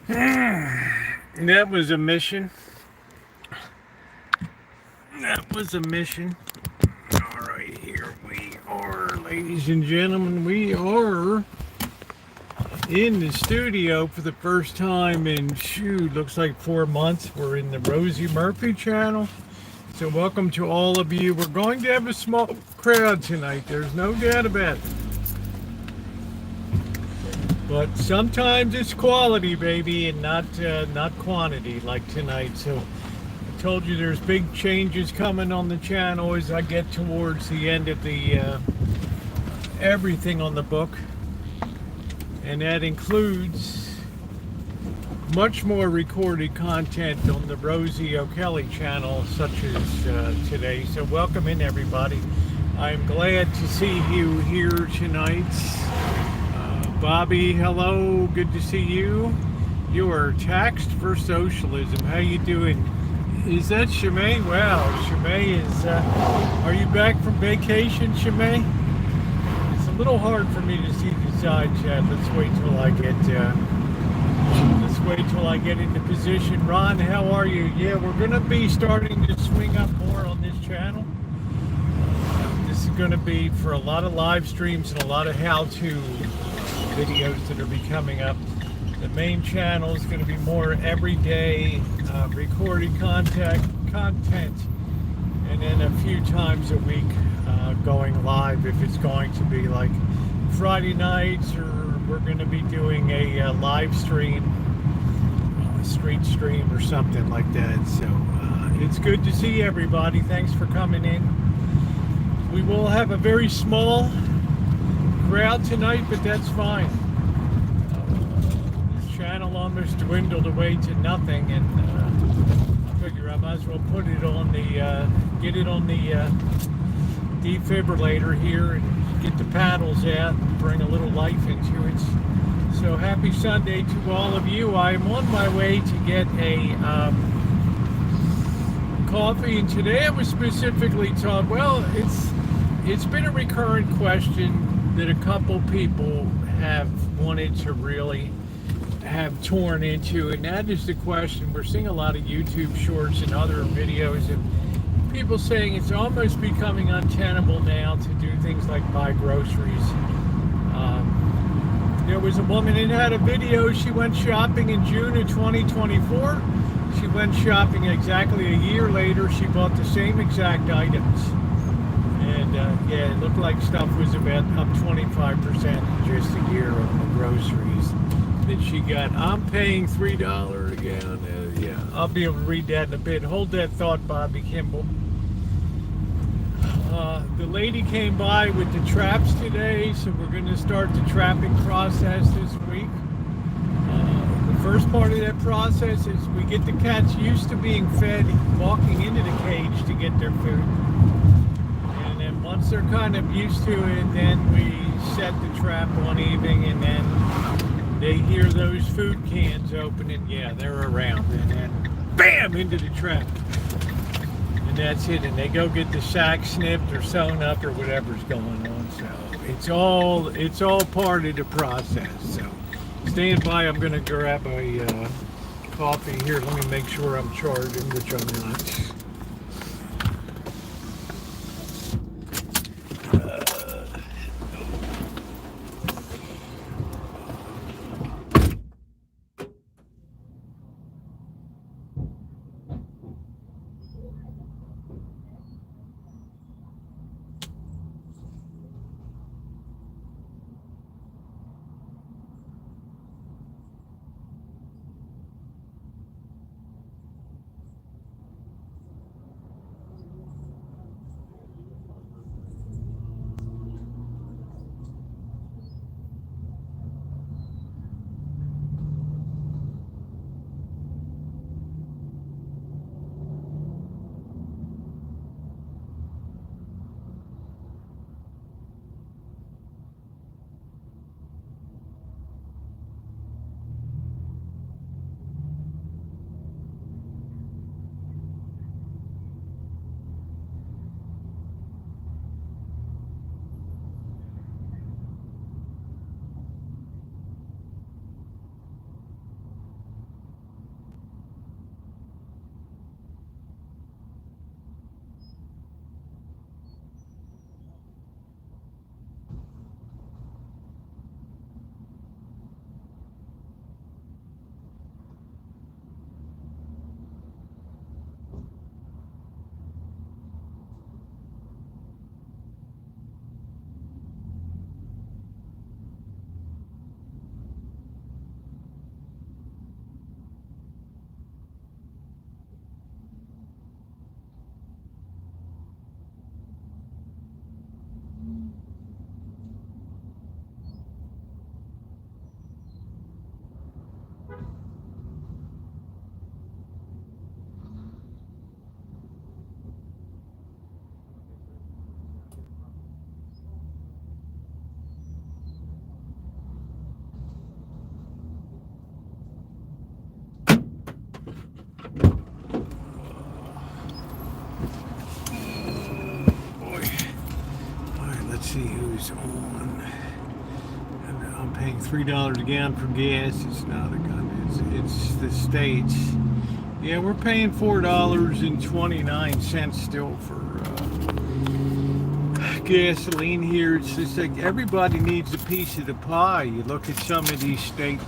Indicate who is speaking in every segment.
Speaker 1: That was a mission. That was a mission. All right, here we are, ladies and gentlemen. We are in the studio for the first time in, looks like 4 months. We're in the Rosie Murphy channel. So welcome to all of you. We're going to have a small crowd tonight. There's no doubt about it. But sometimes it's quality, baby, and not quantity like tonight. So I told you there's big changes coming on the channel as I get towards the end of the everything on the book, and that includes much more recorded content on the Rosie O'Kelly channel, such as today. So welcome in, everybody. I'm glad to see you here tonight. Bobby, hello, good to see you. You are taxed for socialism. How you doing? Is that Shimei? Wow, Shimei is, are you back from vacation, Shimei? It's a little hard for me to see the side chat. Let's wait till I get into position. Ron, how are you? Yeah, we're gonna be starting to swing up more on this channel. This is gonna be for a lot of live streams and a lot of how-to videos that are be coming up. The main channel is going to be more everyday recorded content, and then a few times a week going live if it's going to be like Friday nights, or we're going to be doing a live stream, a street stream or something like that. So it's good to see everybody. Thanks for coming in. We will have a very small crowd tonight, but that's fine. This channel almost dwindled away to nothing, and I figure I might as well put it on the get it on the defibrillator here and get the paddles out and bring a little life into it. So happy Sunday to all of you. I'm on my way to get a coffee, and today I was specifically taught, well, it's been a recurrent question that a couple people have wanted to really have torn into, and that is the question. We're seeing a lot of YouTube shorts and other videos of people saying it's almost becoming untenable now to do things like buy groceries. There was a woman that had a video. She went shopping in June of 2024. She went shopping exactly a year later. She bought the same exact items. And yeah, it looked like stuff was about up 25% in just a year on the groceries that she got. I'm paying $3 again. Yeah, I'll be able to read that in a bit. Hold that thought, Bobby Kimball. The lady came by with the traps today, so we're going to start the trapping process this week. The first part of that process is we get the cats used to being fed, walking into the cage to get their food. Once they're kind of used to it, then we set the trap one evening, and then they hear those food cans opening. Yeah, they're around, and then bam, into the trap. And that's it. And they go get the sack snipped or sewn up or whatever's going on. So it's all part of the process. So stand by. I'm going to grab a coffee here. Let me make sure I'm charging, which I'm not. goes on. And I'm paying $3 a gallon for gas. It's not a gun. It's the states. Yeah, we're paying $4.29 still for gasoline here. It's just like everybody needs a piece of the pie. You look at some of these state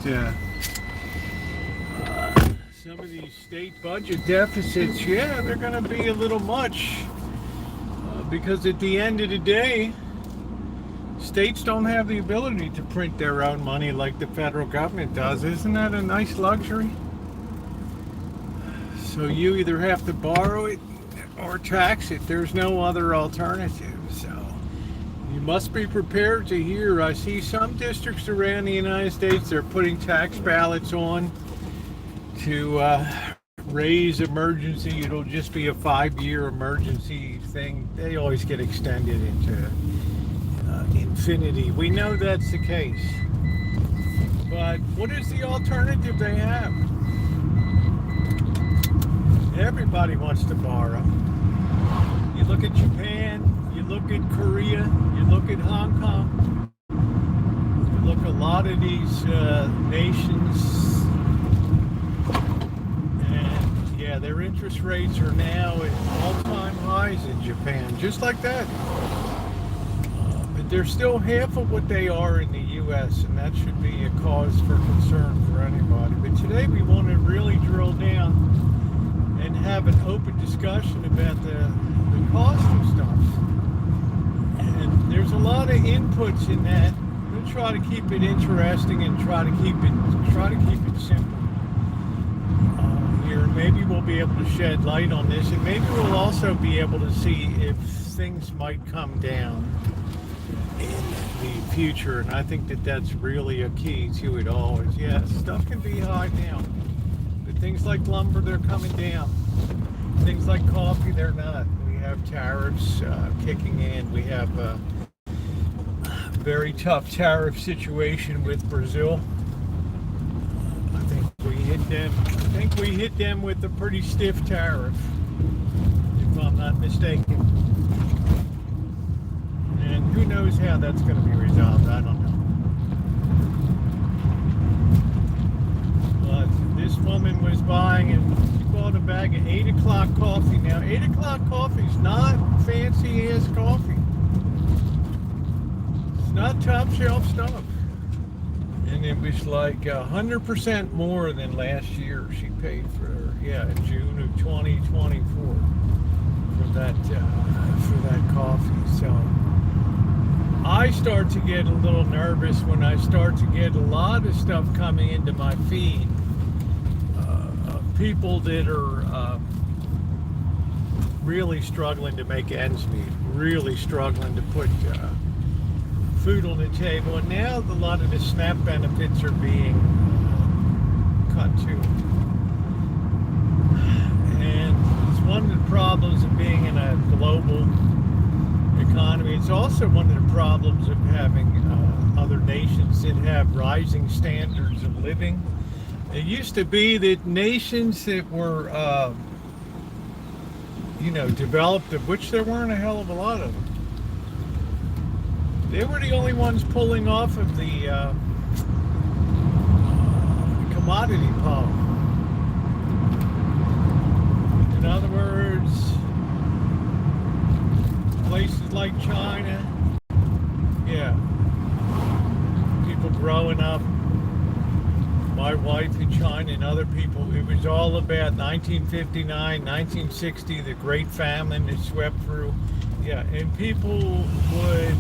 Speaker 1: budget deficits. Yeah, they're going to be a little much because at the end of the day, states don't have the ability to print their own money like the federal government does. Isn't that a nice luxury? So you either have to borrow it or tax it. There's no other alternative. So you must be prepared to hear. I see some districts around the United States, they're putting tax ballots on to raise emergency. It'll just be a 5-year emergency thing. They always get extended into infinity. We know that's the case. But what is the alternative they have? Everybody wants to borrow. You look at Japan, you look at Korea, you look at Hong Kong, you look at a lot of these nations, and yeah, their interest rates are now at all-time highs in Japan, just like that. But they're still half of what they are in the U.S., and that should be a cause for concern for anybody. But today we want to really drill down and have an open discussion about the cost of stuff. And there's a lot of inputs in that. We'll try to keep it interesting and try to keep it simple here. Maybe we'll be able to shed light on this, and maybe we'll also be able to see if things might come down in the future. And I think that that's really a key to it all. Is yeah, stuff can be high now. Things like lumber, they're coming down. Things like coffee, they're not. We have tariffs kicking in. We have a very tough tariff situation with Brazil. I think we hit them with a pretty stiff tariff, if I'm not mistaken. And who knows how that's going to be resolved? I don't know. This woman was buying, and she bought a bag of 8 o'clock coffee. Now, 8 o'clock coffee is not fancy ass coffee. It's not top shelf stuff. And it was like 100% more than last year she paid for, in June of 2024 for that coffee. So I start to get a little nervous when I start to get a lot of stuff coming into my feed. People that are really struggling to make ends meet, really struggling to put food on the table, and now a lot of the SNAP benefits are being cut too. And it's one of the problems of being in a global economy. It's also one of the problems of having other nations that have rising standards of living. It used to be that nations that were, developed, of which there weren't a hell of a lot of them, they were the only ones pulling off of the commodity problem. In other words, places like China, people growing up, my wife in China and other people, it was all about 1959, 1960, the Great Famine that swept through. And people would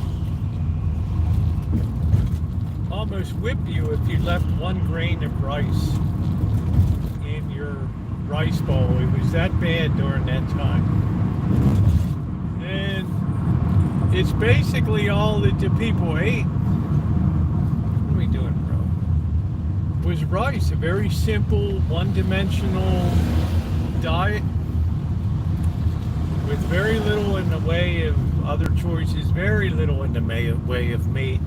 Speaker 1: almost whip you if you left 1 grain of rice in your rice bowl. It was that bad during that time. And it's basically all that the people ate. What are we doing, bro? Was rice, a very simple, one-dimensional diet with very little in the way of other choices, very little in the way of meat.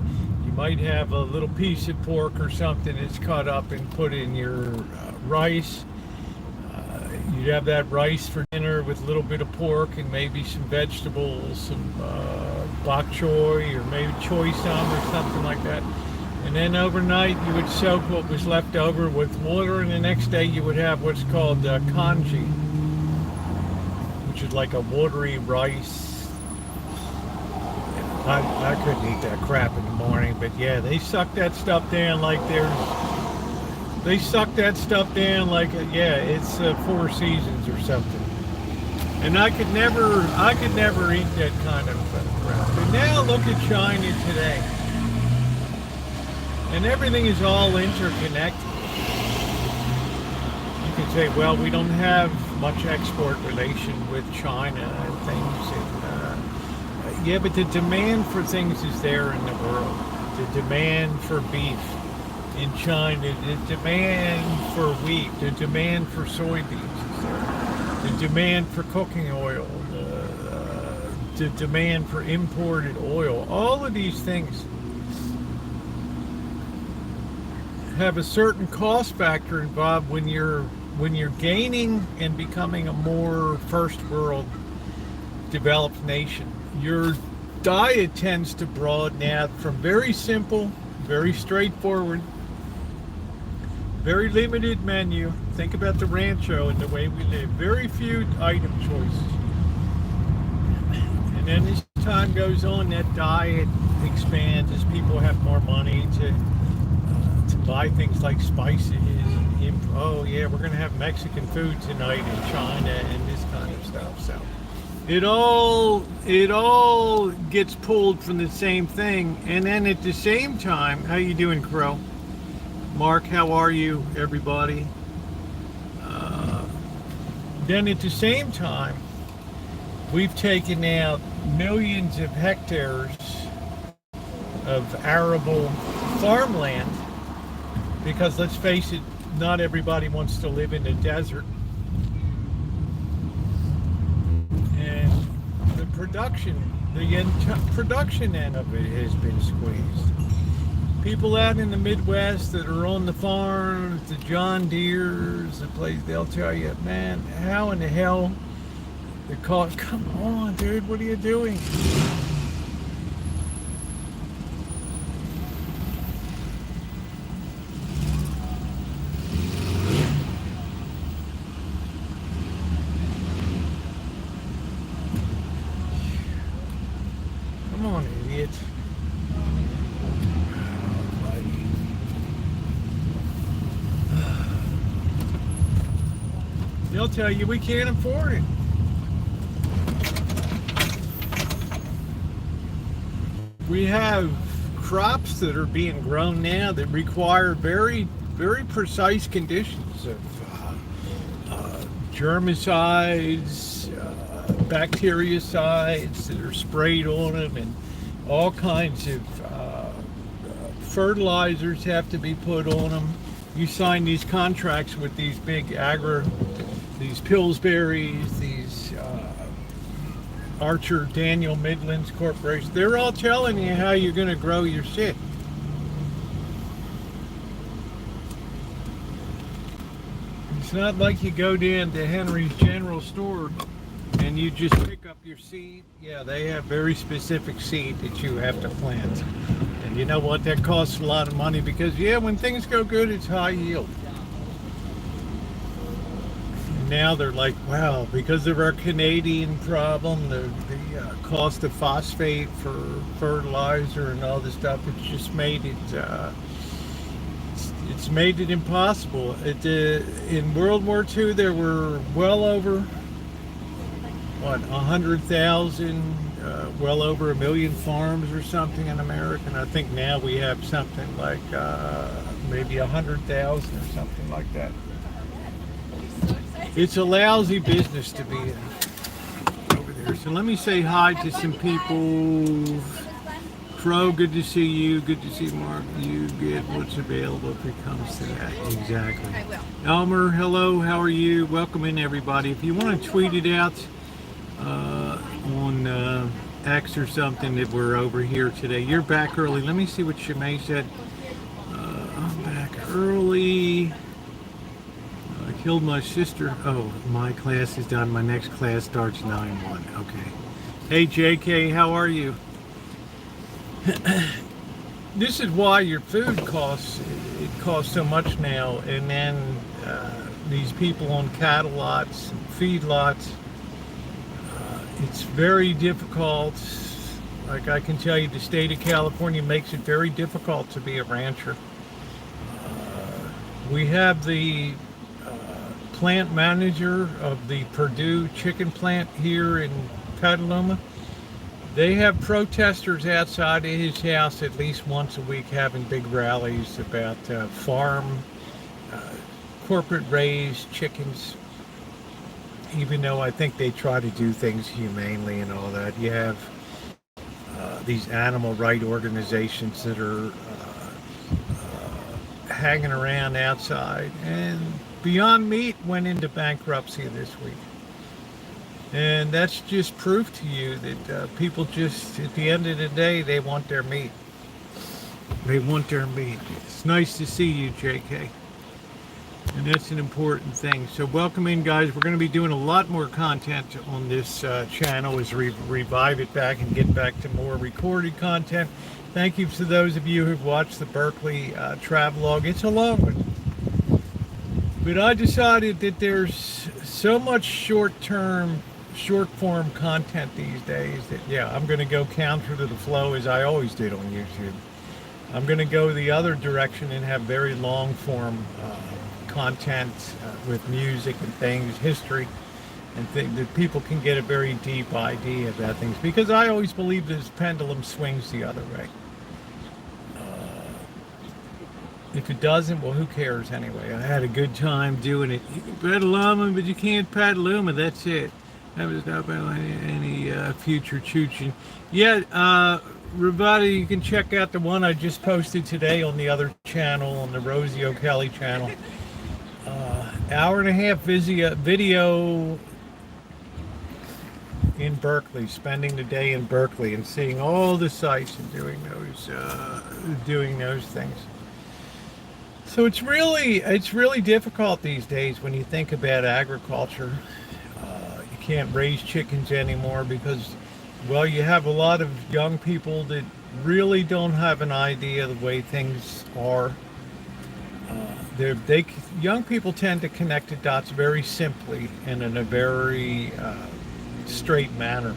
Speaker 1: You might have a little piece of pork or something that's cut up and put in your rice. You'd have that rice for dinner with a little bit of pork and maybe some vegetables, some bok choy or maybe choy sam or something like that. And then overnight you would soak what was left over with water, and the next day you would have what's called congee, which is like a watery rice. I couldn't eat that crap in the morning, but yeah, they suck that stuff down like they suck that stuff down like yeah, it's Four Seasons or something. And I could never eat that kind of crap. But now look at China today. And everything is all interconnected. You can say, well, we don't have much export relation with China and things. And, yeah, but the demand for things is there in the world. The demand for beef in China, the demand for wheat, the demand for soybeans is there. The demand for cooking oil, the demand for imported oil. All of these things have a certain cost factor involved when you're gaining and becoming a more first world developed nation. Your diet tends to broaden out from very simple, very straightforward, very limited menu. Think about the rancho and the way we live. Very few item choices. And then as time goes on, that diet expands as people have more money to buy things like spices. Oh yeah, we're gonna have Mexican food tonight in China and this kind of stuff. So it all gets pulled from the same thing. And then at the same time, how you doing, Crow? Mark, how are you, everybody? Then at the same time, we've taken out millions of hectares of arable farmland, because let's face it, not everybody wants to live in the desert. And the production end of it has been squeezed. People out in the Midwest that are on the farms, the John Deeres, the place, they'll tell you, man, how in the hell the cost, come on, dude, what are you doing? Come on, idiot. They'll tell you we can't afford it. We have crops that are being grown now that require very, very precise conditions of germicides, bactericides that are sprayed on them, and all kinds of fertilizers have to be put on them. You sign these contracts with these big these Pillsbury's, these Archer Daniel Midlands Corporation. They're all telling you how you're going to grow your shit. It's not like you go down to Henry's General Store and you just pick up your seed. Yeah, they have very specific seed that you have to plant. And you know what? That costs a lot of money because, yeah, when things go good, it's high yield. Now they're like, wow, because of our Canadian problem, the cost of phosphate for fertilizer and all this stuff, it's just made it it's made it impossible. In World War II, there were well over 100,000, well over 1 million farms or something in America, and I think now we have something like maybe 100,000 or something like that. It's a lousy business to be in over there. So let me say hi to some people. Crow, good to see you. Good to see Mark. You get what's available if it comes to that. Exactly.
Speaker 2: I will.
Speaker 1: Elmer, hello. How are you? Welcome in, everybody. If you want to tweet it out on X or something that we're over here today. You're back early. Let me see what Shimei said. I'm back early. Killed my sister. Oh, my class is done. My next class starts 9/1. Okay. Hey, JK, how are you? This is why your food costs, it costs so much now. And then these people on cattle lots, feed lots, it's very difficult. Like I can tell you, the state of California makes it very difficult to be a rancher. We have the plant manager of the Purdue chicken plant here in Petaluma. They have protesters outside of his house at least once a week having big rallies about farm, corporate raised chickens. Even though I think they try to do things humanely and all that. You have these animal rights organizations that are hanging around outside, and Beyond Meat went into bankruptcy this week, and that's just proof to you that people just, at the end of the day, they want their meat. They want their meat. It's nice to see you, JK, and that's an important thing. So welcome in, guys. We're going to be doing a lot more content on this channel as we revive it back and get back to more recorded content. Thank you to those of you who've watched the Berkeley travelogue. It's a long one. But I decided that there's so much short-form content these days that, yeah, I'm going to go counter to the flow as I always did on YouTube. I'm going to go the other direction and have very long-form content with music and things, history, and things that people can get a very deep idea about things. Because I always believe this pendulum swings the other way. If it doesn't, well, who cares anyway? I had a good time doing it. You can Petaluma, but you can't Petaluma. That's it. That was not about any future chooching. Yeah, everybody, you can check out the one I just posted today on the other channel, on the Rosie O'Kelly channel. Hour and a half video in Berkeley, spending the day in Berkeley and seeing all the sites and doing those things. So it's really difficult these days when you think about agriculture. You can't raise chickens anymore because, well, you have a lot of young people that really don't have an idea of the way things are. Young people tend to connect the dots very simply and in a very straight manner.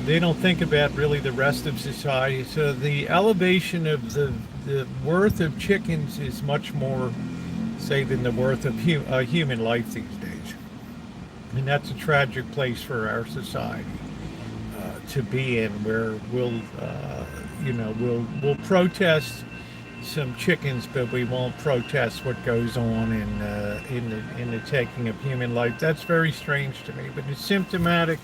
Speaker 1: They don't think about really the rest of society. So the elevation of the worth of chickens is much more, say, than the worth of human life these days. And that's a tragic place for our society to be in, where we'll protest some chickens, but we won't protest what goes on in the taking of human life. That's very strange to me, but it's symptomatic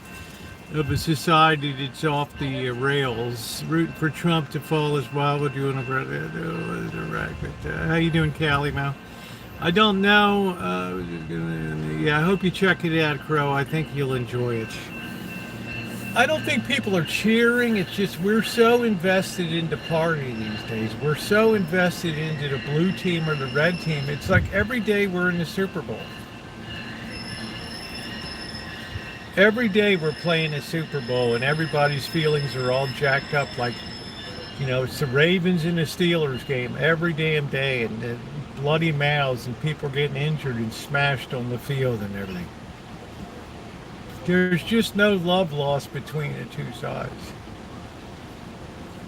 Speaker 1: of a society that's off the rails, rooting for Trump to fall as well. We're doing how you doing, Callie, Mo? I don't know. Yeah, I hope you check it out, Crow. I think you'll enjoy it. I don't think people are cheering. It's just we're so invested in the party these days. We're so invested into the blue team or the red team. It's like every day we're in the Super Bowl. Every day we're playing a Super Bowl and everybody's feelings are all jacked up, like, you know, it's the Ravens and the Steelers game every damn day, and the bloody mouths and people getting injured and smashed on the field and everything. There's just no love lost between the two sides.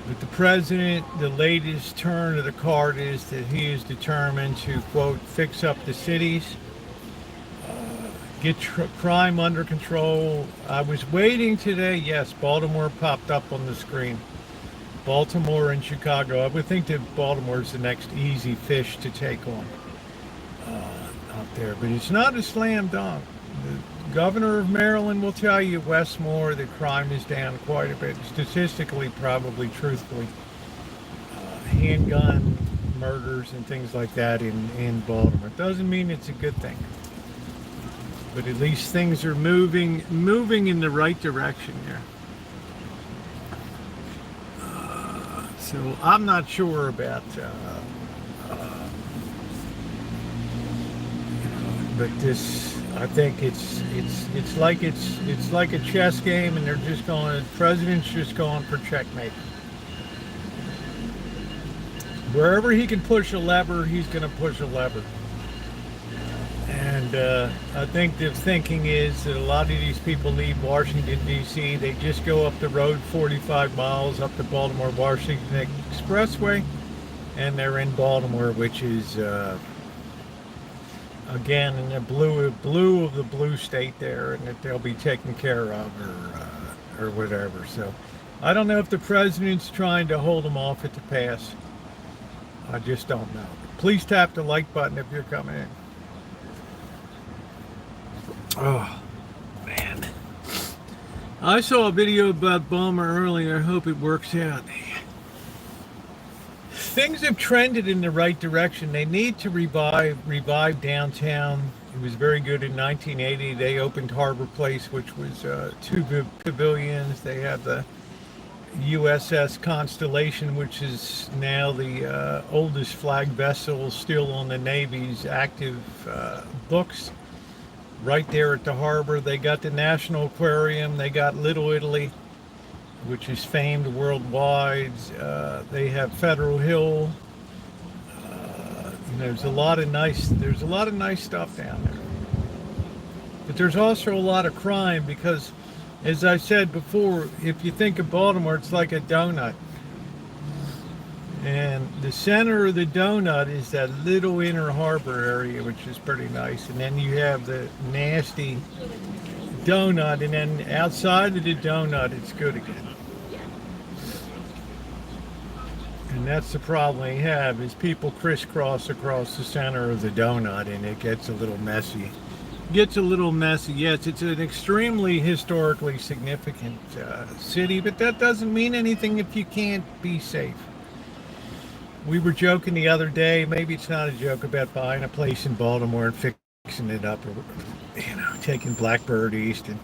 Speaker 1: But the president, the latest turn of the card is that he is determined to, quote, fix up the cities, get crime under control. I was waiting today. Yes, Baltimore popped up on the screen. Baltimore and Chicago. I would think that Baltimore is the next easy fish to take on out there. But it's not a slam dunk. The governor of Maryland will tell you, Westmore, that crime is down quite a bit. Statistically, probably, truthfully. Handgun murders and things like that in Baltimore. It doesn't mean it's a good thing. But at least things are moving in the right direction here. So I'm not sure about but this, I think it's like a chess game, and the president's just going for checkmate. Wherever he can push a lever, he's going to push a lever. And I think the thinking is that a lot of these people leave Washington, D.C., they just go up the road 45 miles up the Baltimore-Washington Expressway, and they're in Baltimore, which is, again, in the blue of the blue state there, and that they'll be taken care of or whatever. So I don't know if the president's trying to hold them off at the pass. I just don't know. Please tap the like button if you're coming in. Oh, man. I saw a video about Baltimore earlier. I hope it works out. Things have trended in the right direction. They need to revive downtown. It was very good in 1980. They opened Harbor Place, which was 2 pavilions. They have the USS Constellation, which is now the oldest flag vessel still on the Navy's active books, right there at the harbor. They got the National Aquarium. They got Little Italy, which is famed worldwide. They have Federal Hill. There's a lot of nice stuff down there. But there's also a lot of crime because, as I said before, if you think of Baltimore, it's like a donut. And the center of the donut is that little inner harbor area, which is pretty nice. And then you have the nasty donut, and then outside of the donut, it's good again. And that's the problem they have, is people crisscross across the center of the donut, and it gets a little messy. Yes, it's an extremely historically significant city, but that doesn't mean anything if you can't be safe. We were joking the other day, maybe it's not a joke, about buying a place in Baltimore and fixing it up, or taking Blackbird East, and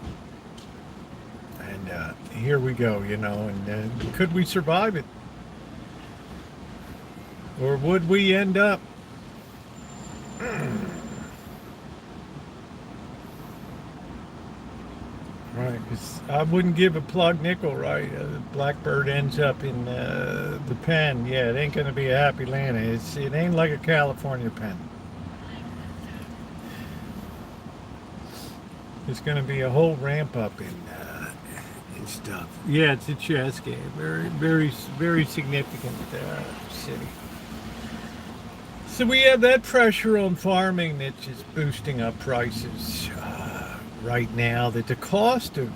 Speaker 1: here we go, and could we survive it? Or would we end up right, because I wouldn't give a plug nickel, right? Blackbird ends up in the pen. Yeah, it ain't going to be a happy land. It ain't like a California pen. There's going to be a whole ramp up in stuff. Yeah, it's a chess game. Very, very, very significant city. So we have that pressure on farming that's just boosting up prices right now. That the cost of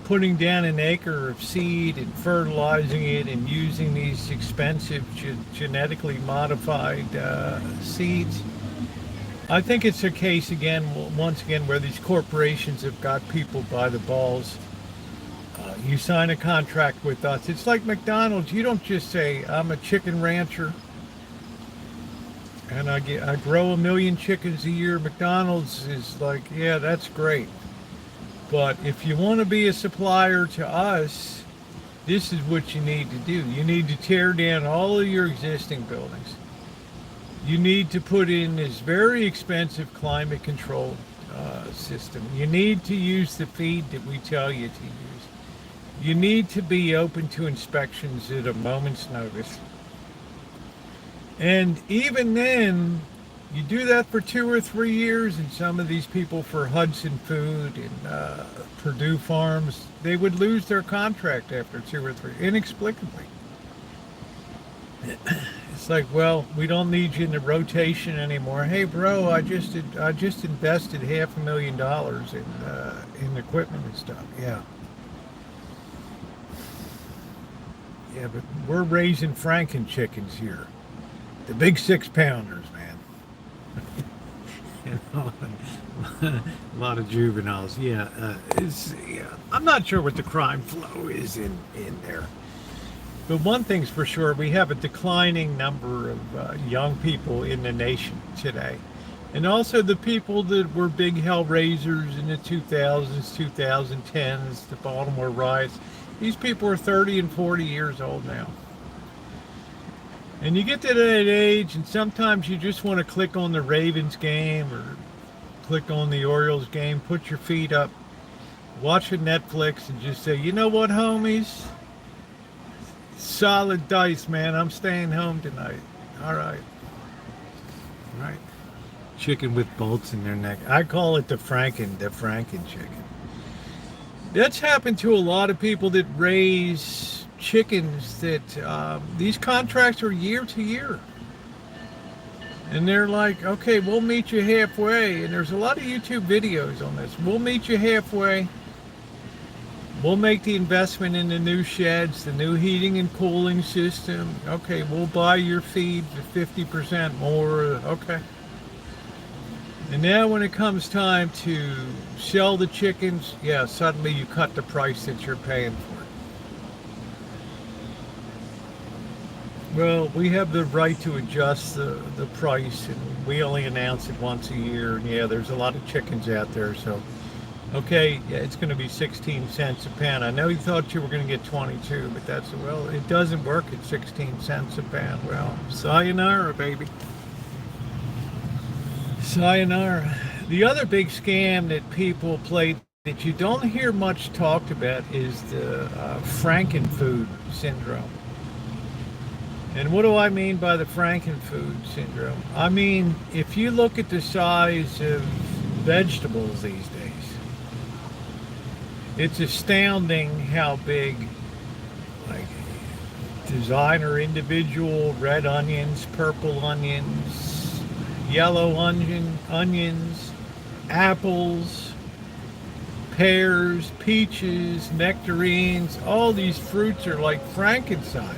Speaker 1: putting down an acre of seed and fertilizing it and using these expensive genetically modified seeds, I think it's a case once again, where these corporations have got people by the balls. You sign a contract with us. It's like McDonald's. You don't just say, I'm a chicken rancher and I grow 1 million chickens a year. McDonald's is like, yeah, that's great. But if you want to be a supplier to us, this is what you need to do. You need to tear down all of your existing buildings. You need to put in this very expensive climate control system. You need to use the feed that we tell you to use. You need to be open to inspections at a moment's notice. And even then, you do that for 2 or 3 years, and some of these people for Hudson Food and Purdue Farms, they would lose their contract after 2 or 3, inexplicably. It's like, well, we don't need you in the rotation anymore. Hey, bro, I just invested $500,000 in equipment and stuff. Yeah. Yeah, but we're raising Franken chickens here. The big 6-pounders, man. A lot of juveniles. Yeah, I'm not sure what the crime flow is in there. But one thing's for sure, we have a declining number of young people in the nation today. And also the people that were big hell raisers in the 2000s, 2010s, the Baltimore riots. These people are 30 and 40 years old now. And you get to that age, and sometimes you just want to click on the Ravens game or click on the Orioles game, put your feet up, watch a Netflix, and just say, you know what, homies? Solid dice, man. I'm staying home tonight. All right. Right. Chicken with bolts in their neck. I call it the Franken chicken. That's happened to a lot of people that raise chickens that these contracts are year to year. And they're like, okay, we'll meet you halfway. And there's a lot of YouTube videos on this. We'll meet you halfway. We'll make the investment in the new sheds, the new heating and cooling system. Okay, we'll buy your feed for 50% more. Okay. And now when it comes time to sell the chickens, yeah, suddenly you cut the price that you're paying for it. Well, we have the right to adjust the price, and we only announce it once a year. And yeah, there's a lot of chickens out there, so okay, yeah, it's going to be 16 cents a pound. I know you thought you were going to get 22, but that's, well, it doesn't work at 16 cents a pound. Well, sayonara, baby. Sayonara. The other big scam that people play that you don't hear much talked about is the Franken food syndrome. And what do I mean by the Franken food syndrome? I mean, if you look at the size of vegetables these days, it's astounding how big, like, designer individual red onions, purple onions, yellow onions, apples, pears, peaches, nectarines, all these fruits are like Frankenstein.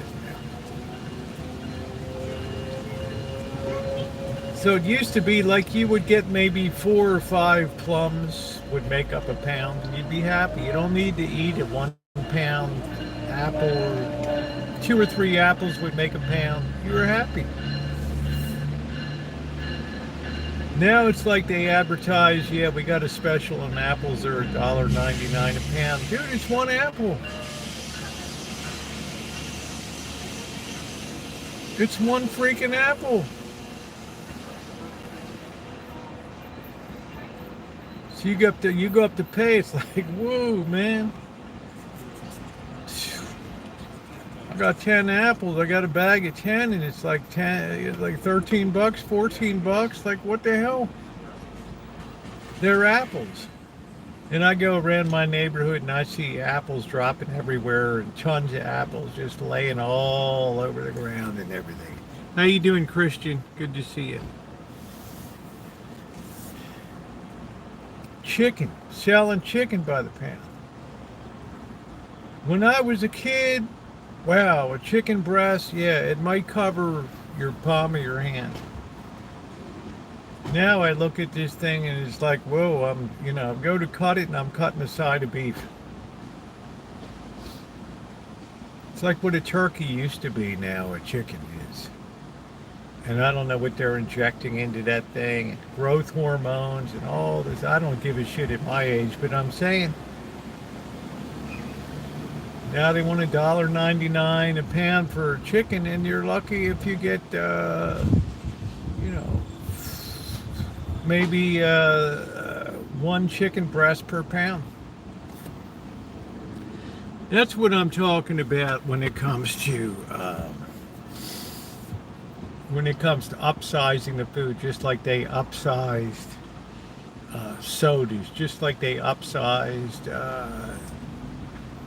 Speaker 1: So it used to be like you would get maybe 4 or 5 plums would make up a pound, and you'd be happy. You don't need to eat a 1 pound apple. 2 or 3 apples would make a pound. You were happy. Now it's like they advertise, yeah, we got a special on apples, they're $1.99 a pound. Dude, it's 1 apple. It's 1 freaking apple. So you go up to pay, it's like, whoa, man. I got 10 apples, I got a bag of 10, and it's like 13 bucks, 14 bucks, like what the hell? They're apples. And I go around my neighborhood and I see apples dropping everywhere, and tons of apples just laying all over the ground and everything. How you doing, Christian? Good to see you. Chicken, selling chicken by the pound. When I was a kid, wow, a chicken breast, yeah, it might cover your palm of your hand. Now I look at this thing and it's like, whoa, I go to cut it and I'm cutting a side of beef. It's like what a turkey used to be, now a chicken is. And I don't know what they're injecting into that thing, growth hormones and all this. I don't give a shit at my age, but I'm saying, now they want $1.99 a pound for chicken, and you're lucky if you get, maybe 1 chicken breast per pound. That's what I'm talking about when it comes to upsizing the food, just like they upsized sodas, just like they upsized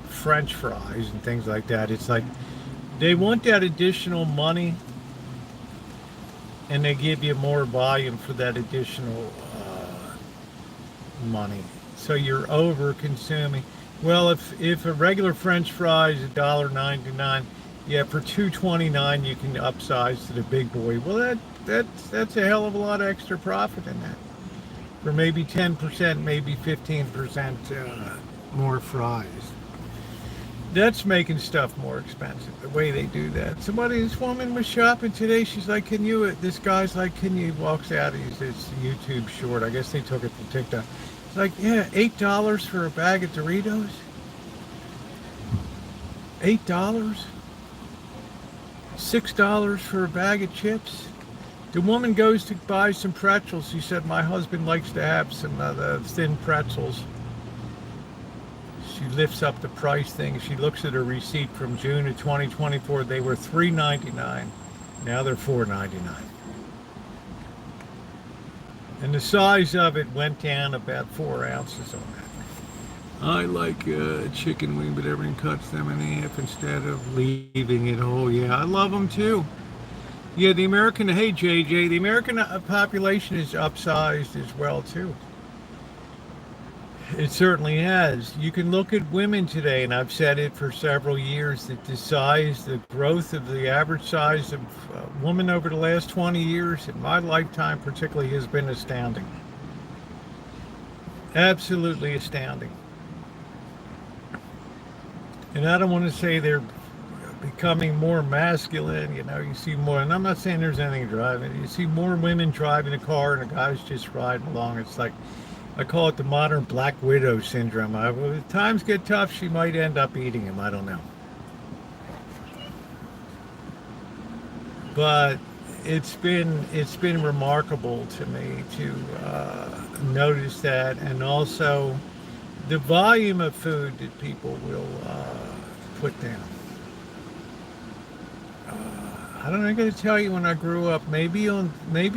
Speaker 1: French fries and things like that. It's like they want that additional money, and they give you more volume for that additional money. So you're over consuming. Well, if a regular French fry is $1.99, yeah, for $2.29 you can upsize to the big boy. Well, that's a hell of a lot of extra profit in that. For maybe 10%, maybe 15% more fries. That's making stuff more expensive, the way they do that. This woman was shopping today. She's like, this guy's like, walks out, it's a YouTube short. I guess they took it from TikTok. It's like, yeah, $8 for a bag of Doritos? $8? $6 for a bag of chips? The woman goes to buy some pretzels. She said, my husband likes to have some thin pretzels. She lifts up the price thing. She looks at her receipt from June of 2024. They were $3.99. Now they're $4.99. And the size of it went down about 4 ounces on that. I like chicken wing, but everyone cuts them in half instead of leaving it whole. Yeah, I love them too. Yeah, the American, hey JJ, the American population is upsized as well too. It certainly has. You can look at women today, and I've said it for several years, that the growth of the average size of a woman over the last 20 years, in my lifetime particularly, has been astounding. Absolutely astounding. And I don't want to say they're becoming more masculine, you see more, and I'm not saying there's anything driving. You see more women driving a car and a guy's just riding along. It's like, I call it the modern Black Widow syndrome. If times get tough, she might end up eating him. I don't know. But it's been remarkable to me to notice that, and also the volume of food that people will put down. I don't know, I got to tell you, when I grew up, maybe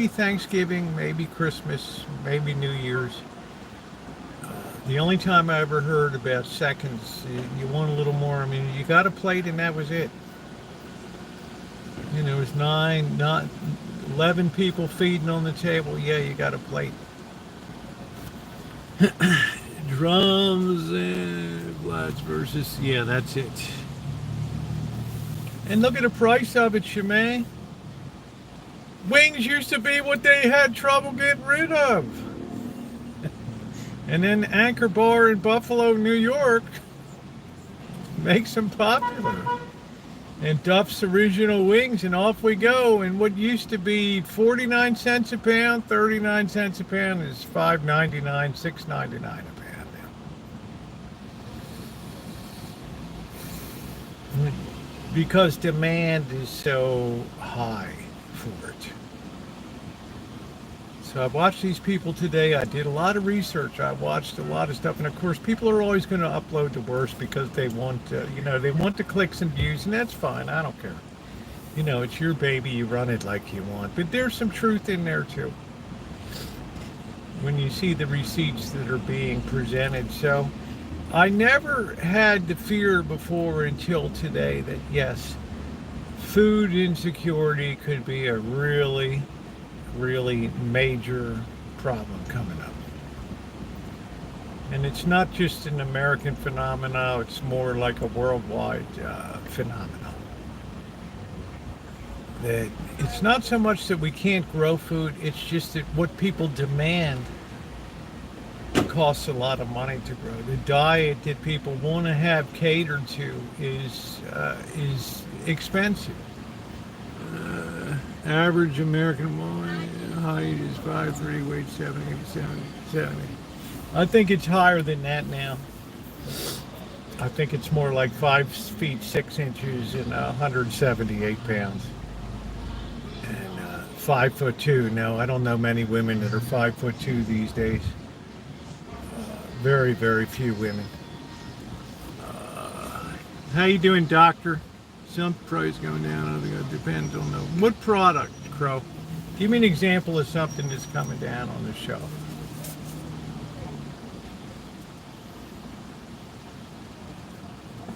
Speaker 1: Thanksgiving, maybe Christmas, maybe New Year's, the only time I ever heard about seconds, you want a little more, I mean, you got a plate and that was it. It was 11 people feeding on the table, yeah, you got a plate. Drums and Vlad's versus, yeah, that's it. And look at the price of it, Shemay. Wings used to be what they had trouble getting rid of. And then Anchor Bar in Buffalo, New York makes them popular. And Duff's Original Wings, and off we go. And what used to be 49 cents a pound, 39 cents a pound, is $5.99, $6.99 a pound now. Because demand is so high for it. So I watched these people today. I did a lot of research. I watched a lot of stuff. And of course, people are always going to upload the worst because they want, they want the clicks and views, and that's fine. I don't care. It's your baby. You run it like you want. But there's some truth in there too, when you see the receipts that are being presented. So I never had the fear before until today that, yes, food insecurity could be a really, really major problem coming up. And it's not just an American phenomenon, it's more like a worldwide phenomenon. That it's not so much that we can't grow food, it's just that what people demand costs a lot of money to grow. The diet that people want to have catered to is expensive. Average American woman height is 5'3", weight 70. I think it's higher than that now. I think it's more like 5 feet 6 inches and 178 pounds. And 5'2". No, I don't know many women that are 5'2" these days. Very, very few women. How you doing, doctor? Some price going down. I think it depends on what product, Crow. Give me an example of something that's coming down on the shelf.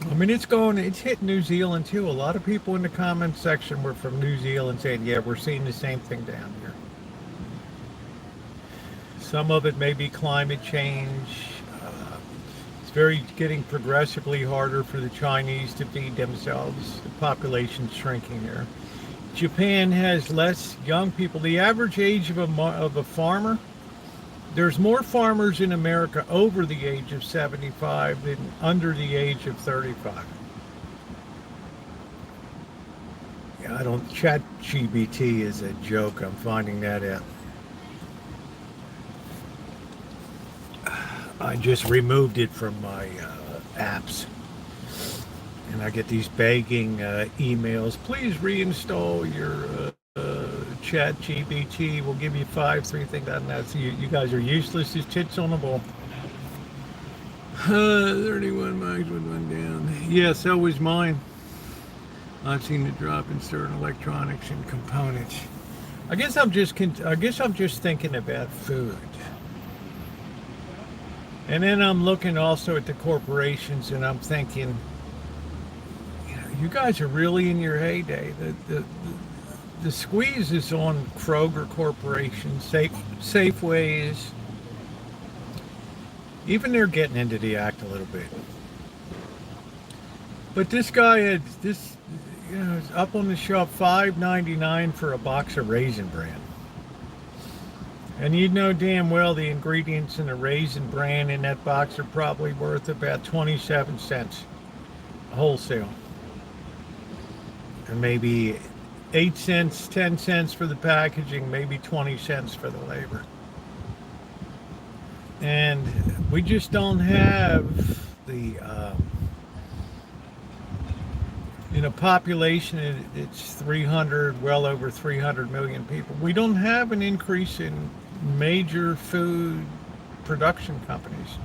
Speaker 1: I mean, it's hit New Zealand too. A lot of people in the comments section were from New Zealand saying, yeah, we're seeing the same thing down here. Some of it may be climate change. It's getting progressively harder for the Chinese to feed themselves. The population's shrinking there. Japan has less young people. The average age of a farmer, there's more farmers in America over the age of 75 than under the age of 35. Yeah, ChatGPT is a joke. I'm finding that out. I just removed it from my apps, and I get these begging emails. Please reinstall your chat GBT will give you 5 3 things. I don't know. So you guys are useless as tits on a ball. 31 mics with one down. Yeah, so was mine. I've seen the drop in certain electronics and components. I guess I'm just thinking about food. And then I'm looking also at the corporations, and I'm thinking, you guys are really in your heyday. The squeeze is on Kroger Corporation, Safeways. Even they're getting into the act a little bit. But this guy had this, it's up on the shelf, $5.99 for a box of Raisin Bran. And you know damn well the ingredients in the Raisin Bran in that box are probably worth about 27 cents wholesale. And maybe 8 cents, 10 cents for the packaging, maybe 20 cents for the labor. And we just don't have the, in a population, it's 300, well over 300 million people. We don't have an increase in major food production companies,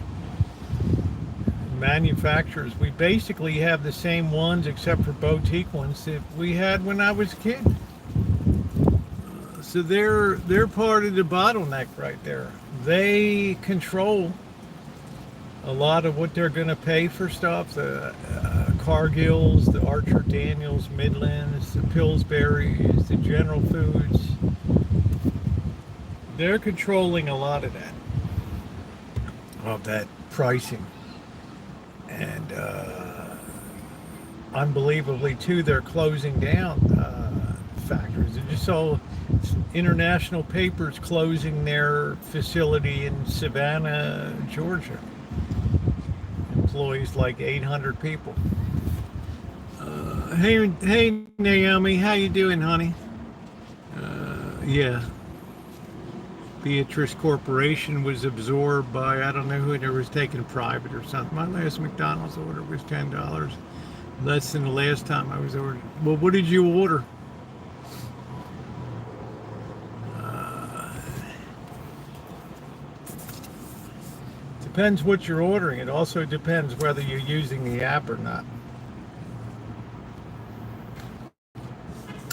Speaker 1: manufacturers. We basically have the same ones, except for boutique ones, that we had when I was a kid. So they're part of the bottleneck right there. They control a lot of what they're going to pay for stuff. The Cargills, the Archer Daniels, Midlands, the Pillsbury's, the General Foods. They're controlling a lot of that pricing. And unbelievably, too, they're closing down factories. They just saw International Paper's closing their facility in Savannah, Georgia. Employs like 800 people. Hey Naomi, how you doing, honey? Yeah. Beatrice Corporation was absorbed by, I don't know who it was taken private or something. My last McDonald's order was $10. Less than the last time I was ordered. Well, what did you order? Depends what you're ordering. It also depends whether you're using the app or not.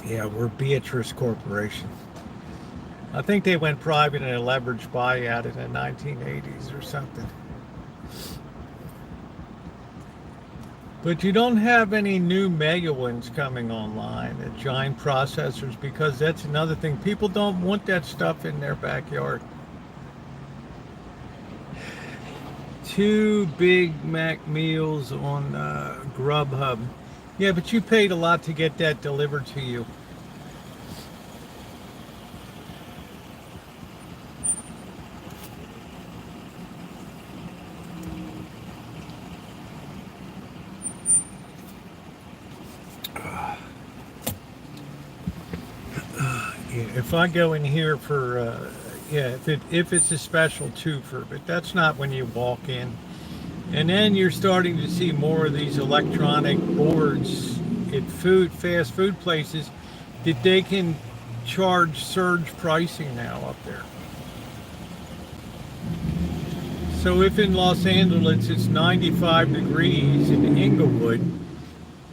Speaker 1: Yeah, we're Beatrice Corporation. I think they went private in a leveraged buyout in the 1980s or something. But you don't have any new mega ones coming online, the giant processors, because that's another thing. People don't want that stuff in their backyard. 2 Big Mac meals on Grubhub. Yeah, but you paid a lot to get that delivered to you. If I go in here for, if it's a special twofer, but that's not when you walk in. And then you're starting to see more of these electronic boards at fast food places that they can charge surge pricing now up there. So if in Los Angeles it's 95 degrees in Inglewood,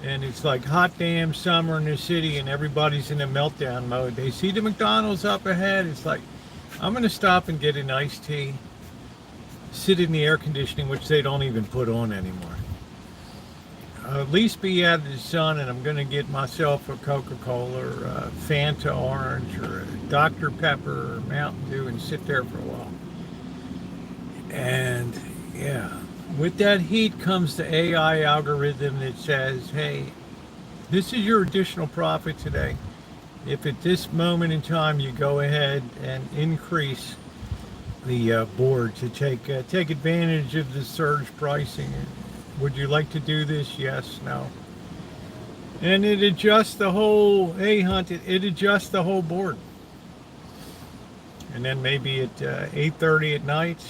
Speaker 1: and it's like hot damn summer in the city and everybody's in a meltdown mode, they see the McDonald's up ahead, it's like, I'm going to stop and get an iced tea, sit in the air conditioning, which they don't even put on anymore. I'll at least be out of the sun, and I'm going to get myself a Coca-Cola or a Fanta Orange or a Dr. Pepper or Mountain Dew and sit there for a while. And yeah, with that heat comes the AI algorithm that says, hey, this is your additional profit today. If at this moment in time you go ahead and increase the board to take advantage of the surge pricing, would you like to do this? Yes, no. And it adjusts the whole, hey Hunt, it adjusts the whole board. And then maybe at 8:30 at night,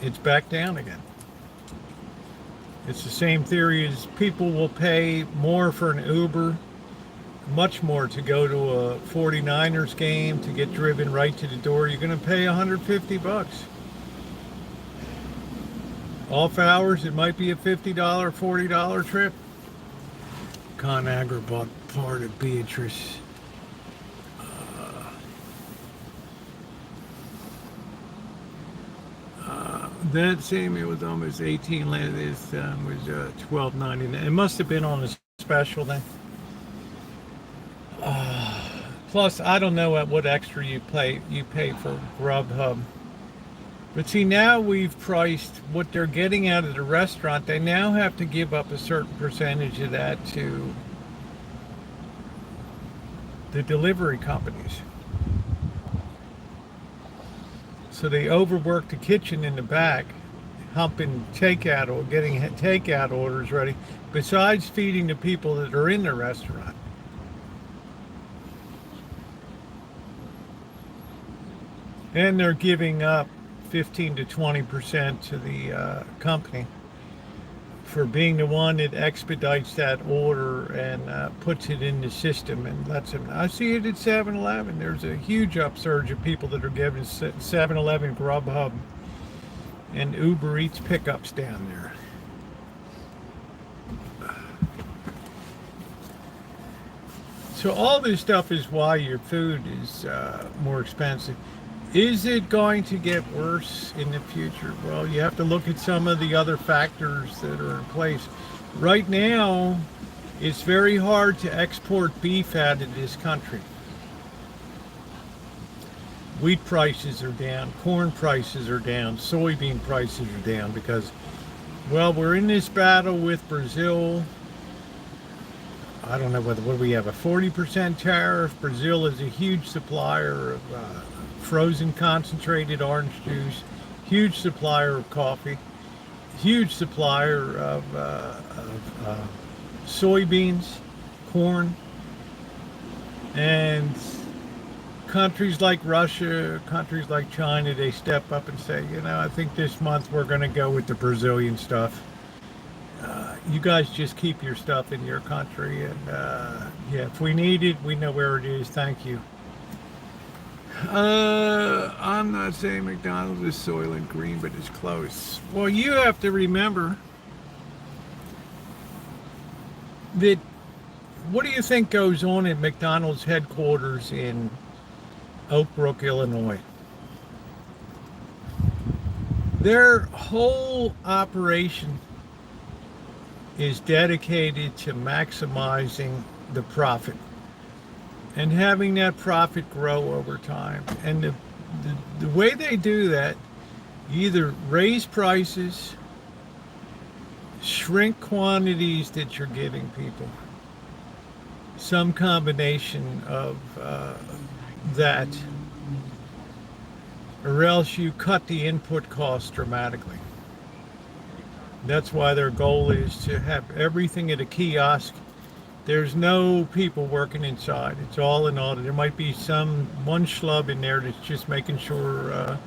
Speaker 1: it's back down again. It's the same theory as people will pay more for an Uber much more to go to a 49ers game, to get driven right to the door. You're going to pay $150. Off hours, it might be a $50, $40 trip. ConAgra bought part of Beatrice. That same, it was almost 18. This was $12.99. It must have been on a special then. Plus, I don't know what extra you pay for Grubhub. But see, now we've priced what they're getting out of the restaurant. They now have to give up a certain percentage of that to the delivery companies. So they overwork the kitchen in the back, humping takeout or getting takeout orders ready, besides feeding the people that are in the restaurant. And they're giving up 15 to 20% to the company for being the one that expedites that order and puts it in the system and lets them. I see it at 7-Eleven. There's a huge upsurge of people that are giving 7-Eleven, Grubhub, and Uber Eats pickups down there. So all this stuff is why your food is more expensive. Is it going to get worse in the future? Well, you have to look at some of the other factors that are in place. Right now, it's very hard to export beef out of this country. Wheat prices are down, corn prices are down, soybean prices are down because, well, we're in this battle with Brazil. I don't know what we have, a 40% tariff. Brazil is a huge supplier of frozen concentrated orange juice, huge supplier of coffee, huge supplier of soybeans, corn, and countries like Russia, countries like China, they step up and say, you know, I think this month we're going to go with the Brazilian stuff. You guys just keep your stuff in your country, and yeah, if we need it, we know where it is. Thank you. I'm not saying McDonald's is Soylent Green, but it's close. Well, you have to remember that, what do you think goes on at McDonald's headquarters in Oak Brook, Illinois? Their whole operation is dedicated to maximizing the profit and having that profit grow over time. And the way they do that, you either raise prices, shrink quantities that you're giving people, some combination of that, or else you cut the input costs dramatically. That's why their goal is to have everything at a kiosk. There's no people working inside. It's all in order. There might be one schlub in there that's just making sure,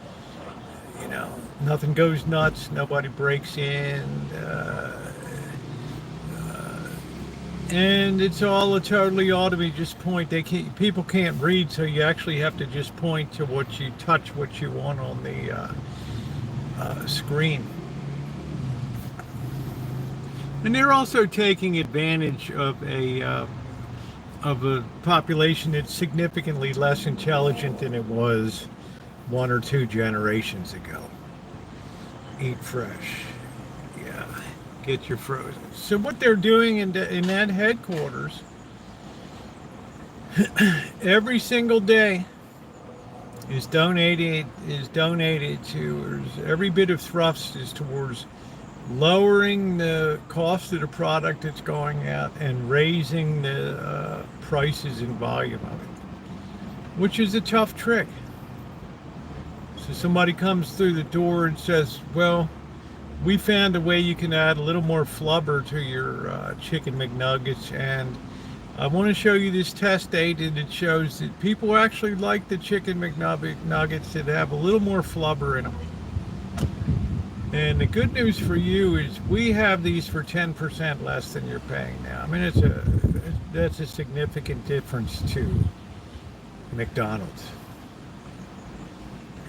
Speaker 1: you know, nothing goes nuts, nobody breaks in, and it's all totally automated. Just point. People can't read, so you actually have to just point to what you touch, what you want on the screen. And they're also taking advantage of a population that's significantly less intelligent than it was 1 or 2 generations ago. Eat fresh. Yeah, get your frozen. So what they're doing in that headquarters, every single day is donated to, every bit of thrust is towards lowering the cost of the product that's going out and raising the prices and volume of it, which is a tough trick. So somebody comes through the door and says, well, we found a way you can add a little more flubber to your chicken McNuggets, and I want to show you this test data that shows that people actually like the chicken McNuggets that have a little more flubber in them. And the good news for you is we have these for 10% less than you're paying now. I mean, it's that's a significant difference to McDonald's.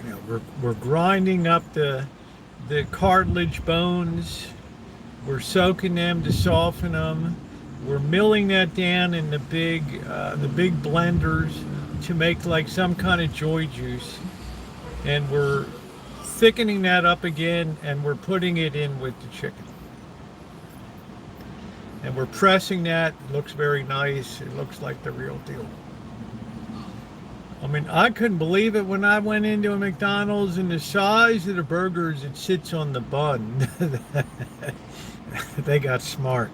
Speaker 1: You know, we're grinding up the cartilage bones. We're soaking them to soften them. We're milling that down in the big blenders to make like some kind of joy juice, and we're thickening that up again, and we're putting it in with the chicken. And we're pressing that. It looks very nice. It looks like the real deal. I mean, I couldn't believe it when I went into a McDonald's, and the size of the burgers it sits on the bun. They got smart.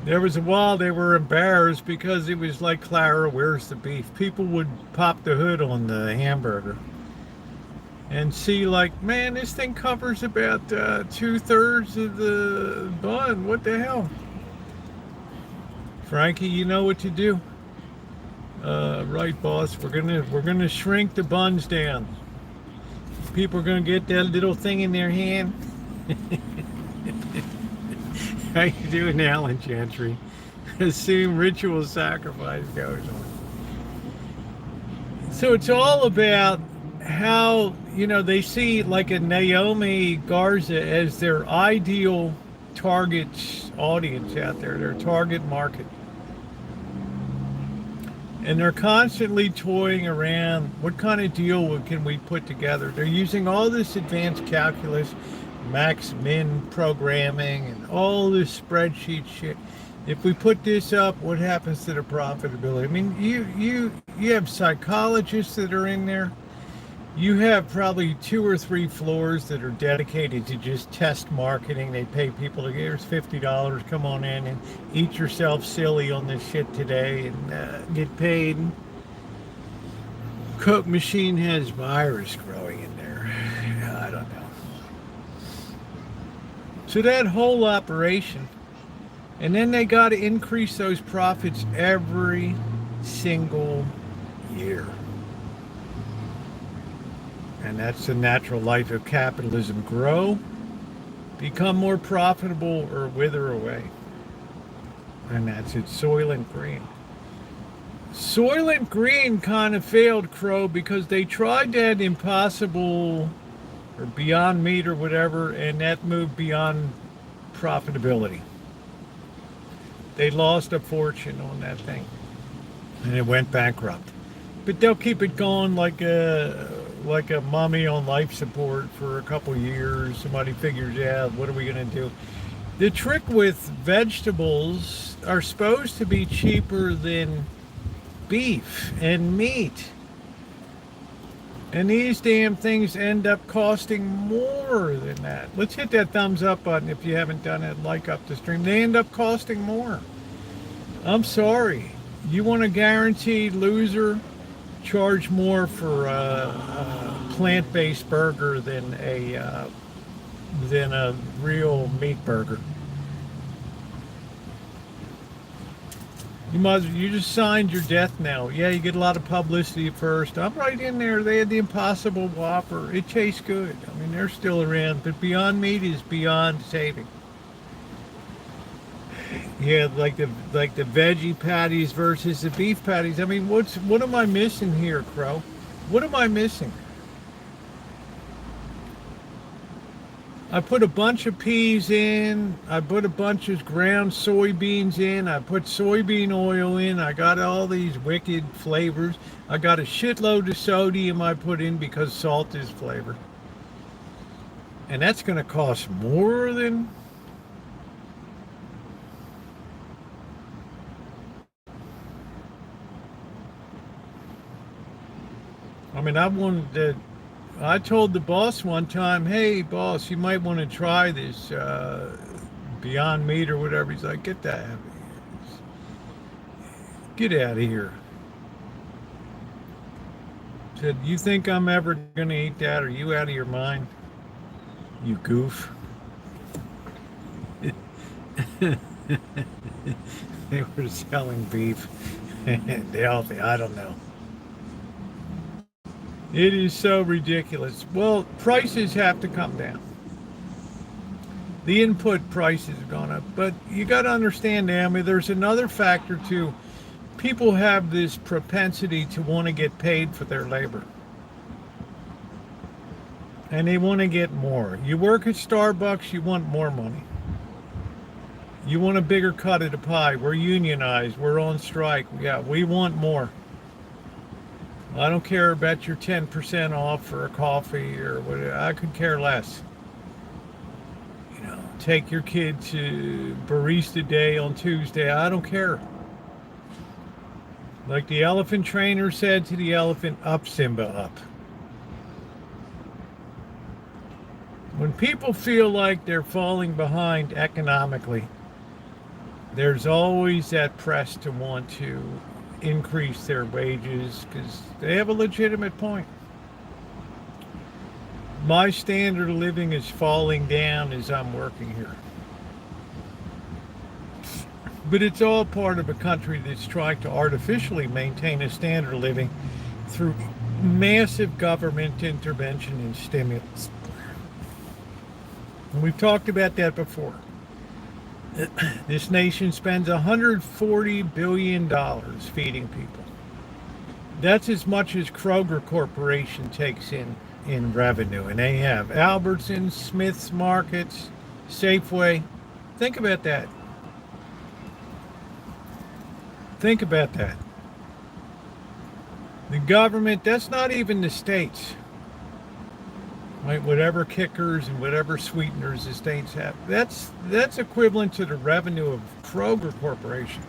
Speaker 1: There was a while they were embarrassed because it was like, Clara, where's the beef? People would pop the hood on the hamburger and see like, man, this thing covers about 2/3 of the bun. What the hell? Frankie, you know what to do. Right, boss. We're gonna shrink the buns down. People are gonna get that little thing in their hand. How you doing, Alan Gentry? Assume ritual sacrifice goes on. So it's all about how, you know, they see like a Naomi Garza as their ideal target audience out there, their target market. And they're constantly toying around, what kind of deal can we put together? They're using all this advanced calculus, max min programming, and all this spreadsheet shit. If we put this up, what happens to the profitability? I mean, you have psychologists that are in there. You have probably 2 or 3 floors that are dedicated to just test marketing. They pay people to, here's $50, come on in and eat yourself silly on this shit today and get paid. Coke machine has virus growing in there. I don't know. So that whole operation, and then they got to increase those profits every single year. And that's the natural life of capitalism. Grow, become more profitable, or wither away. And that's it. Soylent Green. Soylent Green kind of failed, Crow, because they tried that Impossible or Beyond Meat or whatever, and that moved beyond profitability. They lost a fortune on that thing, and it went bankrupt. But they'll keep it going like a mummy on life support for a couple years. Somebody figures out, what are we going to do? The trick with vegetables are supposed to be cheaper than beef and meat. And these damn things end up costing more than that. Let's hit that thumbs up button if you haven't done it. Like up the stream. They end up costing more. I'm sorry. You want a guaranteed loser? Charge more for a plant-based burger than a real meat burger. You just signed your death knell. Yeah, you get a lot of publicity at first. I'm right in there. They had the Impossible Whopper. It tastes good. I mean, they're still around, but Beyond Meat is beyond saving. Yeah, like the veggie patties versus the beef patties. I mean, what am I missing here, Crow? What am I missing? I put a bunch of peas in. I put a bunch of ground soybeans in. I put soybean oil in. I got all these wicked flavors. I got a shitload of sodium I put in because salt is flavor. And that's going to cost more than... I mean, I told the boss one time, hey, boss, you might want to try this Beyond Meat or whatever. He's like, get that out of here. Get out of here. Said, you think I'm ever going to eat that? Are you out of your mind? You goof. They were selling beef. Healthy. I don't know. It is so ridiculous. Well, prices have to come down. The input prices have gone up. But you got to understand, Naomi, there's another factor too. People have this propensity to want to get paid for their labor. And they want to get more. You work at Starbucks, you want more money. You want a bigger cut of the pie. We're unionized. We're on strike. Yeah, we want more. I don't care about your 10% off for a coffee or whatever. I could care less. You know, take your kid to barista day on Tuesday. I don't care. Like the elephant trainer said to the elephant, up, Simba, up. When people feel like they're falling behind economically, there's always that press to want to increase their wages because they have a legitimate point. My standard of living is falling down as I'm working here. But it's all part of a country that's trying to artificially maintain a standard of living through massive government intervention and stimulus. And we've talked about that before. This nation spends $140 billion feeding people. That's as much as Kroger Corporation takes in revenue. And they have Albertsons, Smith's Markets, Safeway. Think about that. Think about that. The government, that's not even the states. Right, whatever kickers and whatever sweeteners the states have, that's equivalent to the revenue of Kroger Corporation.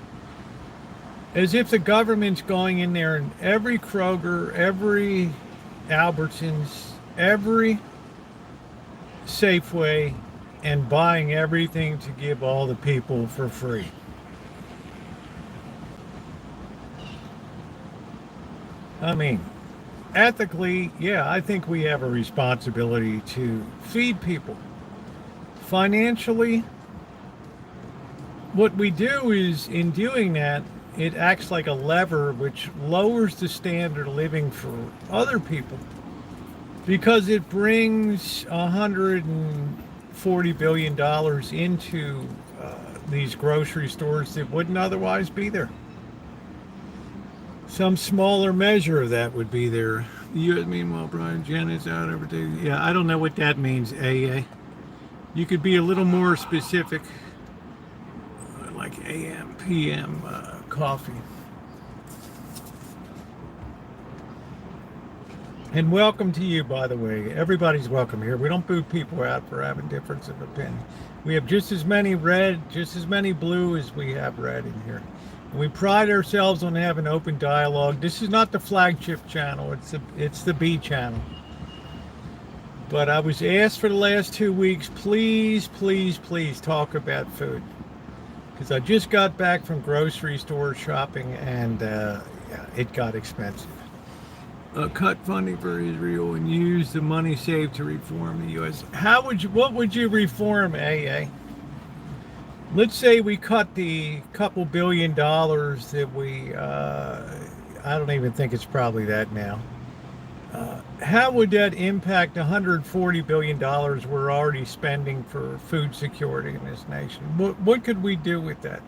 Speaker 1: As if the government's going in there and every Kroger, every Albertsons, every Safeway, and buying everything to give all the people for free. I mean, ethically, yeah, I think we have a responsibility to feed people. Financially, what we do is, in doing that, it acts like a lever which lowers the standard of living for other people because it brings $140 billion into these grocery stores that wouldn't otherwise be there. Some smaller measure of that would be there. Meanwhile, Brian, Janet's out every day. Yeah, I don't know what that means, AA. You could be a little more specific, like AM, PM, coffee. And welcome to you, by the way. Everybody's welcome here. We don't boot people out for having difference of opinion. We have just as many red, just as many blue as we have red in here. We pride ourselves on having open dialogue. This is not the flagship channel. It's the B channel. But I was asked for the last 2 weeks, please, please, please talk about food. Because I just got back from grocery store shopping and yeah, it got expensive. Cut funding for Israel and use the money saved to reform the U.S. What would you reform, AA? Let's say we cut the couple $2 billion that we, I don't even think it's probably that now. How would that impact $140 billion we're already spending for food security in this nation? What could we do with that?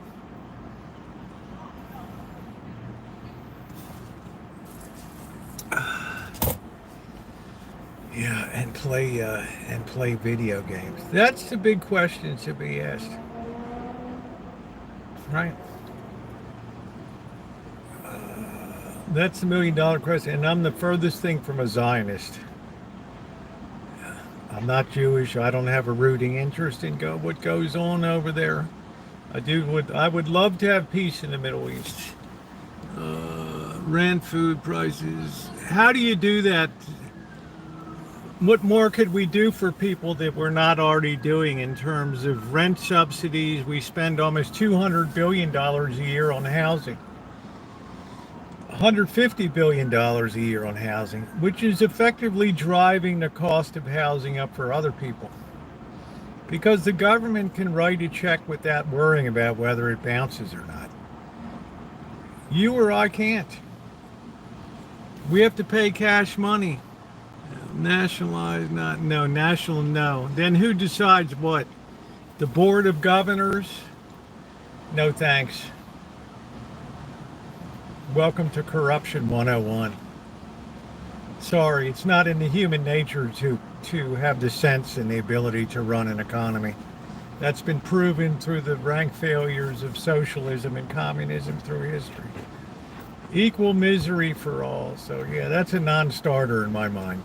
Speaker 1: Yeah, and play video games. That's the big question to be asked. Right. That's the $1 million question, and I'm the furthest thing from a Zionist. I'm not Jewish. I don't have a rooting interest in what goes on over there. I would love to have peace in the Middle East. Rent, food prices. How do you do that? What more could we do for people that we're not already doing in terms of rent subsidies? We spend almost $200 billion a year on housing. $150 billion a year on housing, which is effectively driving the cost of housing up for other people. Because the government can write a check without worrying about whether it bounces or not. You or I can't. We have to pay cash money. Nationalize, not, no, national, no. Then who decides what? The Board of Governors, no thanks. Welcome to Corruption 101. Sorry, it's not in the human nature to have the sense and the ability to run an economy. That's been proven through the rank failures of socialism and communism through history. Equal misery for all. So yeah, that's a non-starter in my mind.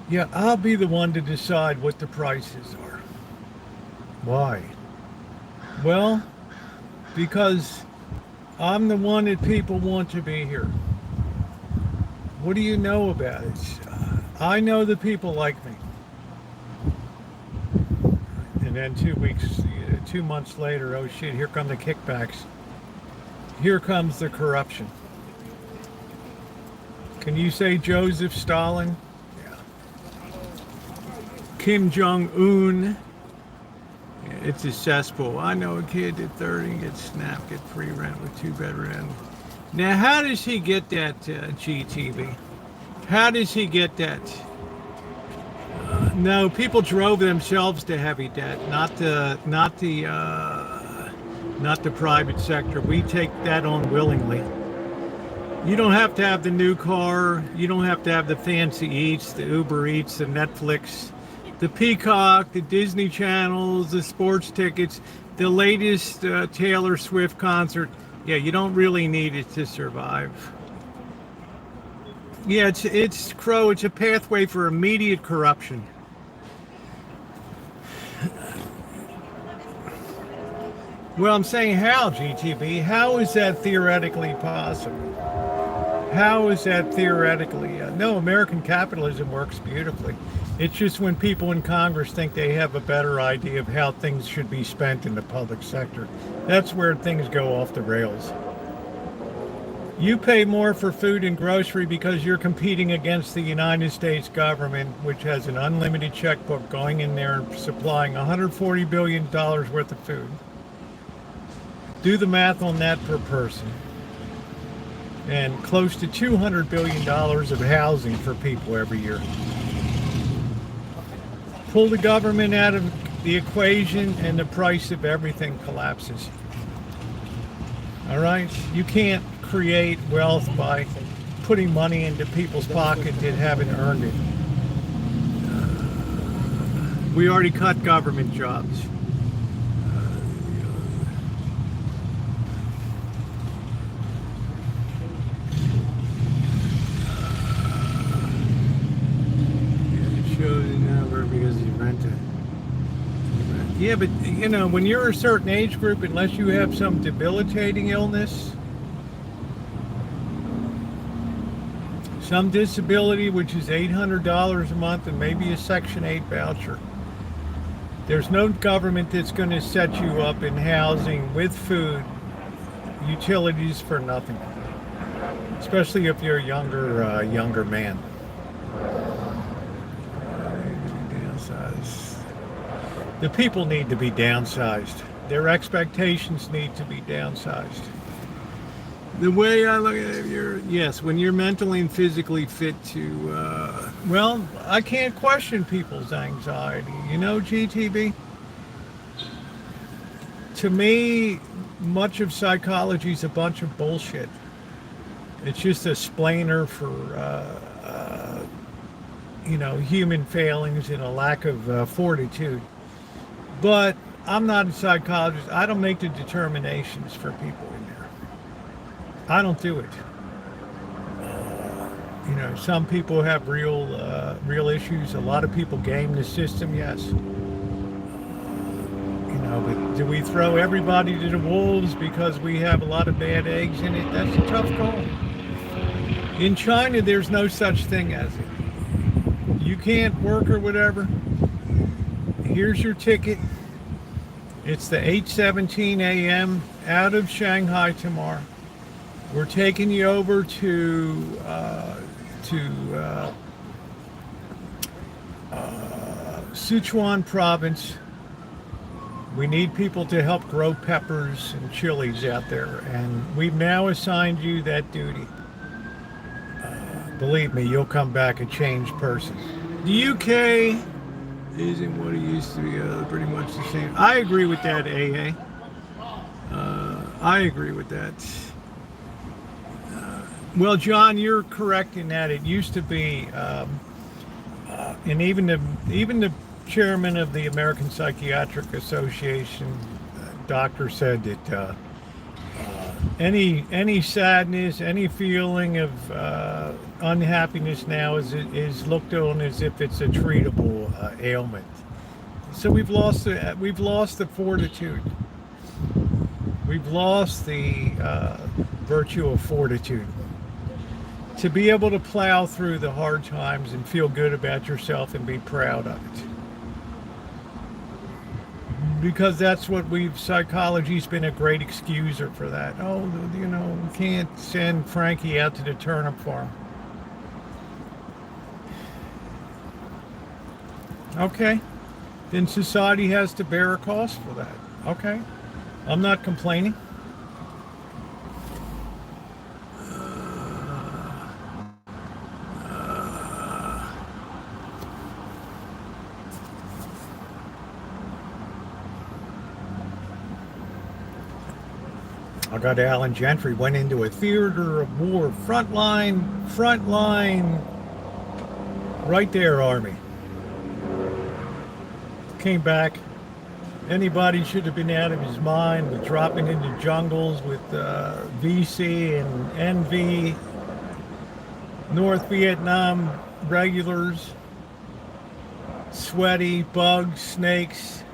Speaker 1: Yeah, I'll be the one to decide what the prices are. Why? Well, because I'm the one that people want to be here. What do you know about it? I know the people like me. And then 2 months later, oh shit, here come the kickbacks. Here comes the corruption. Can you say Joseph Stalin? Yeah. Kim Jong-un. Yeah, it's a cesspool. I know a kid at 30 gets snapped, get free rent with 2-bedroom. Now, how does he get that, GTV? How does he get that? No, people drove themselves to heavy debt, not the private sector. We take that on willingly. You don't have to have the new car. You don't have to have the fancy eats, the Uber Eats, the Netflix, the Peacock, the Disney channels, the sports tickets, the latest Taylor Swift concert. Yeah, you don't really need it to survive. Yeah, it's Crow. It's a pathway for immediate corruption. Well, I'm saying how, GTB? How is that theoretically possible? How is that theoretically? No, American capitalism works beautifully. It's just when people in Congress think they have a better idea of how things should be spent in the public sector. That's where things go off the rails. You pay more for food and grocery because you're competing against the United States government, which has an unlimited checkbook going in there and supplying $140 billion worth of food. Do the math on that per person. And close to $200 billion of housing for people every year. Pull the government out of the equation and the price of everything collapses. All right? You can't create wealth by putting money into people's pocket that haven't earned it. We already cut government jobs. Because you rent it. Yeah, but you know, when you're a certain age group, unless you have some debilitating illness, some disability, which is $800 a month, and maybe a Section 8 voucher, there's no government that's going to set you up in housing with food, utilities for nothing. Especially if you're a younger man. The people need to be downsized. Their expectations need to be downsized. The way I look at it, yes, when you're mentally and physically fit to, well, I can't question people's anxiety. You know, GTB? To me, much of psychology is a bunch of bullshit. It's just a splainer for, human failings and a lack of fortitude. But I'm not a psychologist. I don't make the determinations for people in there. I don't do it. Some people have real issues. A lot of people game the system, yes. But do we throw everybody to the wolves because we have a lot of bad eggs in it? That's a tough call. In China, there's no such thing as it. You can't work or whatever. Here's your ticket. It's the 8:17 a.m. out of Shanghai tomorrow. We're taking you over to Sichuan province. We need people to help grow peppers and chilies out there, and we've now assigned you that duty. Believe me, you'll come back a changed person. The UK isn't what it used to be. Pretty much the same. I agree with that, AA. I agree with that. Well, John, you're correct in that it used to be, and even the chairman of the American Psychiatric Association, doctor, said that any sadness, any feeling of unhappiness now is looked on as if it's a treatable ailment. So we've lost the fortitude. We've lost the virtue of fortitude to be able to plow through the hard times and feel good about yourself and be proud of it. Because that's what psychology's been a great excuser for that. Oh, we can't send Frankie out to the turnip farm. Okay, then society has to bear a cost for that. Okay, I'm not complaining. I got Alan Gentry, went into a theater of war, front line, right there, Army. Came back. Anybody should have been out of his mind with dropping into jungles with VC and NV, North Vietnam regulars, sweaty, bugs, snakes,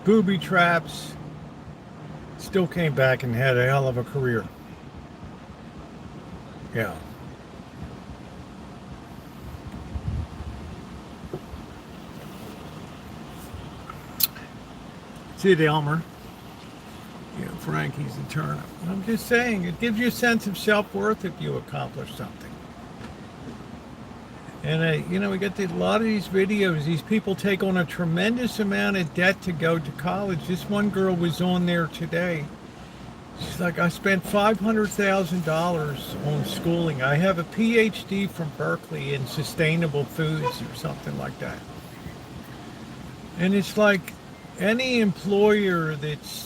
Speaker 1: booby traps. Still came back and had a hell of a career. Yeah. See it, Elmer. Yeah, Frankie's the turnip. I'm just saying, it gives you a sense of self-worth if you accomplish something. And, we get a lot of these videos. These people take on a tremendous amount of debt to go to college. This one girl was on there today. She's like, I spent $500,000 on schooling. I have a PhD from Berkeley in sustainable foods or something like that. And it's like any employer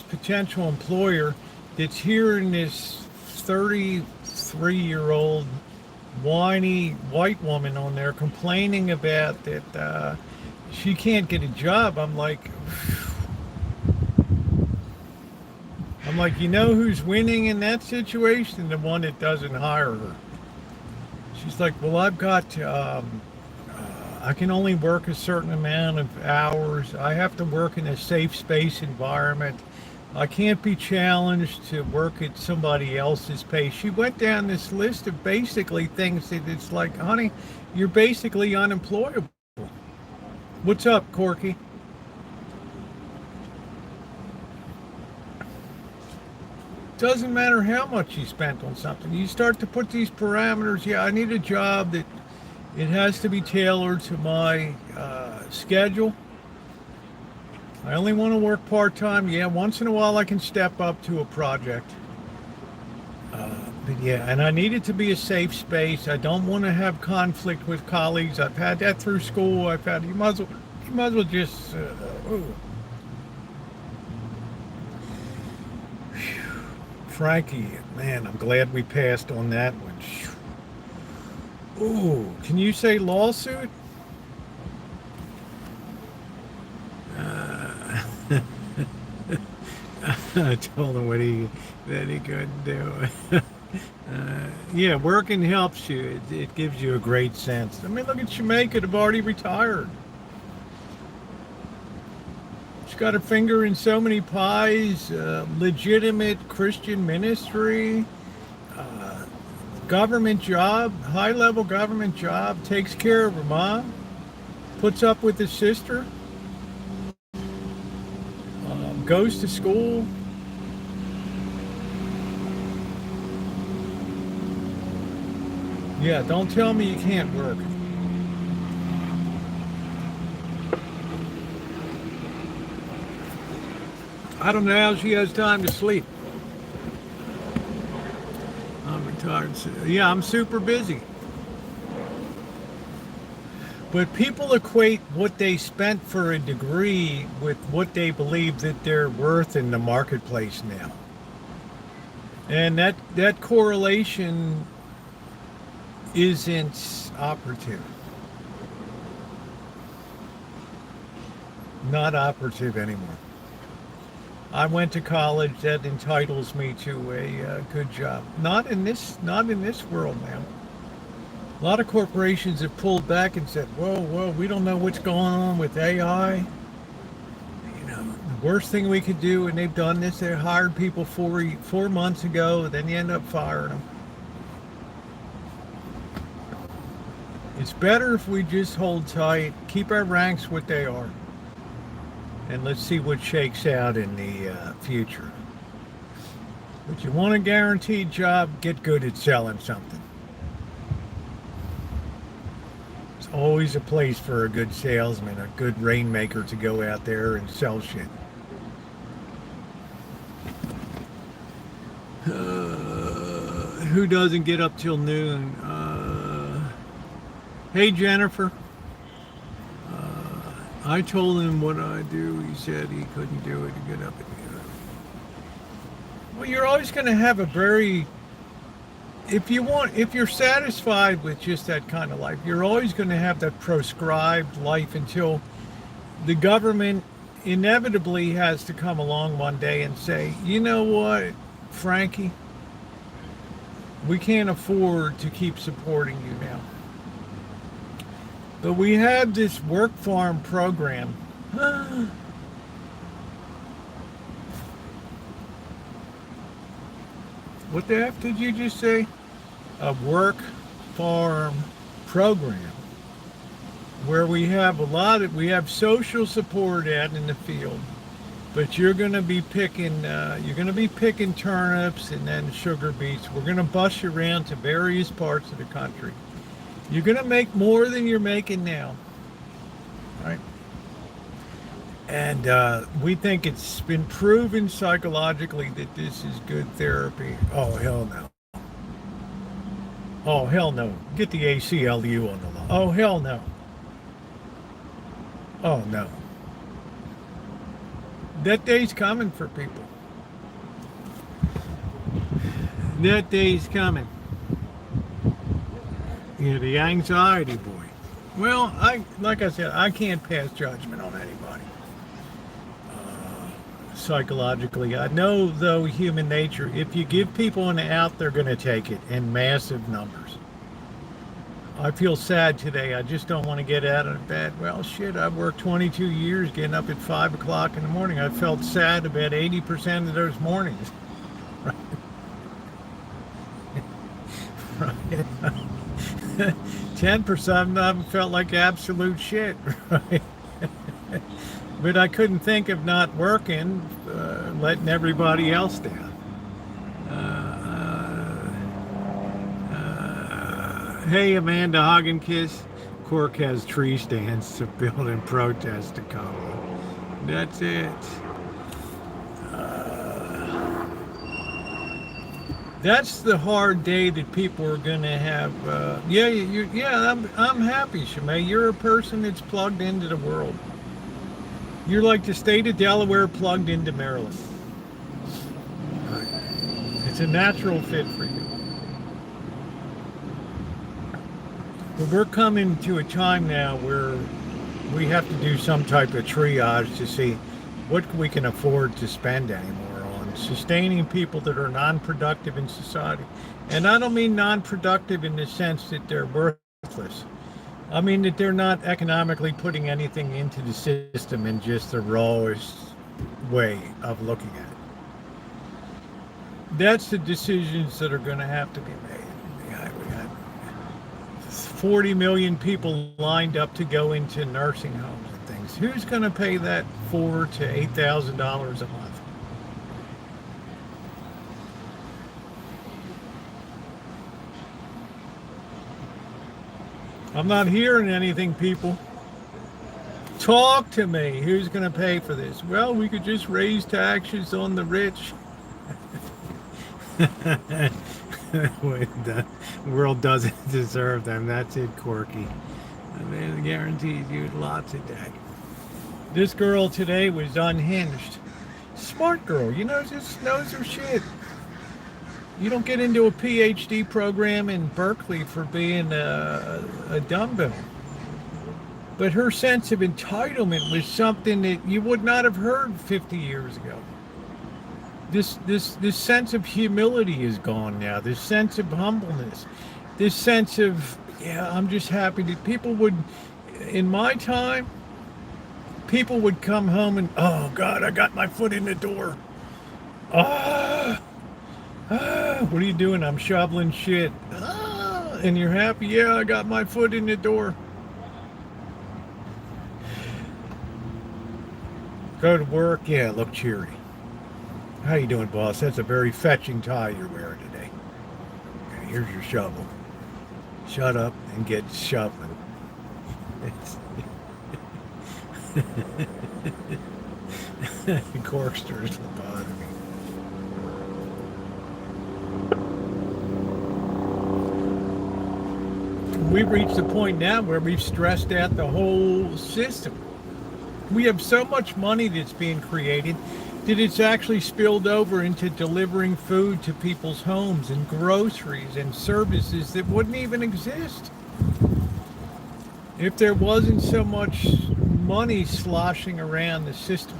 Speaker 1: potential employer that's hearing this 33-year-old whiny white woman on there complaining about that she can't get a job. I'm like, who's winning in that situation? The one that doesn't hire her. She's like, well, I've got I can only work a certain amount of hours. I have to work in a safe space environment. I can't be challenged to work at somebody else's pace. She went down this list of basically things that it's like, honey, you're basically unemployable. What's up, Corky? Doesn't matter how much you spent on something. You start to put these parameters. Yeah, I need a job that it has to be tailored to my schedule. I only want to work part-time. Yeah, once in a while I can step up to a project. But yeah, and I need it to be a safe space. I don't want to have conflict with colleagues. I've had that through school. You might as well just, Frankie, man, I'm glad we passed on that one. Ooh, can you say lawsuit? I told him that he couldn't do. Yeah, working helps you. It gives you a great sense. I mean, look at Jamaica. They've already retired. She's got her finger in so many pies. Legitimate Christian ministry. Government job. High-level government job. Takes care of her mom. Puts up with his sister. Goes to school. Yeah, don't tell me you can't work. I don't know how she has time to sleep. I'm retired. Yeah, I'm super busy. But people equate what they spent for a degree with what they believe that they're worth in the marketplace now. And that correlation isn't operative. Not operative anymore. I went to college. That entitles me to a good job. Not in this world now. A lot of corporations have pulled back and said, whoa, we don't know what's going on with AI. You know, the worst thing we could do, and they've done this, they hired people 4 months ago, then you end up firing them. It's better if we just hold tight, keep our ranks what they are, and let's see what shakes out in the future. But you want a guaranteed job, get good at selling something. It's always a place for a good salesman, a good rainmaker to go out there and sell shit. Who doesn't get up till noon? Hey, Jennifer. I told him what I do. He said he couldn't do it to get up and do it. Well, you're always going to have a very... If you're satisfied with just that kind of life, you're always going to have that proscribed life until the government inevitably has to come along one day and say, you know what, Frankie, we can't afford to keep supporting you now. But we have this work farm program. What the F did you just say? A work farm program where we have social support out in the field, but you're going to be picking turnips and then sugar beets. We're going to bus you around to various parts of the country. You're going to make more than you're making now, right? And we think it's been proven psychologically that this is good therapy. Oh, hell no. Oh, hell no. Get the ACLU on the line. Oh, hell no. Oh, no. That day's coming for people. That day's coming. You know, the anxiety boy. Well, like I said, I can't pass judgment on anybody. Psychologically, I know, though, human nature, if you give people an out, they're going to take it in massive numbers. I feel sad today. I just don't want to get out of bed. Well, shit, I've worked 22 years getting up at 5 o'clock in the morning. I felt sad about 80% of those mornings. Right? Right. 10% of them felt like absolute shit. Right? But I couldn't think of not working, letting everybody else down. Hey, Amanda Hoggenkiss. Cork has tree stands to build in protest to come. That's it. That's the hard day that people are going to have. I'm happy, Shemay. You're a person that's plugged into the world. You're like the state of Delaware plugged into Maryland. It's a natural fit for you. But we're coming to a time now where we have to do some type of triage to see what we can afford to spend anymore on sustaining people that are non-productive in society. And I don't mean non-productive in the sense that they're worthless. I mean that they're not economically putting anything into the system in just the rawest way of looking at it. That's the decisions that are going to have to be made. We got 40 million people lined up to go into nursing homes and things. Who's going to pay that $4,000 to $8,000 a month? I'm not hearing anything, people. Talk to me. Who's going to pay for this? Well, we could just raise taxes on the rich. The world doesn't deserve them. That's it, Corky. And it guarantees you lots of that. This girl today was unhinged. Smart girl, just knows her shit. You don't get into a PhD program in Berkeley for being a dumbbell. But her sense of entitlement was something that you would not have heard 50 years ago. This sense of humility is gone now. This sense of humbleness. This sense of, yeah, I'm just happy that people would, in my time, people would come home and, oh God, I got my foot in the door. What are you doing? I'm shoveling shit. And you're happy? Yeah, I got my foot in the door. Go to work? Yeah, look cheery. How you doing, boss? That's a very fetching tie you're wearing today. Okay, here's your shovel. Shut up and get shoveling. Corksters bother me. We've reached a point now where we've stressed out the whole system. We have so much money that's being created that it's actually spilled over into delivering food to people's homes and groceries and services that wouldn't even exist if there wasn't so much money sloshing around the system.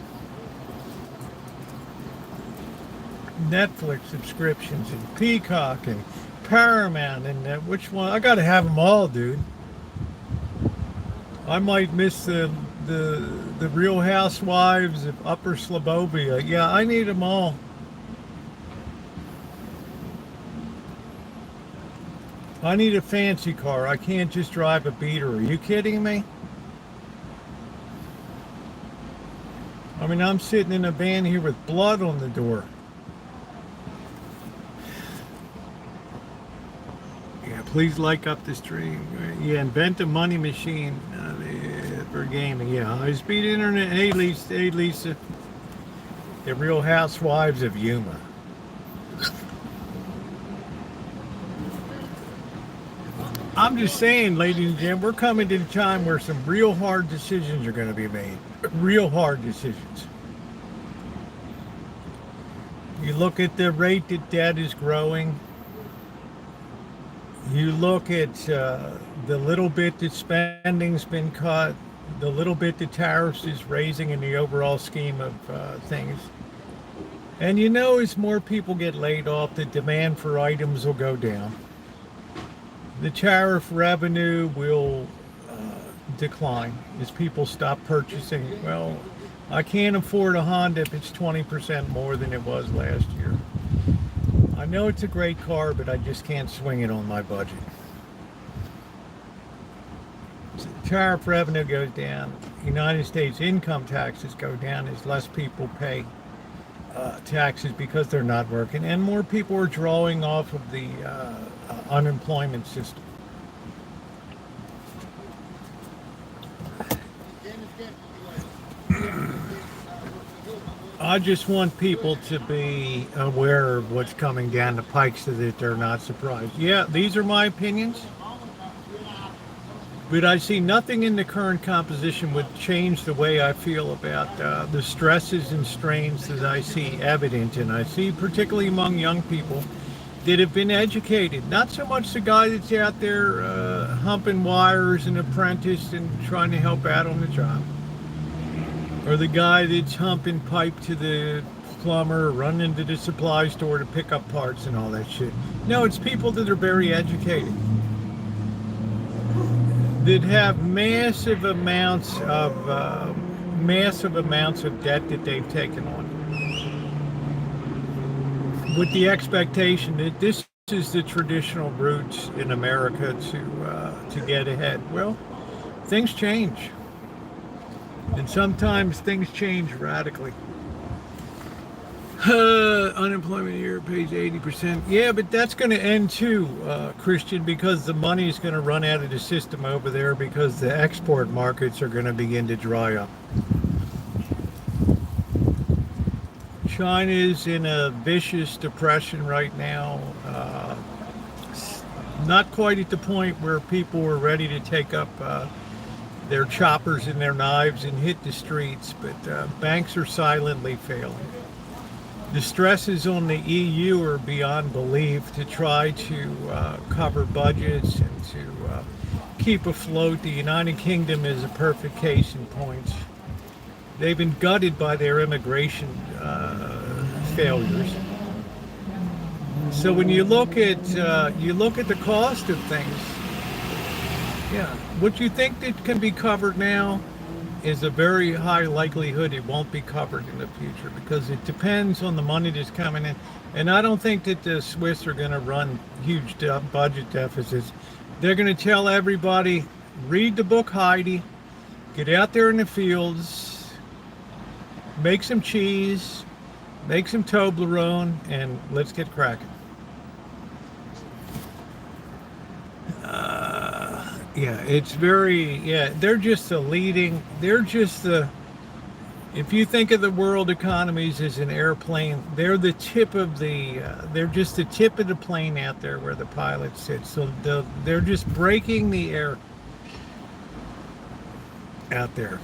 Speaker 1: Netflix subscriptions and Peacock and Paramount and which one? I gotta have them all, dude. I might miss the Real Housewives of Upper Slobovia. Yeah, I need them all. I need a fancy car. I can't just drive a beater. Are you kidding me? I mean, I'm sitting in a van here with blood on the door. Yeah, please like up the stream. Yeah, invent a money machine for gaming. Yeah, high-speed internet. Hey, Lisa. The Real Housewives of Yuma. I'm just saying, ladies and gentlemen, we're coming to the time where some real hard decisions are going to be made. Real hard decisions. You look at the rate that debt is growing. You look at the little bit that spending's been cut, the little bit that tariffs is raising in the overall scheme of things. And as more people get laid off, the demand for items will go down. The tariff revenue will decline as people stop purchasing. Well, I can't afford a Honda if it's 20% more than it was last year. I know it's a great car, but I just can't swing it on my budget. So tariff revenue goes down. United States income taxes go down as less people pay taxes because they're not working, and more people are drawing off of the unemployment system. I just want people to be aware of what's coming down the pike so that they're not surprised. Yeah, these are my opinions, but I see nothing in the current composition would change the way I feel about the stresses and strains that I see evident, and I see particularly among young people that have been educated. Not so much the guy that's out there humping wires and apprentice and trying to help out on the job, or the guy that's humping pipe to the plumber, running to the supply store to pick up parts and all that shit. No, it's people that are very educated, that have massive amounts of debt that they've taken on, with the expectation that this is the traditional route in America to get ahead. Well, things change. And sometimes things change radically. Unemployment here pays 80%. Yeah, but that's going to end too, Christian, because the money is going to run out of the system over there because the export markets are going to begin to dry up. China is in a vicious depression right now. Not quite at the point where people were ready to take up their choppers and their knives and hit the streets, but banks are silently failing. The stresses on the EU are beyond belief to try to cover budgets and to keep afloat. The United Kingdom is a perfect case in point. They've been gutted by their immigration failures. So when you look at the cost of things, yeah, what you think that can be covered now is a very high likelihood it won't be covered in the future, because it depends on the money that's coming in. And I don't think that the Swiss are going to run huge budget deficits. They're going to tell everybody, read the book Heidi, get out there in the fields, make some cheese, make some Toblerone, and let's get cracking. Yeah, it's very, yeah, they're just the leading, they're just the, if you think of the world economies as an airplane, they're the tip of the, they're just the tip of the plane out there where the pilot sits. So they're just breaking the air out there.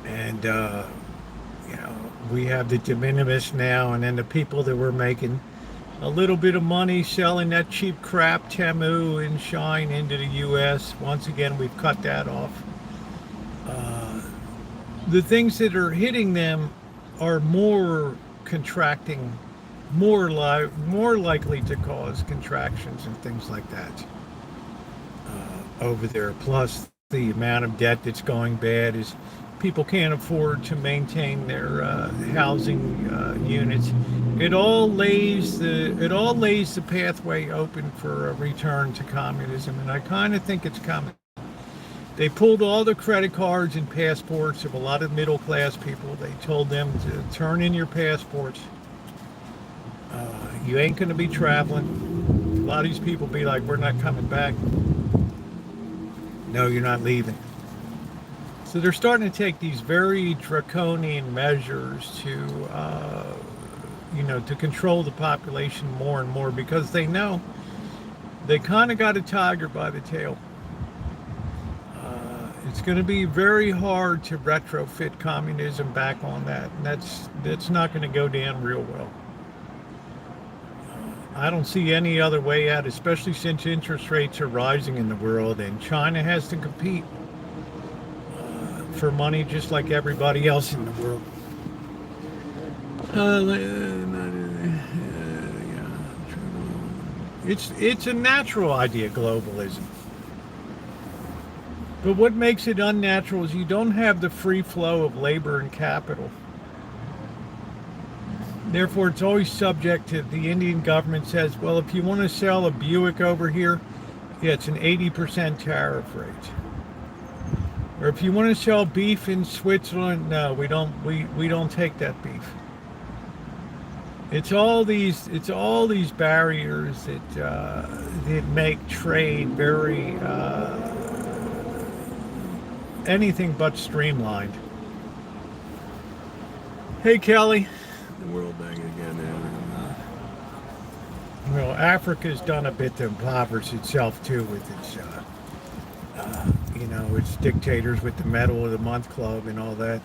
Speaker 1: And, you know, we have the de minimis now, and then the people that were making a little bit of money selling that cheap crap, Temu and Shine, into the U.S. Once again, we've cut that off. The things that are hitting them are more contracting, more likely to cause contractions and things like that over there. Plus, the amount of debt that's going bad is people can't afford to maintain their housing units. It all lays the pathway open for a return to communism, and I kind of think it's coming. They pulled all the credit cards and passports of a lot of middle class people. They told them to turn in your passports. You ain't going to be traveling. A lot of these people be like, we're not coming back. No, you're not leaving. So they're starting to take these very draconian measures to, you know, to control the population more and more, because they know they kind of got a tiger by the tail. It's going to be very hard to retrofit communism back on that, and that's not going to go down real well. I don't see any other way out, especially since interest rates are rising in the world, and China has to compete for money just like everybody else in the world. It's a natural idea, globalism. But what makes it unnatural is you don't have the free flow of labor and capital. Therefore, it's always subject to, the Indian government says, well, if you want to sell a Buick over here, yeah, it's an 80% tariff rate. Or if you want to sell beef in Switzerland, no, we don't take that beef. It's all these barriers that make trade very anything but streamlined. Hey, Kelly. The World Bank again. Well, Africa's done a bit to impoverish itself too with its, you know, its dictators with the Medal of the Month Club and all that.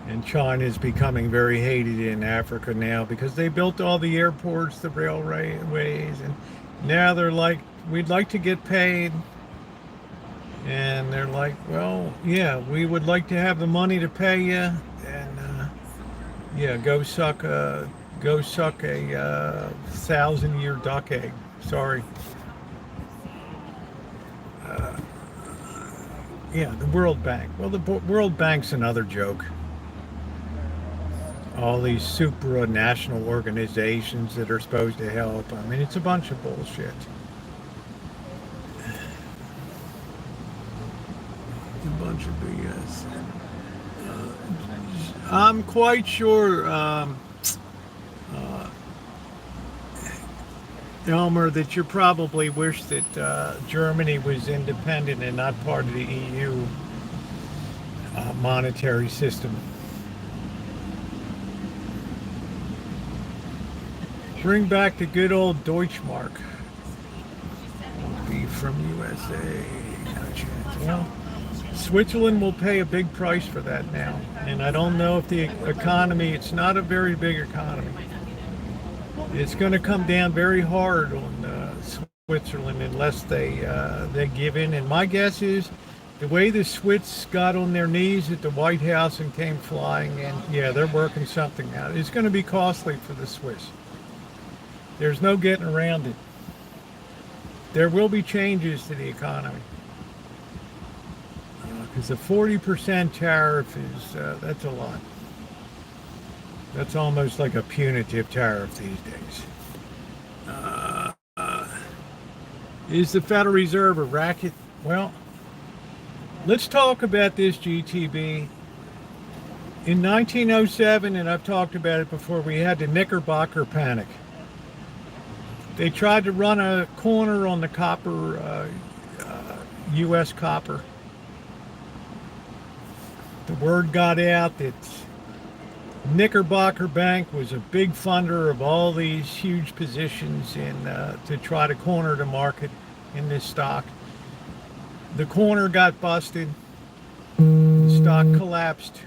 Speaker 1: And China is becoming very hated in Africa now because they built all the airports, the railways, and now they're like, we'd like to get paid. And they're like, well, yeah, we would like to have the money to pay you, and yeah, go suck a 1,000-year duck egg. Sorry. Yeah, the World Bank. Well, the World Bank's another joke. All these supranational organizations that are supposed to help. I mean, it's a bunch of bullshit. A bunch of BS. I'm quite sure, Elmer, that you probably wish that Germany was independent and not part of the EU monetary system. Bring back the good old Deutschmark. Be from USA. No chance. Well, Switzerland will pay a big price for that now. And I don't know if the economy, it's not a very big economy. It's going to come down very hard on Switzerland unless they give in. And my guess is the way the Swiss got on their knees at the White House and came flying in, yeah, they're working something out. It's going to be costly for the Swiss. There's no getting around it. There will be changes to the economy. Because a 40% tariff is, that's a lot. That's almost like a punitive tariff these days. Is the Federal Reserve a racket? Well, let's talk about this, GTB. In 1907, and I've talked about it before, we had the Knickerbocker Panic. They tried to run a corner on the copper, U.S. copper. The word got out that Knickerbocker Bank was a big funder of all these huge positions in to try to corner the market in this stock. The corner got busted. The stock collapsed.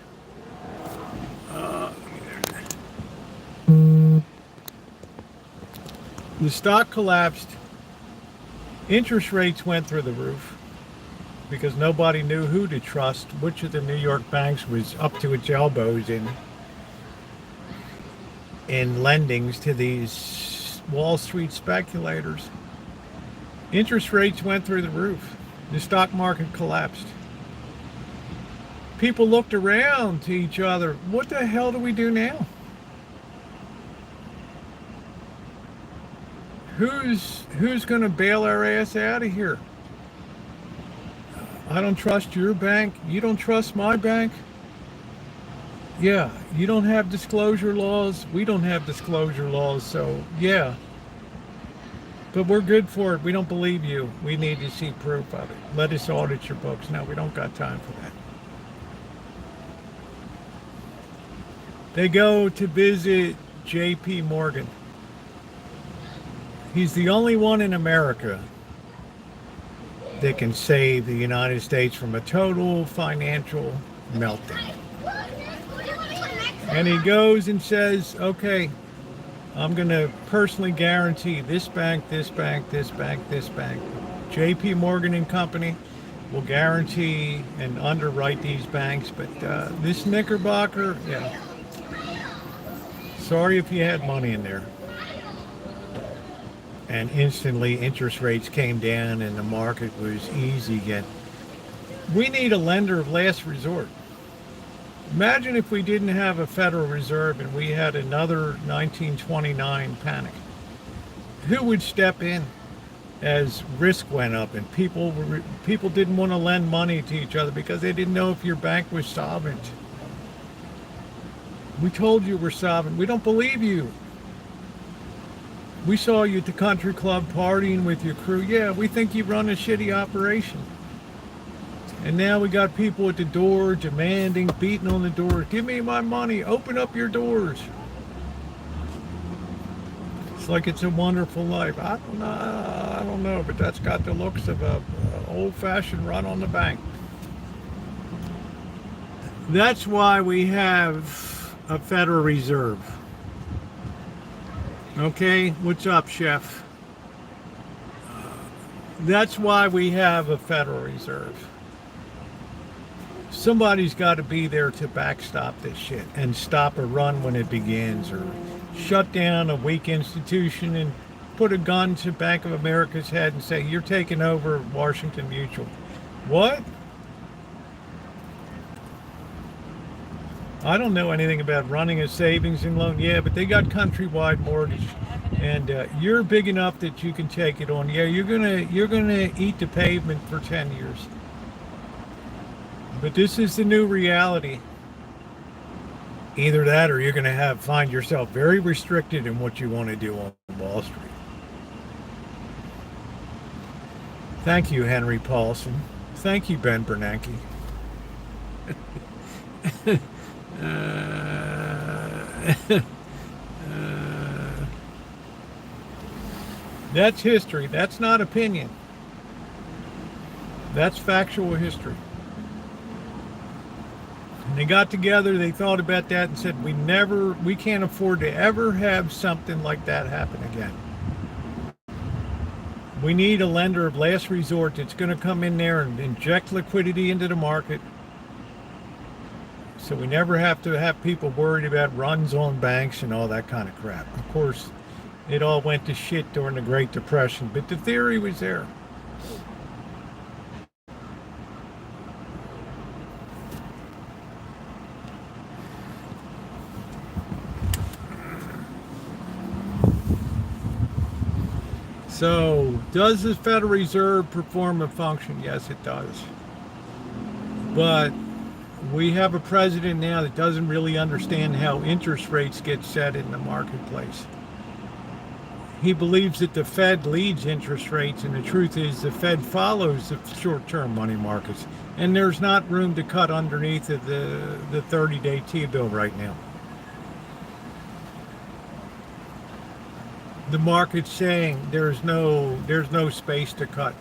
Speaker 1: The stock collapsed. Interest rates went through the roof because nobody knew who to trust. Which of the New York banks was up to its elbows in lendings to these Wall Street speculators. Interest rates went through the roof. The stock market collapsed. People looked around to each other. What the hell do we do now? Who's going to bail our ass out of here? I don't trust your bank. You don't trust my bank. Yeah, you don't have disclosure laws. We don't have disclosure laws. So, yeah. But we're good for it. We don't believe you. We need to see proof of it. Let us audit your books. No, we don't got time for that. They go to visit J.P. Morgan. He's the only one in America that can save the United States from a total financial meltdown. And he goes and says, okay, I'm going to personally guarantee this bank, this bank, this bank, this bank. J.P. Morgan and Company will guarantee and underwrite these banks. But this Knickerbocker, yeah. Sorry if you had money in there. And instantly interest rates came down and the market was easy again. We need a lender of last resort. Imagine if we didn't have a Federal Reserve and we had another 1929 panic. Who would step in as risk went up and people didn't want to lend money to each other because they didn't know if your bank was solvent? We told you we're solvent. We don't believe you. We saw you at the country club partying with your crew. Yeah, we think you run a shitty operation. And now we got people at the door demanding, beating on the door. Give me my money. Open up your doors. It's like it's a wonderful life. I don't know, but that's got the looks of a old-fashioned run on the bank. That's why we have a Federal Reserve. Okay, what's up, Chef? That's why we have a Federal Reserve. Somebody's got to be there to backstop this shit and stop a run when it begins, or shut down a weak institution and put a gun to Bank of America's head and say, you're taking over Washington Mutual. What? I don't know anything about running a savings and loan. Yeah, but they got countrywide mortgage, and you're big enough that you can take it on. Yeah, you're gonna eat the pavement for 10 years. But this is the new reality. Either that, or you're gonna find yourself very restricted in what you want to do on Wall Street. Thank you, Henry Paulson. Thank you, Ben Bernanke. That's history. That's not opinion. That's factual history. And they got together, they thought about that and said, we can't afford to ever have something like that happen again. We need a lender of last resort that's going to come in there and inject liquidity into the market, so we never have to have people worried about runs on banks and all that kind of crap. Of course, it all went to shit during the Great Depression, but the theory was there. So, does the Federal Reserve perform a function? Yes, it does. But we have a president now that doesn't really understand how interest rates get set in the marketplace. He believes that the Fed leads interest rates, and the truth is the Fed follows the short-term money markets. And there's not room to cut underneath of the 30-day T-bill right now. The market's saying there's no space to cut.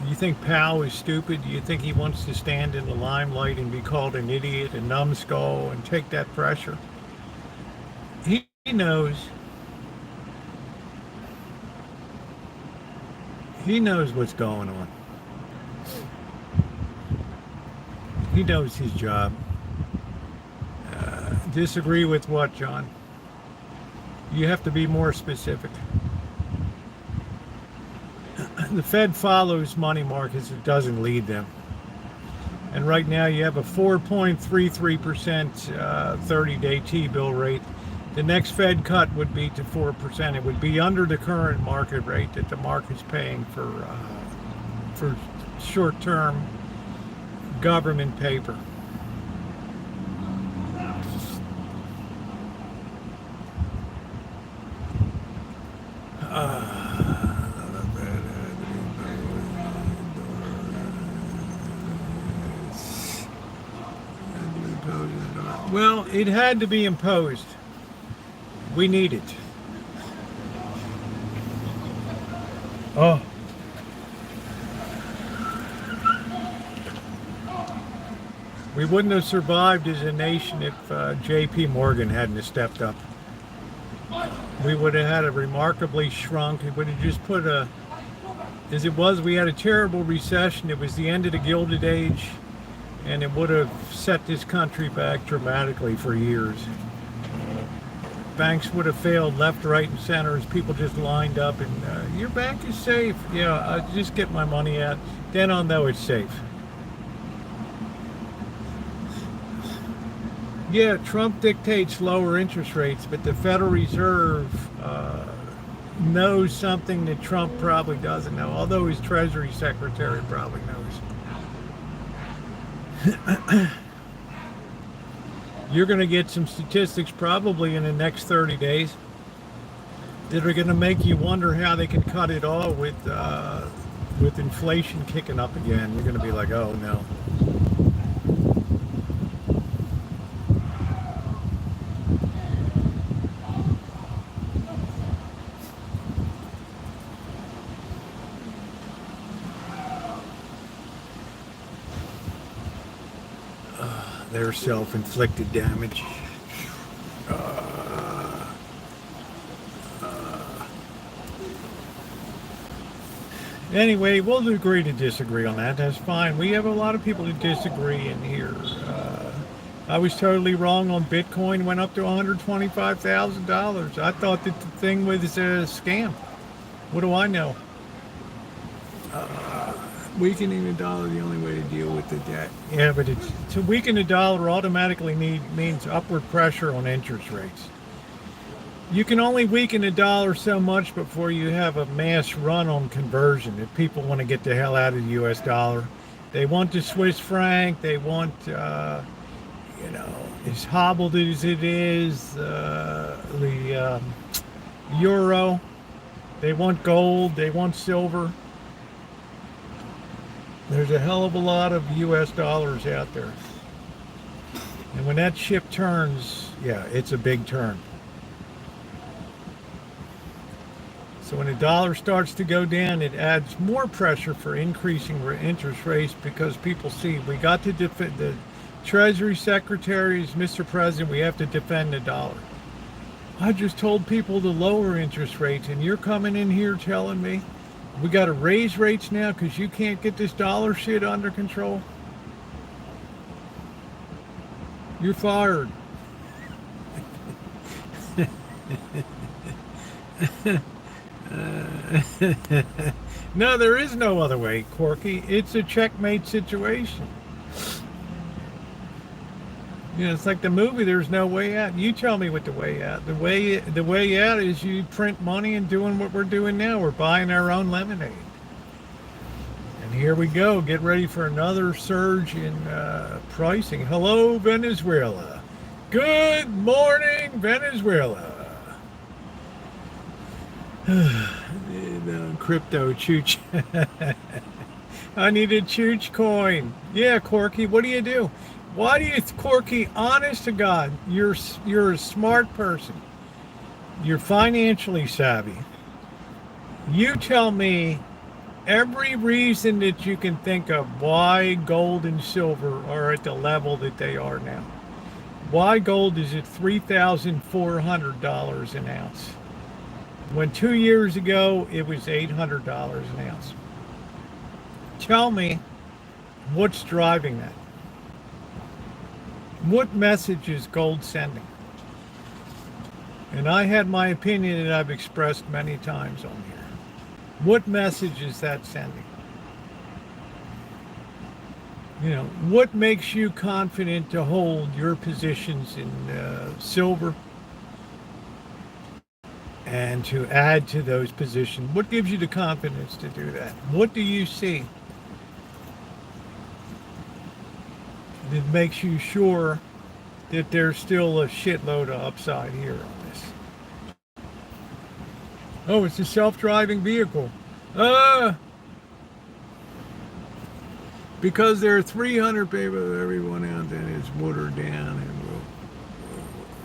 Speaker 1: You think Powell is stupid? Do you think he wants to stand in the limelight and be called an idiot, a numbskull, and take that pressure? He knows. He knows what's going on. He knows his job. Disagree with what, John? You have to be more specific. The Fed follows money markets, it doesn't lead them. And right now you have a 4.33% 30-day T-bill rate. The next Fed cut would be to 4%. It would be under the current market rate that the market's paying for short-term government paper. Well, it had to be imposed. We need it. Oh. We wouldn't have survived as a nation if J.P. Morgan hadn't stepped up. We would have had a remarkably shrunk. It would have just put as it was, we had a terrible recession. It was the end of the Gilded Age, and it would have set this country back dramatically for years. Banks would have failed left, right, and center as people just lined up and your bank is safe. Yeah, I'll just get my money out. Then I'll know it's safe. Yeah, Trump dictates lower interest rates, but the Federal Reserve knows something that Trump probably doesn't know, although his Treasury Secretary probably knows. You're going to get some statistics probably in the next 30 days that are going to make you wonder how they can cut it all with inflation kicking up again. You're going to be like, oh no. Their self-inflicted damage. Anyway, we'll agree to disagree on that. That's fine. We have a lot of people who disagree in here. I was totally wrong on Bitcoin. Went up to $125,000. I thought that the thing was a scam. What do I know? Weakening the dollar, the only way to deal with the debt. Yeah, but to weaken the dollar automatically means upward pressure on interest rates. You can only weaken the dollar so much before you have a mass run on conversion. If people want to get the hell out of the U.S. dollar, they want the Swiss franc. They want, as hobbled as it is, the euro. They want gold. They want silver. There's a hell of a lot of U.S. dollars out there. And when that ship turns, yeah, it's a big turn. So when the dollar starts to go down, it adds more pressure for increasing interest rates because people see we got to defend the Treasury secretaries, Mr. President, we have to defend the dollar. I just told people to lower interest rates, and you're coming in here telling me we got to raise rates now because you can't get this dollar shit under control? You're fired. No, there is no other way, Corky. It's a checkmate situation. You know, it's like the movie, There's No Way Out. You tell me what the way out. The way out is you print money and doing what we're doing now. We're buying our own lemonade. And here we go. Get ready for another surge in pricing. Hello, Venezuela. Good morning, Venezuela. Crypto chooch. I need a chooch coin. Yeah, Corky, what do you do? Why do you, Corky, honest to God, you're a smart person. You're financially savvy. You tell me every reason that you can think of why gold and silver are at the level that they are now. Why gold is at $3,400 an ounce, when 2 years ago it was $800 an ounce. Tell me what's driving that. What message is gold sending? And I had my opinion that I've expressed many times on here. What message is that sending? You know, what makes you confident to hold your positions in silver and to add to those positions? What gives you the confidence to do that? What do you see that makes you sure that there's still a shitload of upside here on this? Oh, it's a self-driving vehicle. Because there are 300 people, everyone out there is watered down and will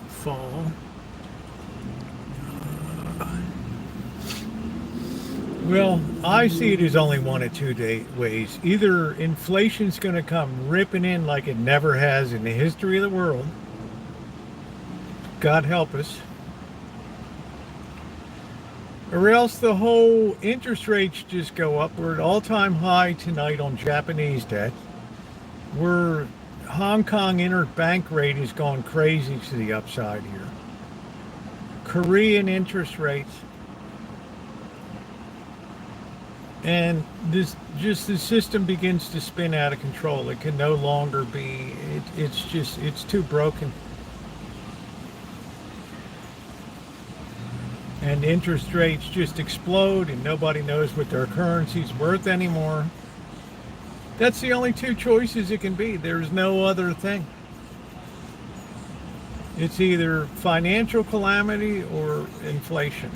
Speaker 1: fall. Well, I see it as only one of two ways. Either inflation's going to come ripping in like it never has in the history of the world. God help us. Or else the whole interest rates just go up. We're at all-time high tonight on Japanese debt. Hong Kong interbank rate is going crazy to the upside here. Korean interest rates. And the system begins to spin out of control. It can no longer be, it's too broken. And interest rates just explode and nobody knows what their currency's worth anymore. That's the only two choices it can be. There's no other thing. It's either financial calamity or inflation.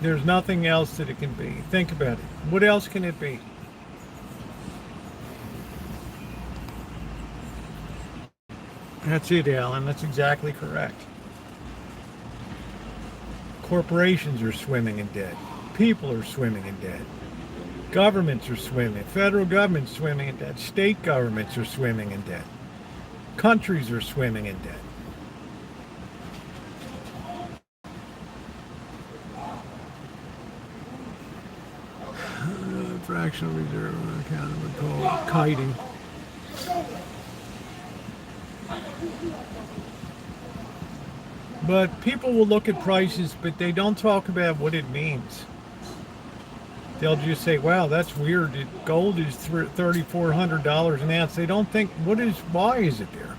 Speaker 1: There's nothing else that it can be. Think about it. What else can it be? That's it, Alan. That's exactly correct. Corporations are swimming in debt. People are swimming in debt. Governments are swimming. Federal government's swimming in debt. State governments are swimming in debt. Countries are swimming in debt. Fractional reserve account called kiting. But people will look at prices, but they don't talk about what it means. They'll just say, wow, that's weird. Gold is $3,400 an ounce. They don't think, why is it there?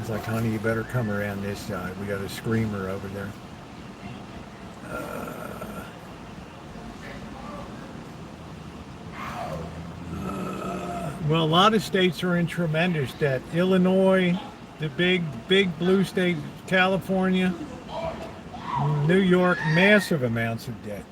Speaker 1: It's like, honey, you better come around this side. We got a screamer over there. Well, a lot of states are in tremendous debt. Illinois, the big blue state, California, New York, massive amounts of debt.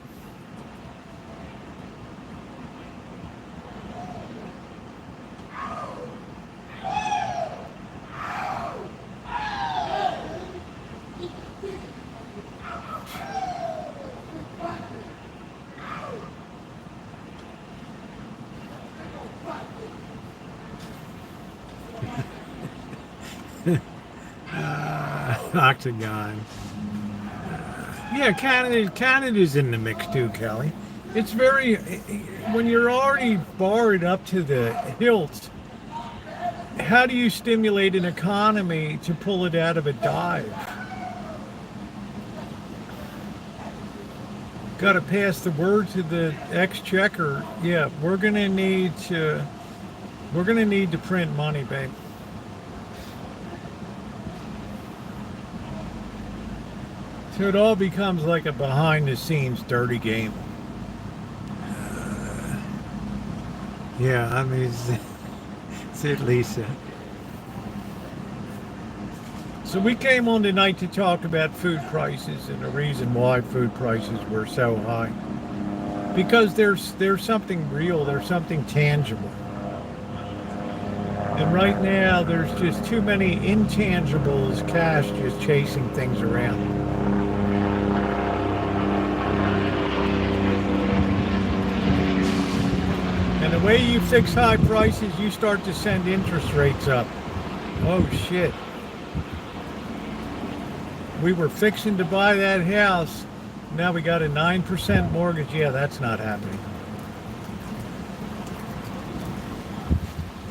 Speaker 1: Octagon. Yeah, Canada's in the mix too, Kelly. It's very, when you're already barred up to the hilt, how do you stimulate an economy to pull it out of a dive? Got to pass the word to the exchequer. Yeah, we're gonna need to print money, babe. So it all becomes like a behind-the-scenes dirty game. Yeah, I mean, said Lisa. So we came on tonight to talk about food prices and the reason why food prices were so high. Because there's something real, there's something tangible. And right now, there's just too many intangibles, cash just chasing things around. And the way you fix high prices, you start to send interest rates up. Oh shit. We were fixing to buy that house. Now we got a 9% mortgage. Yeah, that's not happening.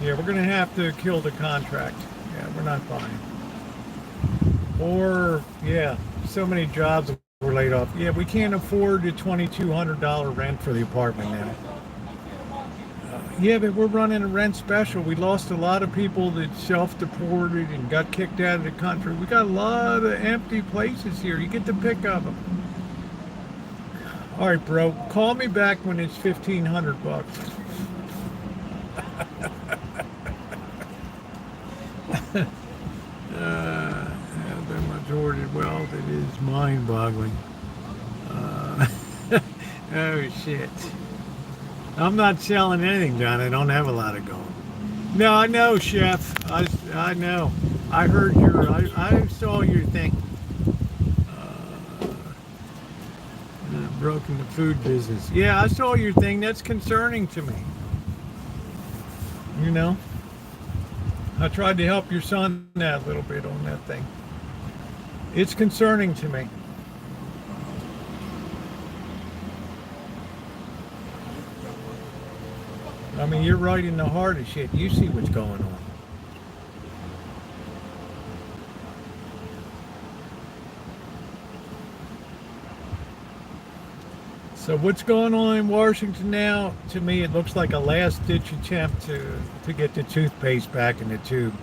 Speaker 1: Yeah, we're going to have to kill the contract. Yeah, we're not buying. Or, yeah, so many jobs were laid off. Yeah, we can't afford a $2,200 rent for the apartment now. Yeah, but we're running a rent special. We lost a lot of people that self-deported and got kicked out of the country. We got a lot of empty places here. You get to pick of them. All right, bro. Call me back when it's $1,500. The majority wealth, it is mind-boggling. Oh shit. I'm not selling anything, John. I don't have a lot of gold. No, I know, Chef. I know. I heard I saw your thing. Broken the food business. Yeah, I saw your thing. That's concerning to me. You know? I tried to help your son out a little bit on that thing. It's concerning to me. I mean, you're right in the heart of shit. You see what's going on. So what's going on in Washington now? To me, it looks like a last-ditch attempt to get the toothpaste back in the tube.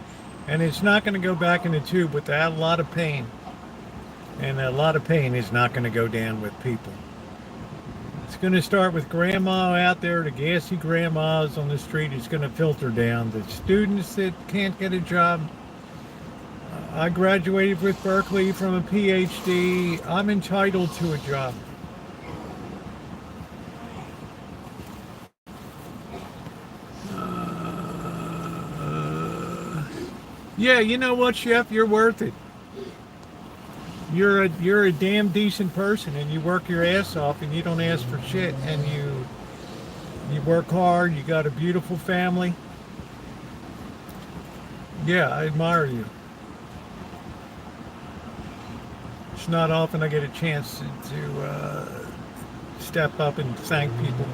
Speaker 1: And it's not going to go back in the tube without a lot of pain. And a lot of pain is not going to go down with people. It's going to start with grandma out there, the gassy grandmas on the street. It's going to filter down. The students that can't get a job. I graduated with Berkeley from a PhD. I'm entitled to a job. Yeah, you know what, Chef? You're worth it. You're a damn decent person, and you work your ass off, and you don't ask for shit, and you work hard. You got a beautiful family. Yeah, I admire you. It's not often I get a chance to step up and thank people.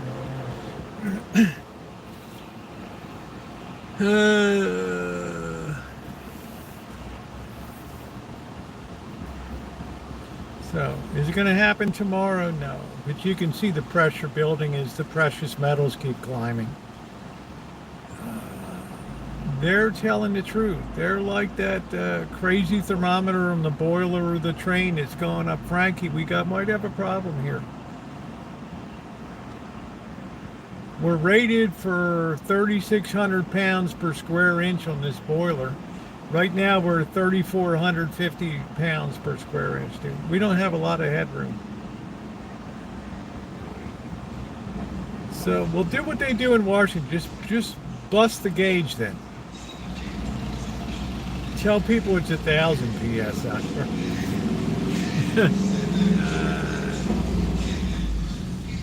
Speaker 1: So, is it going to happen tomorrow? No. But you can see the pressure building as the precious metals keep climbing. They're telling the truth. They're like that crazy thermometer on the boiler of the train that's going up. Frankie, might have a problem here. We're rated for 3,600 pounds per square inch on this boiler. Right now we're 3,450 pounds per square inch, dude. We don't have a lot of headroom. So we'll do what they do in Washington. Just bust the gauge then. Tell people it's 1,000 PSI.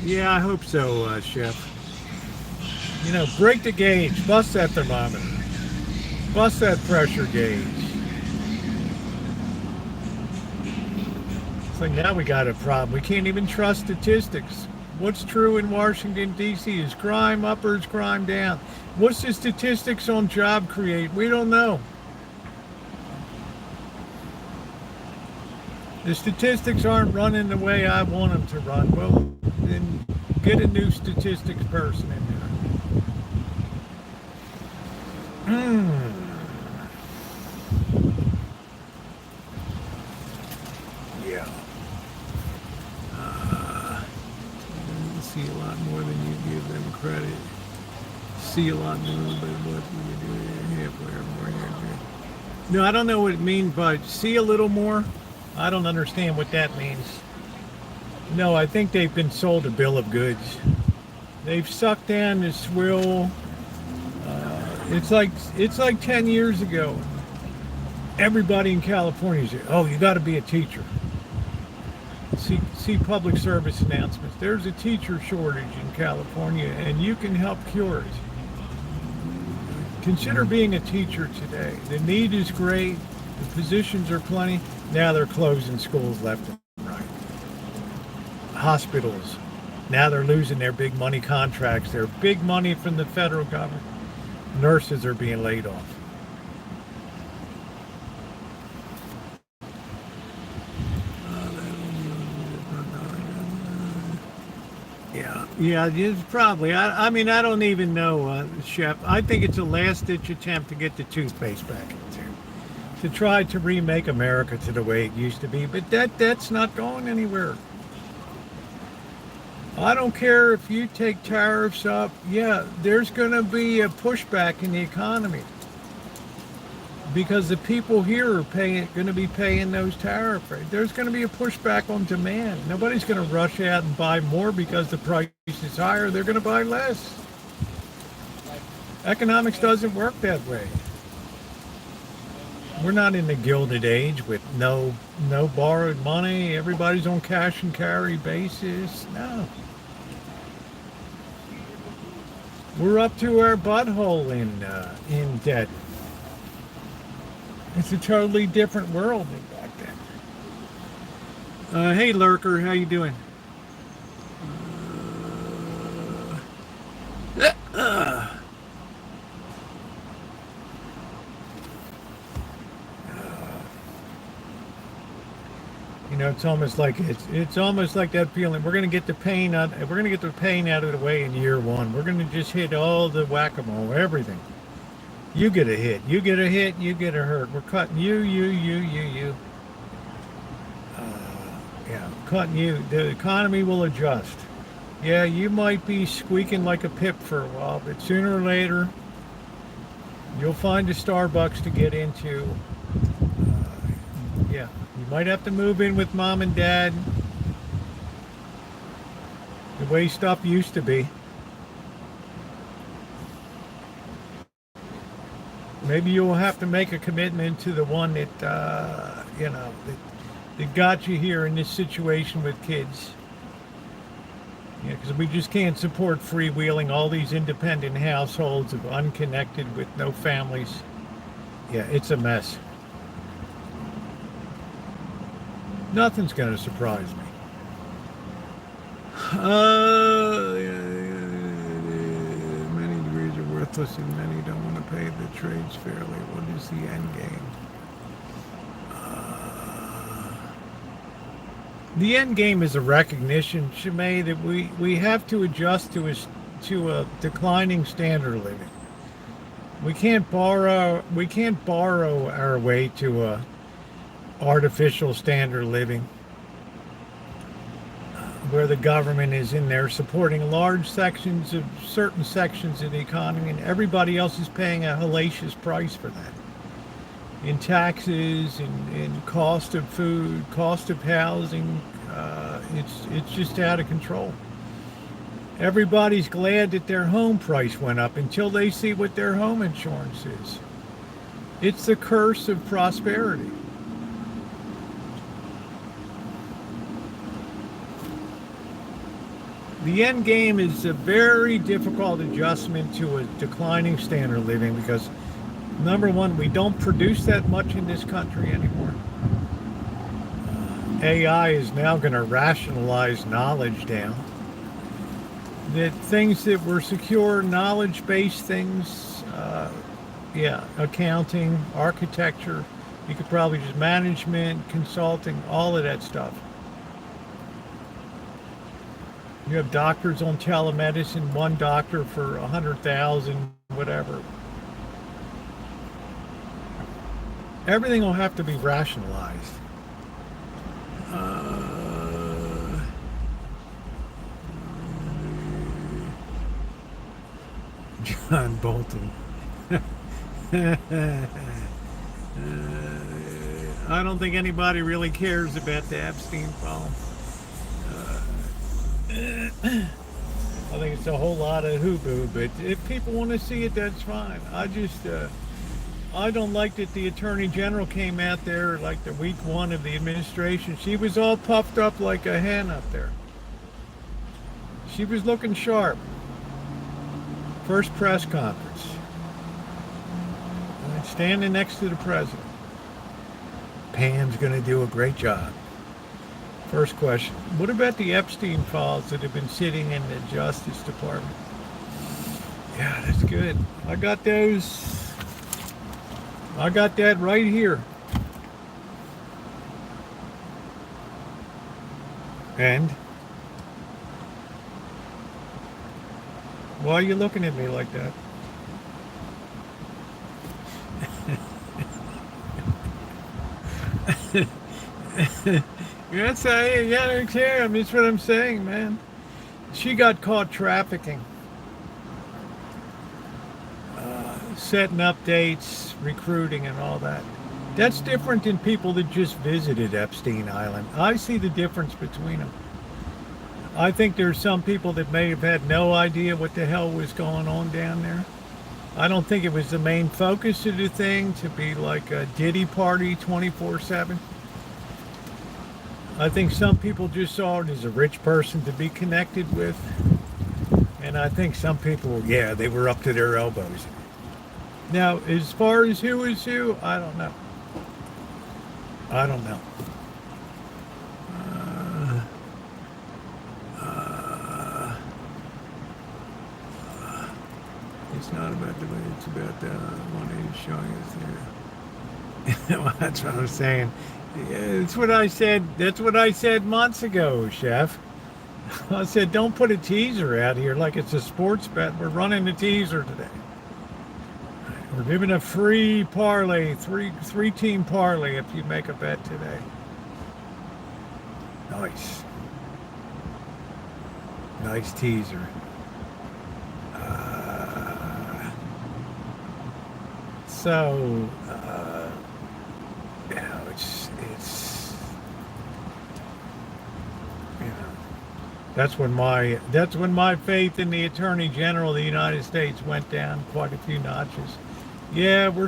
Speaker 1: Yeah, I hope so, Chef. You know, break the gauge. Bust that thermometer. Bust that pressure gauge. like now we got a problem. We can't even trust statistics. What's true in Washington, D.C. is crime up or is crime down? What's the statistics on job create? We don't know. The statistics aren't running the way I want them to run. Well, then get a new statistics person in there. Yeah. See a lot more than you give them credit. See a lot more, but what you do halfway or more. No, I don't know what it means by see a little more. I don't understand what that means. No, I think they've been sold a bill of goods. They've sucked down the swill. It's like 10 years ago. Everybody in California said, "Oh, you got to be a teacher." See public service announcements. There's a teacher shortage in California, and you can help cure it. Consider being a teacher today. The need is great. The positions are plenty. Now they're closing schools left and right. Hospitals. Now they're losing their big money contracts. Their big money from the federal government. Nurses are being laid off. Yeah, it's probably. I mean, I don't even know, Chef. I think it's a last-ditch attempt to get the toothpaste back into, to try to remake America to the way it used to be. But that's not going anywhere. I don't care if you take tariffs up. Yeah, there's going to be a pushback in the economy because the people here are going to be paying those tariff rates. There's going to be a pushback on demand. Nobody's going to rush out and buy more because the price is higher. They're going to buy less. Economics doesn't work that way. We're not in the Gilded Age with no borrowed money. Everybody's on cash and carry basis. No. We're up to our butthole in debt. It's a totally different world than back then. Hey, Lurker, how you doing? You know, it's almost like that feeling. We're gonna get the pain out. We're gonna get the pain out of the way in year one. We're gonna just hit all the whack-a-mole, everything. You get a hit, you get a hit, you get a hurt. We're cutting you. Yeah, cutting you. The economy will adjust. Yeah, you might be squeaking like a pip for a while, but sooner or later, you'll find a Starbucks to get into. Yeah, you might have to move in with mom and dad. The way stuff used to be. Maybe you'll have to make a commitment to the one that, that got you here in this situation with kids. Yeah, because we just can't support freewheeling all these independent households of unconnected with no families. Yeah, it's a mess. Nothing's going to surprise me. Many degrees are worthless and many don't want to pay the trades fairly. What is the end game? The end game is a recognition, Shimei, that we have to adjust to a declining standard of living. We can't borrow our way to a artificial standard of living where the government is in there supporting certain sections of the economy and everybody else is paying a hellacious price for that. In taxes, in cost of food, cost of housing, it's just out of control. Everybody's glad that their home price went up until they see what their home insurance is. It's the curse of prosperity. The end game is a very difficult adjustment to a declining standard of living because, number one, we don't produce that much in this country anymore. AI is now going to rationalize knowledge down. That things that were secure, knowledge-based things, yeah, accounting, architecture, you could probably just management, consulting, all of that stuff. You have doctors on telemedicine, one doctor for 100,000, whatever. Everything will have to be rationalized. John Bolton. I don't think anybody really cares about the Epstein problem. I think it's a whole lot of hooboo, but if people want to see it, that's fine. I don't like that the Attorney General came out there like the week one of the administration. She was all puffed up like a hen up there. She was looking sharp. First press conference. Standing next to the president. Pam's going to do a great job. First question. What about the Epstein files that have been sitting in the Justice Department? Yeah, that's good. I got those. I got that right here. And? Why are you looking at me like that? That's that's what I'm saying, man. She got caught trafficking, setting up dates, recruiting, and all that. That's different than people that just visited Epstein Island. I see the difference between them. I think there's some people that may have had no idea what the hell was going on down there. I don't think it was the main focus of the thing to be like a Diddy party 24/7. I think some people just saw it as a rich person to be connected with. And I think some people, yeah, they were up to their elbows. Now, as far as who is who, I don't know. I don't know. It's not about the way, it's about the one he's showing us there. Well, that's what I'm saying. Yeah, that's what I said. That's what I said months ago, Chef. I said, don't put a teaser out here like it's a sports bet. We're running a teaser today. We're giving a free parlay, three team parlay if you make a bet today. Nice. Nice teaser. So, you know, it's, you know, that's when my faith in the Attorney General of the United States went down quite a few notches. Yeah, we're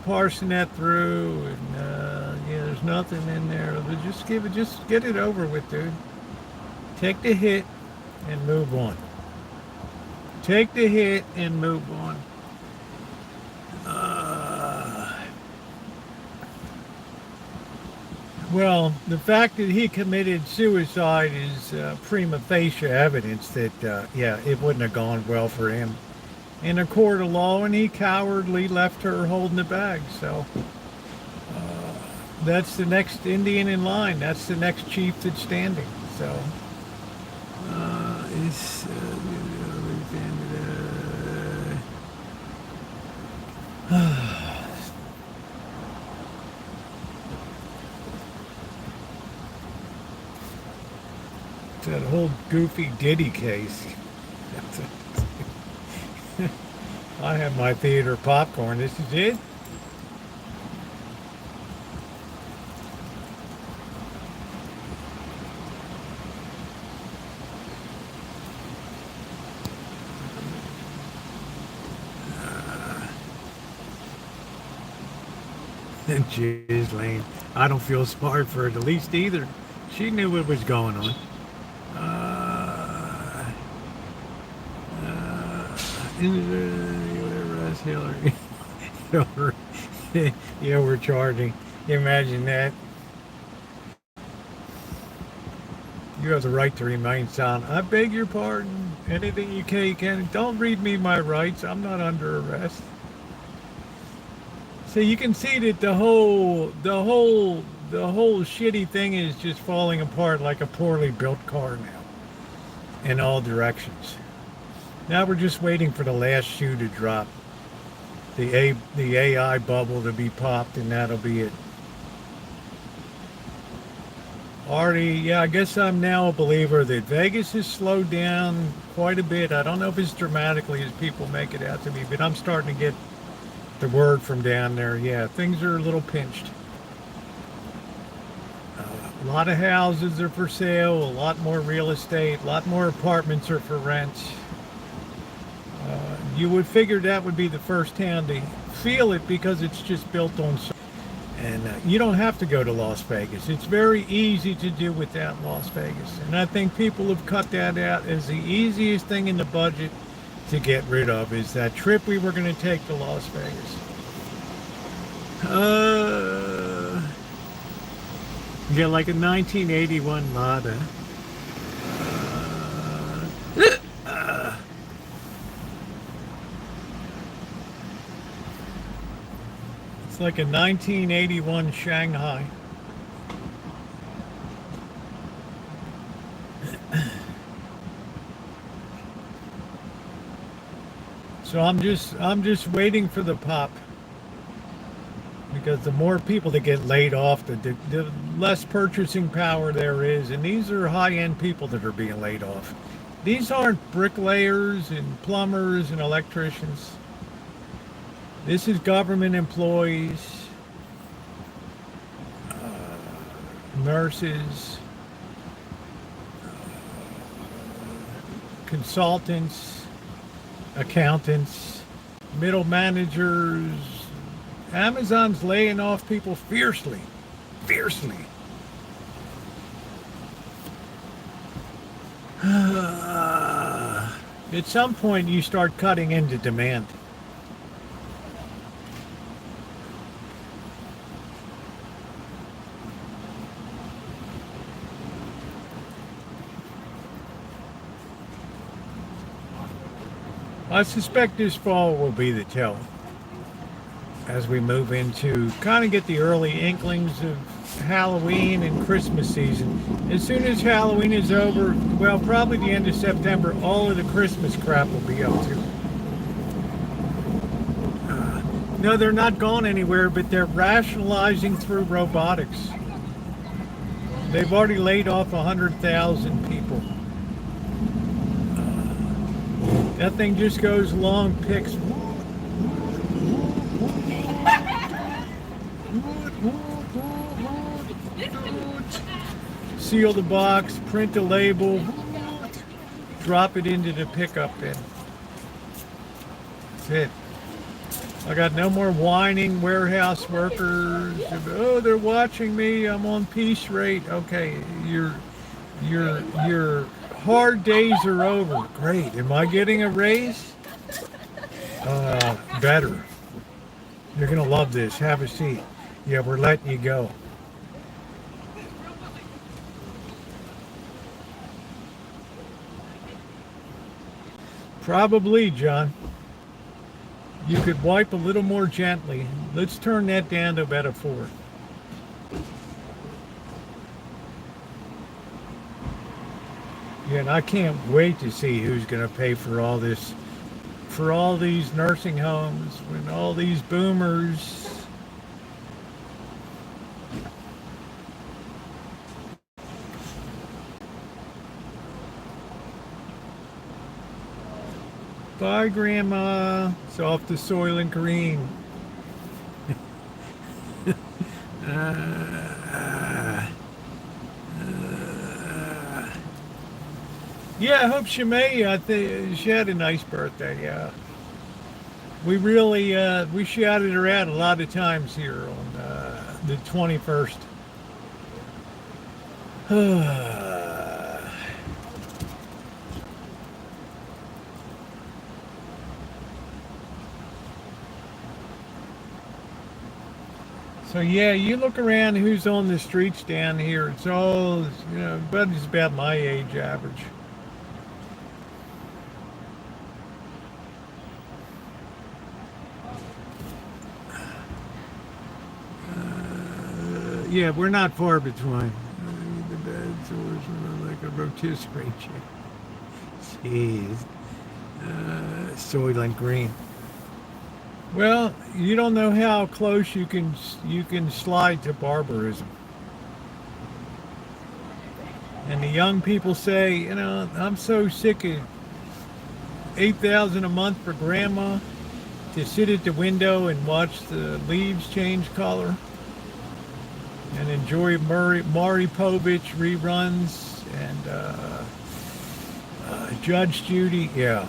Speaker 1: parsing that through, and yeah, there's nothing in there. Just get it over with, dude. Take the hit and move on. Take the hit and move on. Well, the fact that he committed suicide is prima facie evidence that, yeah, it wouldn't have gone well for him in a court of law, and he cowardly left her holding the bag. So that's the next Indian in line. That's the next chief that's standing. So it's that whole goofy Diddy case. I have my theater popcorn. This is it. Jeez, Lane. I don't feel smart for her the least either. She knew what was going on. Whatever, that's Hillary. Yeah, we're charging. Imagine that. You have the right to remain silent. I beg your pardon. Anything you can, you can. Don't read me my rights. I'm not under arrest. So you can see that the whole shitty thing is just falling apart like a poorly built car now in all directions. Now we're just waiting for the last shoe to drop, the AI bubble to be popped, and that'll be it. Artie, yeah, I guess I'm now a believer that Vegas has slowed down quite a bit. I don't know if it's dramatically as people make it out to be, but I'm starting to get the word from down there. Yeah, things are a little pinched. A lot of houses are for sale, a lot more real estate, a lot more apartments are for rent. You would figure that would be the first town to feel it because it's just built on. And you don't have to go to Las Vegas. It's very easy to do without Las Vegas. And I think people have cut that out as the easiest thing in the budget to get rid of is that trip we were going to take to Las Vegas. Yeah, like a 1981 Lada. It's like a 1981 Shanghai. So I'm just waiting for the pop. Because the more people that get laid off, the less purchasing power there is. And these are high-end people that are being laid off. These aren't bricklayers and plumbers and electricians. This is government employees, nurses, consultants, accountants, middle managers. Amazon's laying off people fiercely. At some point, you start cutting into demand. I suspect this fall will be the tell as we move into kind of get the early inklings of Halloween and Christmas season. As soon as Halloween is over, well, probably the end of September, all of the Christmas crap will be up too. No, they're not going anywhere, but they're rationalizing through robotics. They've already laid off 100,000 people. That thing just goes along, picks. Seal the box, print the label, drop it into the pickup bin. That's it. I got no more whining warehouse workers. Oh, they're watching me. I'm on piece rate. Okay, your hard days are over. Great. Am I getting a raise? Better. You're gonna love this. Have a seat. Yeah, we're letting you go. Probably, John. You could wipe a little more gently. Let's turn that down to about a 4. Yeah, and I can't wait to see who's going to pay for all this, for all these nursing homes, and all these boomers. Bye, Grandma. Soft as Soylent Green. Yeah, I hope she may. I think she had a nice birthday. Yeah, we really we shouted her out a lot of times here on the 21st. So yeah, you look around who's on the streets down here. It's all, everybody's about my age average. Yeah, we're not far between. The bad sores are like a rotisserie chicken. Jeez. Soylent Green. Well, you don't know how close you can slide to barbarism. And the young people say, I'm so sick of 8,000 a month for grandma to sit at the window and watch the leaves change color and enjoy Maury Povich reruns and Judge Judy. Yeah.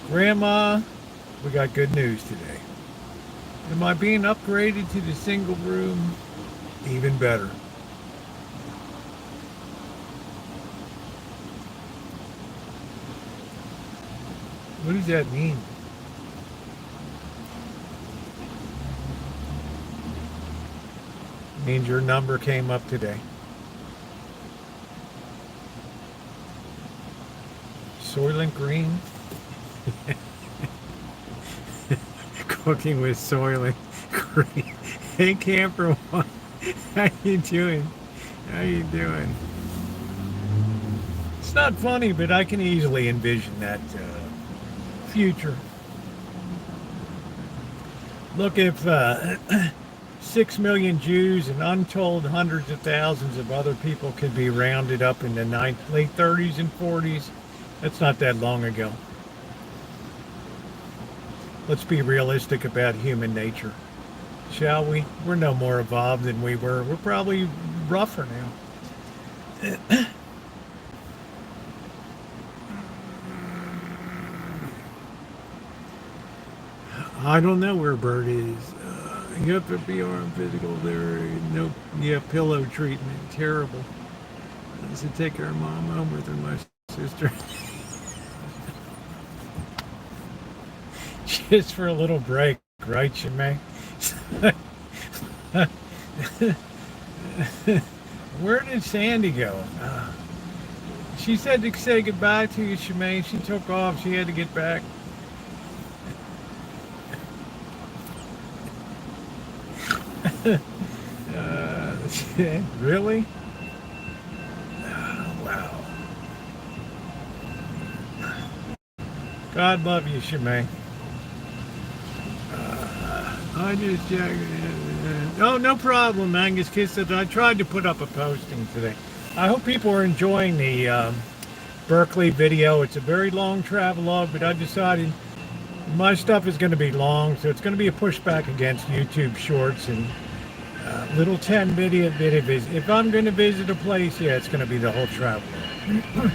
Speaker 1: Grandma, we got good news today. Am I being upgraded to the single room? Even better. What does that mean? It means your number came up today. Soylent Green? Cooking with Soylent Green. Hey, Camper One. How you doing? How you doing? It's not funny, but I can easily envision that future. Look, if 6 million Jews and untold hundreds of thousands of other people could be rounded up in the late 30s and 40s, that's not that long ago. Let's be realistic about human nature, shall we? We're no more evolved than we were. We're probably rougher now. I don't know where Bert is. You have to be armed physical there. No, yeah, pillow treatment. Terrible. I said, take our mom home with her, my sister. Just for a little break, right, Shemay? Where did Sandy go? She said to say goodbye to you, Shemay. She took off. She had to get back. Really? Oh, wow. God love you, Shemay. I just oh, no problem, Angus Kiss. I tried to put up a posting today. I hope people are enjoying the Berkeley video. It's a very long travelogue, but I decided my stuff is going to be long, so it's going to be a pushback against YouTube Shorts and little 10-minute video visit. If I'm going to visit a place, yeah, it's going to be the whole travelogue.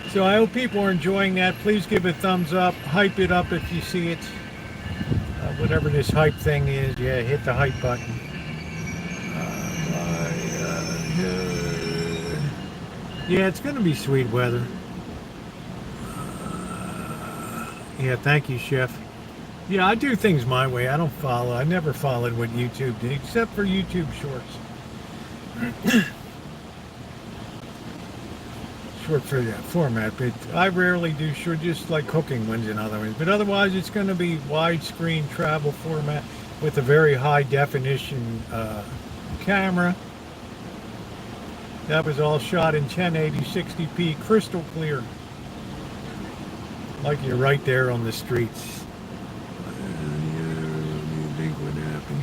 Speaker 1: So I hope people are enjoying that. Please give it a thumbs up. Hype it up if you see it. Whatever this hype thing is, yeah, hit the hype button. Yeah, it's going to be sweet weather. Yeah, thank you, Chef. Yeah, I do things my way. I don't follow. I never followed what YouTube did, except for YouTube Shorts. Short for that format, but I rarely do short, just like cooking ones and other ones. But otherwise, it's going to be widescreen travel format with a very high definition camera. That was all shot in 1080 60p, crystal clear, like you're right there on the streets. What do you think would happen?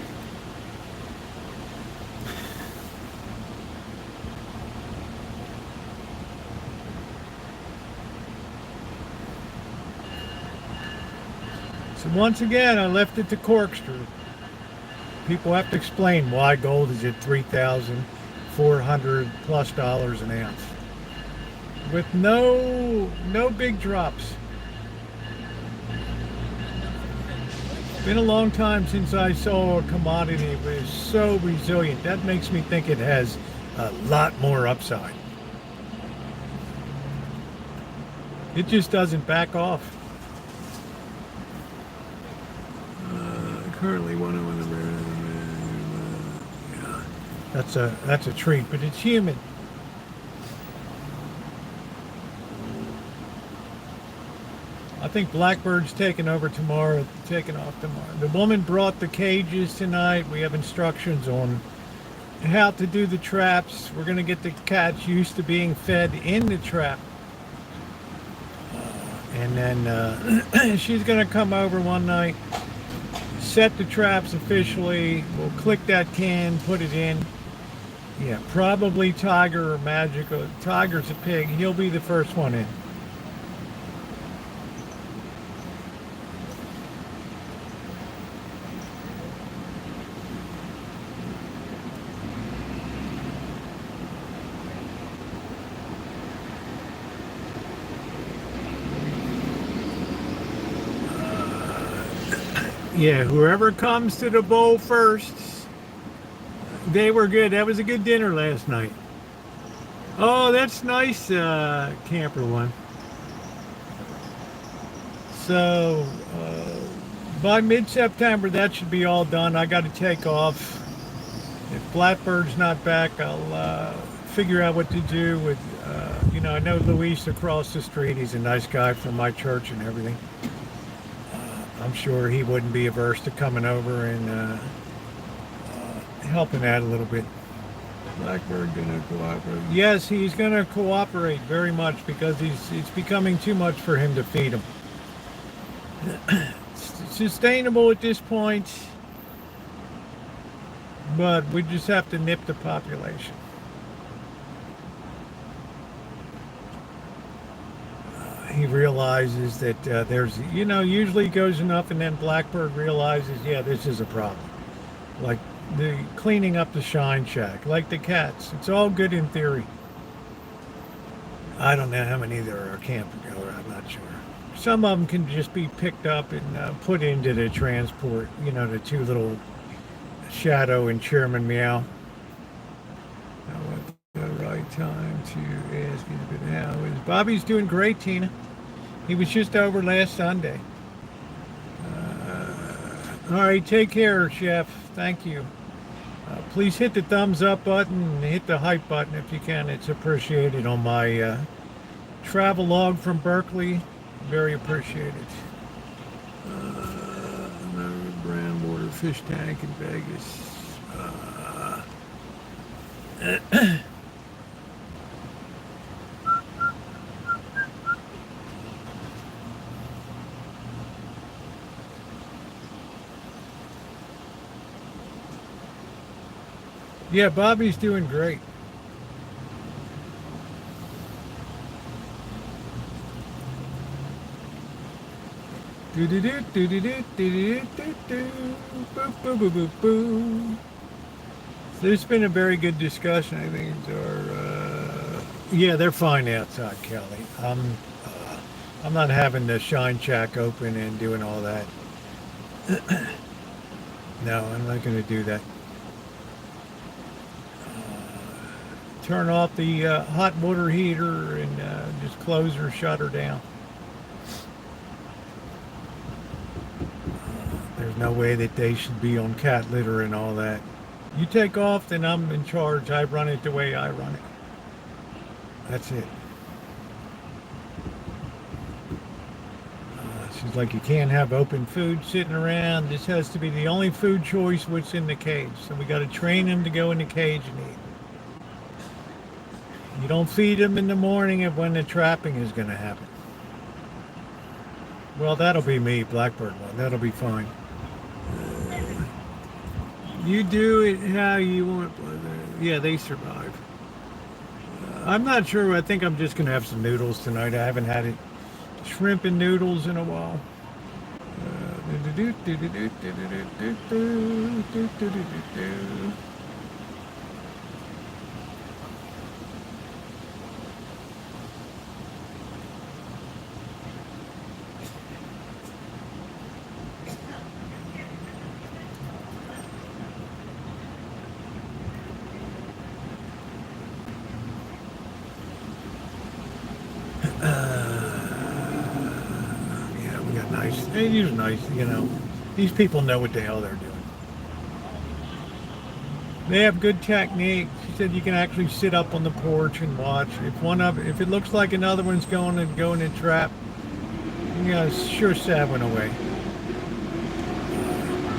Speaker 1: So once again, I left it to corkscrew. People have to explain why gold is at $3,400 plus an ounce with no big drops. It's been a long time since I saw a commodity that was so resilient. That makes me think it has a lot more upside. It just doesn't back off. Currently one of them. Yeah, that's a treat, but it's humid. I think Blackbird's taking off tomorrow. The woman brought the cages tonight. We have instructions on how to do the traps. We're going to get the cats used to being fed in the trap. And then she's going to come over one night, set the traps officially. We'll click that can, put it in. Yeah, probably Tiger or Magic. Tiger's a pig. He'll be the first one in. Yeah, whoever comes to the bowl first, they were good. That was a good dinner last night. Oh, that's nice, camper one. So, by mid-September, that should be all done. I got to take off. If Blackbird's not back, I'll figure out what to do with, I know Luis across the street. He's a nice guy from my church and everything. I'm sure he wouldn't be averse to coming over and helping out a little bit. Blackbird gonna cooperate? Yes, he's gonna cooperate very much because it's becoming too much for him to feed him. It's sustainable at this point, but we just have to nip the population. He realizes that there's, usually goes enough, and then Blackbird realizes, yeah, this is a problem. Like the cleaning up the shine shack, like the cats. It's all good in theory. I don't know how many there are camper-goer, I'm not sure. Some of them can just be picked up and put into the transport, the two little Shadow and Chairman Meow. Now, what's the right time to ask you, but now is Bobby's doing great, Tina. He was just over last Sunday. All right, take care, Chef. Thank you. Please hit the thumbs up button and hit the hype button if you can. It's appreciated on my travel log from Berkeley. Very appreciated. Another brand water fish tank in Vegas. Yeah, Bobby's doing great. Do do do do do do do do do boo boo boo boo boo. There's been a very good discussion. I think yeah, they're fine outside, Kelly. I'm not having the shine shack open and doing all that. No, I'm not going to do that. Turn off the hot water heater and just close or shut her down. There's no way that they should be on cat litter and all that. You take off, then I'm in charge. I run it the way I run it. That's it. She's like, you can't have open food sitting around. This has to be the only food choice what's in the cage. So we got to train them to go in the cage and eat. You don't feed them in the morning of when the trapping is going to happen. Well, that'll be me, Blackbird one. That'll be fine. You do it how you want. Yeah, they survive. I'm not sure. I think I'm just going to have some noodles tonight. I haven't had it. Shrimp and noodles in a while. Yeah, we got nice. These are nice, These people know what the hell they're doing. They have good technique. She said you can actually sit up on the porch and watch. If it looks like another one's going in trap, you know, sure stab one away.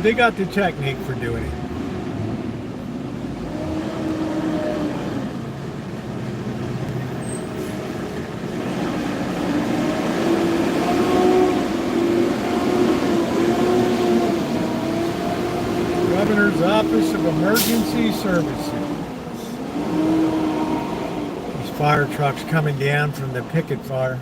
Speaker 1: They got the technique for doing it. Governor's Office of Emergency Services. These fire trucks coming down from the picket fire.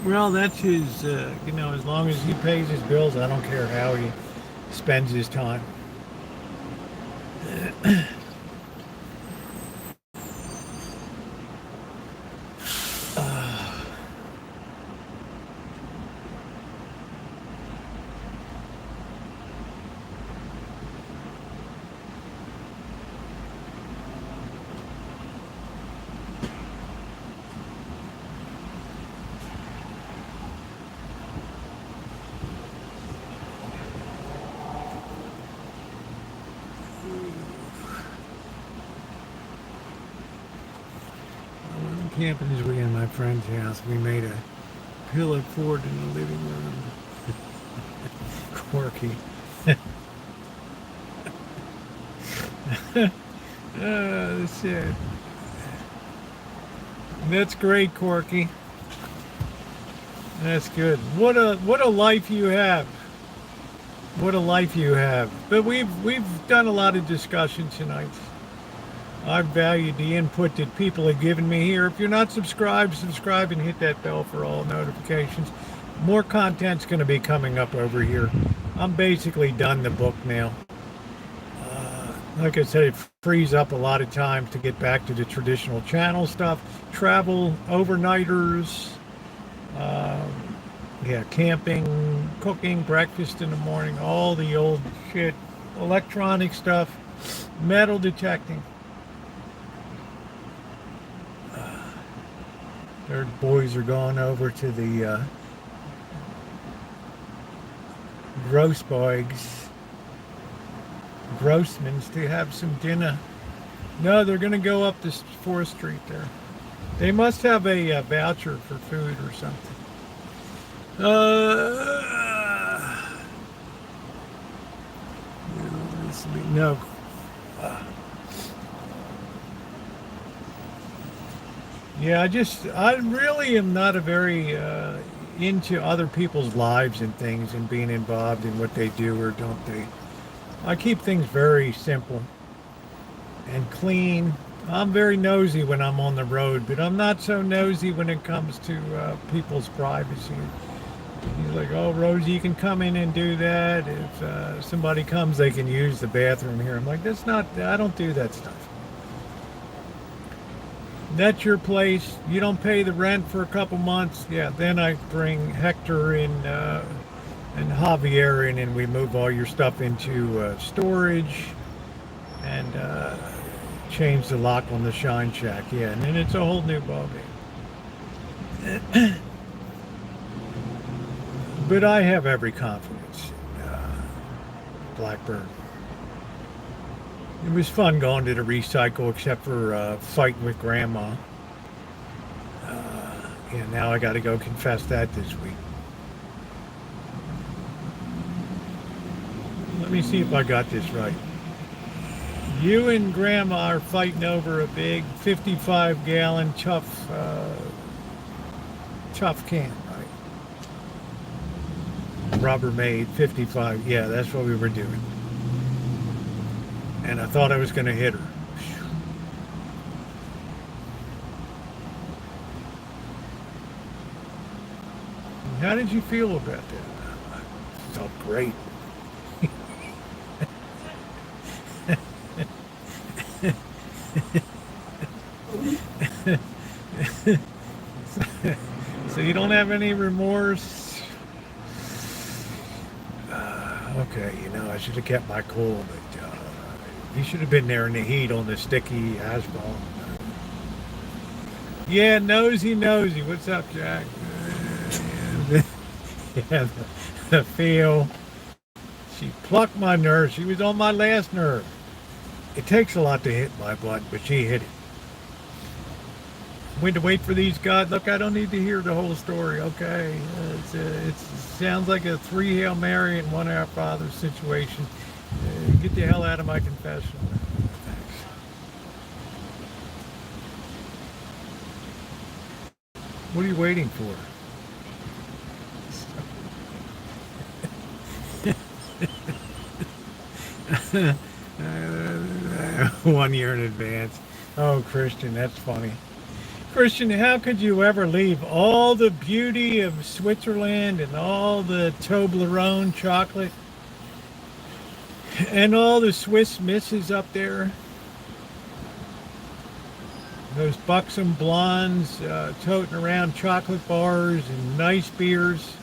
Speaker 1: Well, that's his, you know, as long as he pays his bills, I don't care how he spends his time. Camping this weekend at my friend's house. We made a pillow fort in the living room. Quirky. That's it. That's great, Corky. That's good. What a life you have. What a life you have. But we've done a lot of discussion tonight. I've valued the input that people have given me here. If you're not subscribed, subscribe and hit that bell for all notifications. More content's going to be coming up over here. I'm basically done the book now. Like I said, it frees up a lot of time to get back to the traditional channel stuff. Travel, overnighters, camping, cooking, breakfast in the morning, all the old shit, electronic stuff, metal detecting. Their boys are going over to the Grossman's to have some dinner. No, they're going to go up this 4th Street there. They must have a voucher for food or something. No. Yeah, I really am not a very into other people's lives and things and being involved in what they do or don't they. I keep things very simple and clean. I'm very nosy when I'm on the road, but I'm not so nosy when it comes to people's privacy. He's like, oh, Rosie, you can come in and do that. If somebody comes, they can use the bathroom here. I'm like, I don't do that stuff. That's your place. You don't pay the rent for a couple months. Yeah, then I bring Hector and Javier in, and we move all your stuff into storage and change the lock on the Shine Shack. Yeah, and then it's a whole new ballgame. But I have every confidence in Blackbird. It was fun going to the recycle, except for fighting with Grandma. Now I got to go confess that this week. Let me see if I got this right. You and Grandma are fighting over a big 55-gallon tough can, right? Rubbermaid 55. Yeah, that's what we were doing. And I thought I was going to hit her. How did you feel about that? I felt great. So you don't have any remorse? Okay, I should have kept my cool, but you should have been there in the heat on the sticky asphalt. Yeah, nosy. What's up, Jack? Yeah, the feel. She plucked my nerve. She was on my last nerve. It takes a lot to hit my butt, but she hit it. We had to wait for these guys. Look, I don't need to hear the whole story, okay? It sounds like a 3 Hail Mary and 1 Our Father situation. Get the hell out of my confessional. Thanks. What are you waiting for? 1 year in advance. Oh, Christian, that's funny. Christian, how could you ever leave all the beauty of Switzerland and all the Toblerone chocolate and all the Swiss misses up there? Those buxom blondes toting around chocolate bars and nice beers,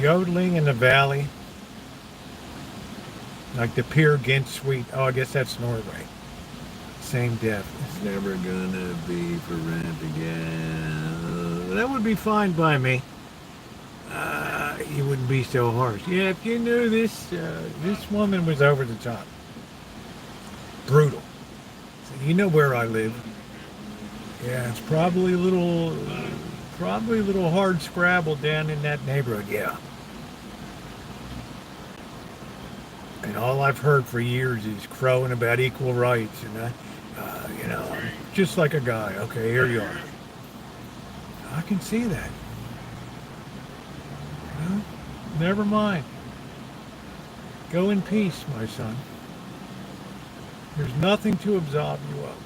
Speaker 1: yodeling in the valley, like the Peer Gynt suite. Oh, I guess that's Norway. Same depth. It's never gonna be for rent again. That would be fine by me. You wouldn't be so harsh. Yeah, if you knew this, this woman was over the top. Brutal. So you know where I live. Yeah, it's probably a little hard scrabble down in that neighborhood. Yeah. And all I've heard for years is crowing about equal rights, and I'm just like a guy. Okay, here you are. I can see that. Well, never mind. Go in peace, my son. There's nothing to absolve you of.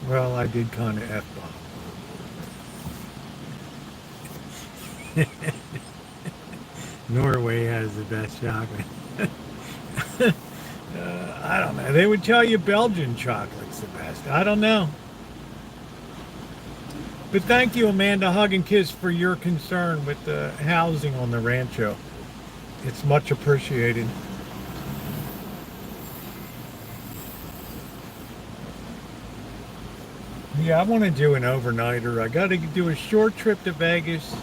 Speaker 1: Well, I did kind of F-bomb. Norway has the best chocolate. I don't know. They would tell you Belgian chocolate's the best. I don't know. But thank you, Amanda Hug and Kiss, for your concern with the housing on the rancho. It's much appreciated. Yeah, I want to do an overnighter. I got to do a short trip to Vegas,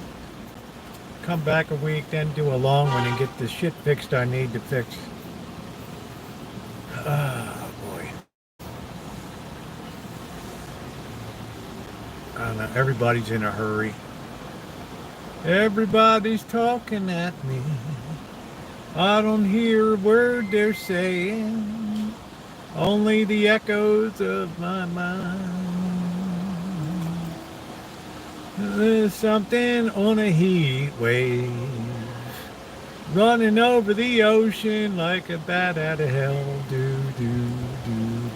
Speaker 1: come back a week, then do a long one and get the shit fixed I need to fix. Oh, boy. I don't know. Everybody's in a hurry. Everybody's talking at me. I don't hear a word they're saying. Only the echoes of my mind. There's something on a heat wave, running over the ocean like a bat out of hell. Do, do, do, do,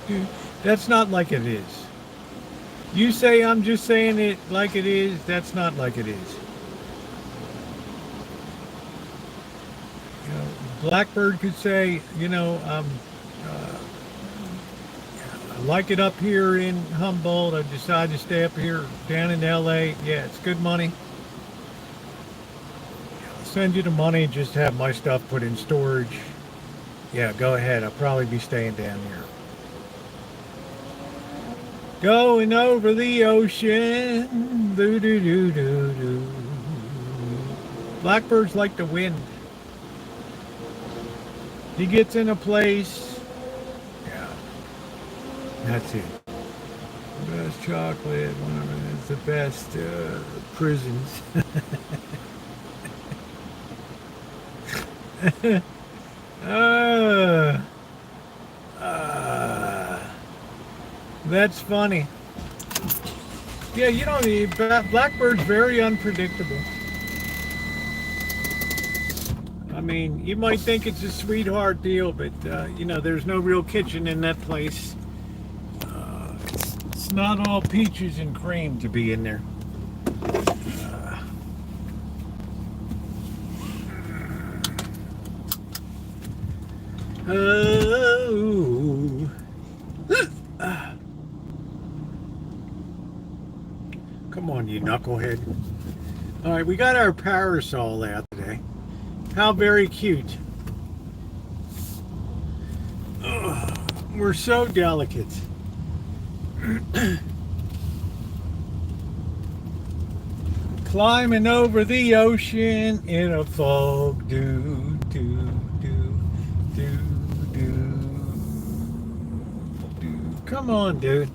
Speaker 1: do. That's not like it is. You say I'm just saying it like it is. That's not like it is. Blackbird could say, I like it up here in Humboldt. I decided to stay up here down in LA. Yeah, it's good money. I'll send you the money, just have my stuff put in storage. Yeah, go ahead. I'll probably be staying down here. Going over the ocean. Doo doo doo doo doo. Blackbirds like the wind. He gets in a place. Yeah. That's it. Best chocolate, one of them is the best prisons. That's funny. Yeah, Blackbird's very unpredictable. I mean, you might think it's a sweetheart deal, but, there's no real kitchen in that place. It's not all peaches and cream to be in there. Oh. Come on, you knucklehead. All right, we got our parasol out today. How very cute. Ugh, we're so delicate. Climbing over the ocean in a fog. Do, do, do, do, do, do. Come on, dude.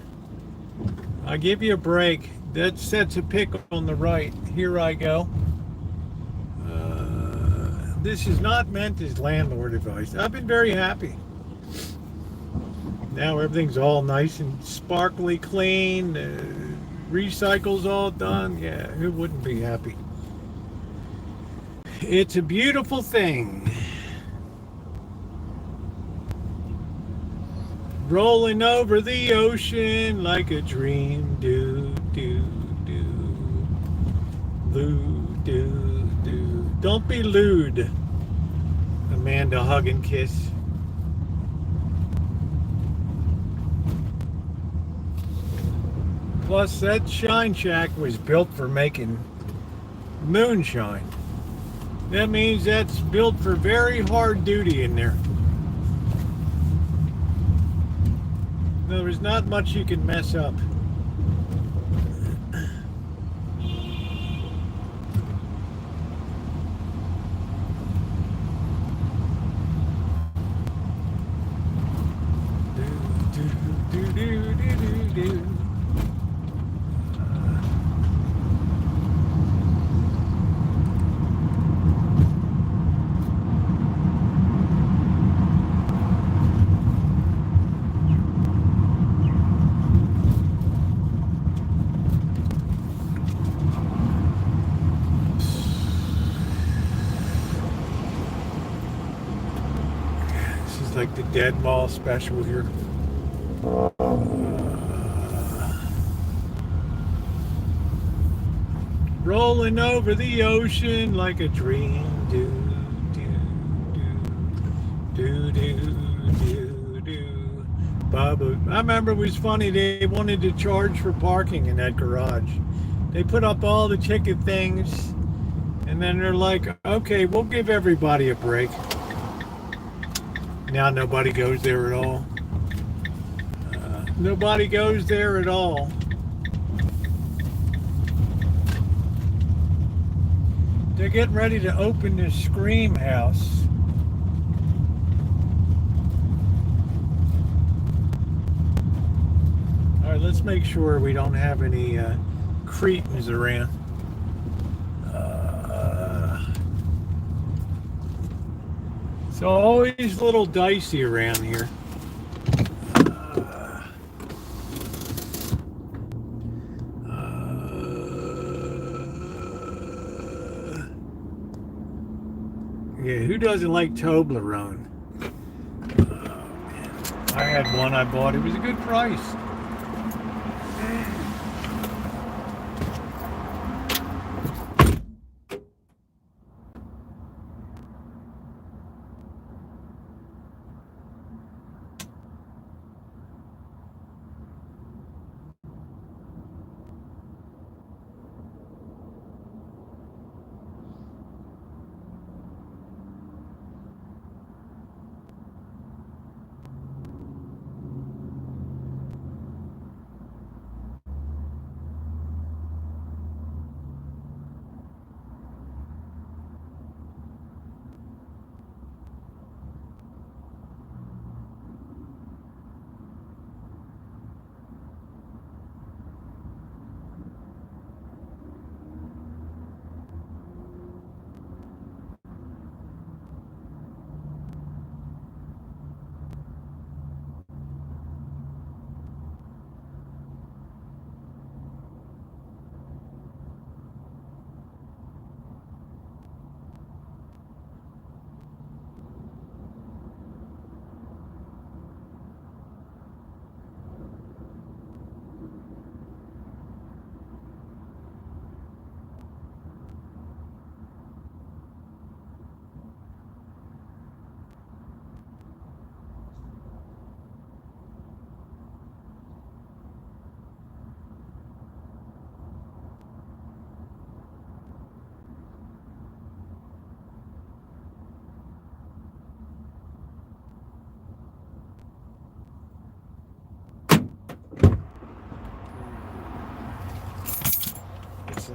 Speaker 1: I'll give you a break. That sets a pick on the right. Here I go. This is not meant as landlord advice. I've been very happy. Now everything's all nice and sparkly clean. Recycle's all done. Yeah, who wouldn't be happy? It's a beautiful thing. Rolling over the ocean like a dream. Do, do, do. Lewd, do, do. Don't be lewd. Amanda, hug and kiss. Plus, that Shine Shack was built for making moonshine. That means that's built for very hard duty in there. No, there's not much you can mess up. Do, do, do, do, do, do. Like the Dead Mall special here. Rolling over the ocean like a dream. Do, do, do, do, do, do. Baba. I remember it was funny. They wanted to charge for parking in that garage. They put up all the ticket things, and then they're like, okay, we'll give everybody a break. Now nobody goes there at all. Nobody goes there at all. They're getting ready to open this Scream House. All right, let's make sure we don't have any cretins around. It's always a little dicey around here. Yeah, who doesn't like Toblerone? Oh, man. I had one I bought. It was a good price.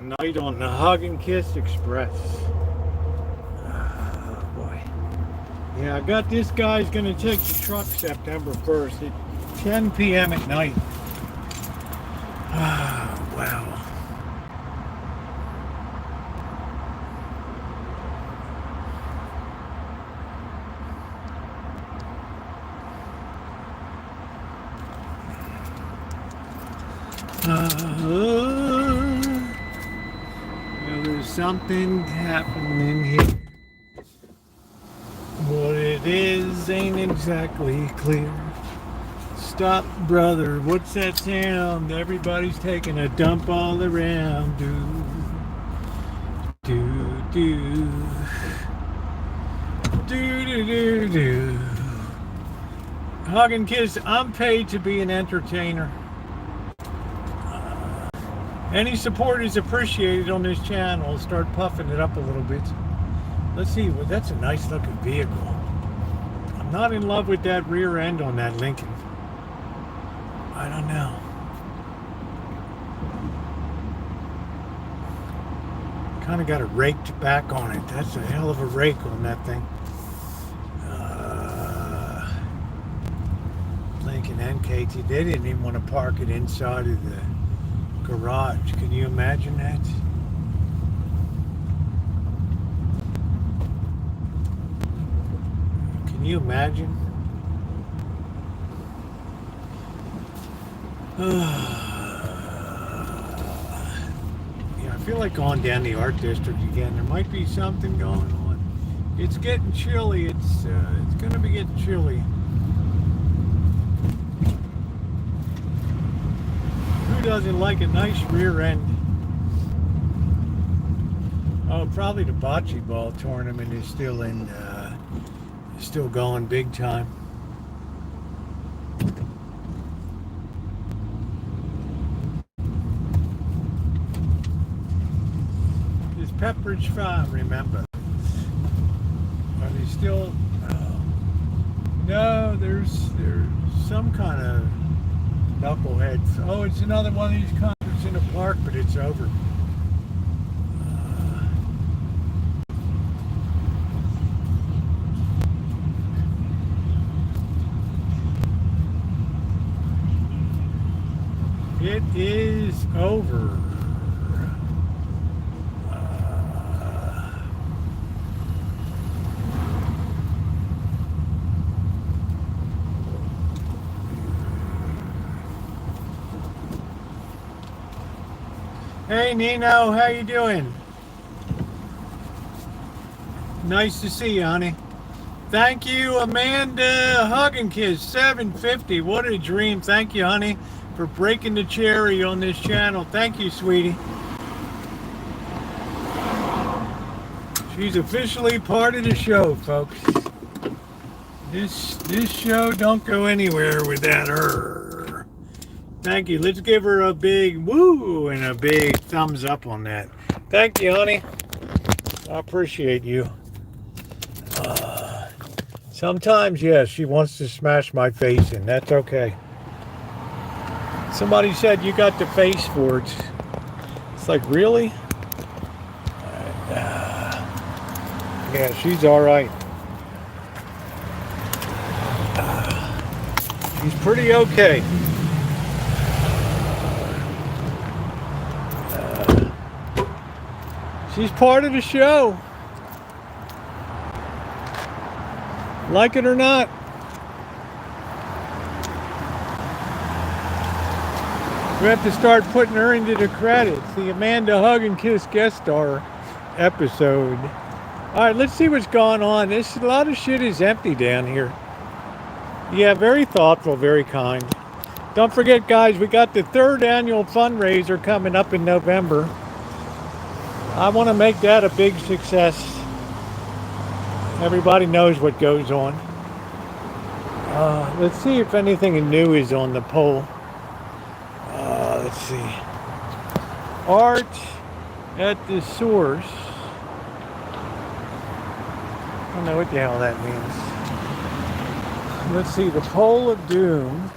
Speaker 1: Tonight on the Hug and Kiss Express. Oh boy. Yeah, I got this guy's gonna take the truck September 1st at 10 p.m. at night. Oh, wow. Well, there's something happening here. What it is ain't exactly clear. Stop, brother. What's that sound? Everybody's taking a dump all around. Do, do, do. Do, do, do, do. Hug and Kiss, I'm paid to be an entertainer. Any support is appreciated on this channel. I'll start puffing it up a little bit. Let's see, well, that's a nice looking vehicle. I'm not in love with that rear end on that Lincoln. I don't know. Kind of got a raked back on it. That's a hell of a rake on that thing. Lincoln NKT. They didn't even want to park it inside of the garage. Can you imagine that? Can you imagine? Yeah, I feel like going down the art district again. There might be something going on. It's getting chilly. It's going to be getting chilly. Who doesn't like a nice rear end? Oh, probably the bocce ball tournament is still going big time. Is Pepperidge Farm, remember? Are they still? No, there's some kind of knuckleheads. Oh, it's another one of these concerts in a park, but it's over. It is over. Hey Nino, how you doing? Nice to see you, honey. Thank you, Amanda. Hug and Kiss 750. What a dream. Thank you, honey, for breaking the cherry on this channel. Thank you, sweetie. She's officially part of the show, folks. This show don't go anywhere without her. Thank you. Let's give her a big woo and a big thumbs up on that. Thank you, honey. I appreciate you. Sometimes, yes, she wants to smash my face in. That's okay. Somebody said you got the face for it. It's like, really? Yeah, she's all right. She's pretty okay. She's part of the show. Like it or not. We have to start putting her into the credits. The Amanda Hug and Kiss guest star episode. All right, let's see what's going on. A lot of shit is empty down here. Yeah, very thoughtful, very kind. Don't forget, guys, we got the 3rd annual fundraiser coming up in November. I want to make that a big success. Everybody knows what goes on. Let's see if anything new is on the poll. Let's see. Art at the source. I don't know what the hell that means. Let's see. The poll of doom.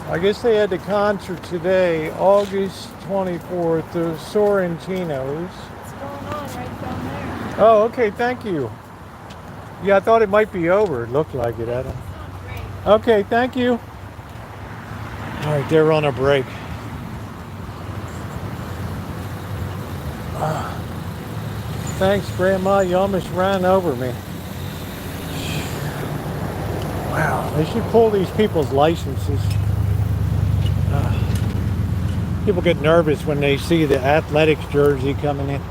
Speaker 1: I guess they had the concert today, August 24th, the Sorrentinos.
Speaker 2: What's going on right down there?
Speaker 1: Oh, okay, thank you. Yeah, I thought it might be over. It looked like it. I don't. Okay, thank you. All right, they're on a break. Thanks, Grandma. You almost ran over me. Wow, they should pull these people's licenses. People get nervous when they see the athletics jersey coming in.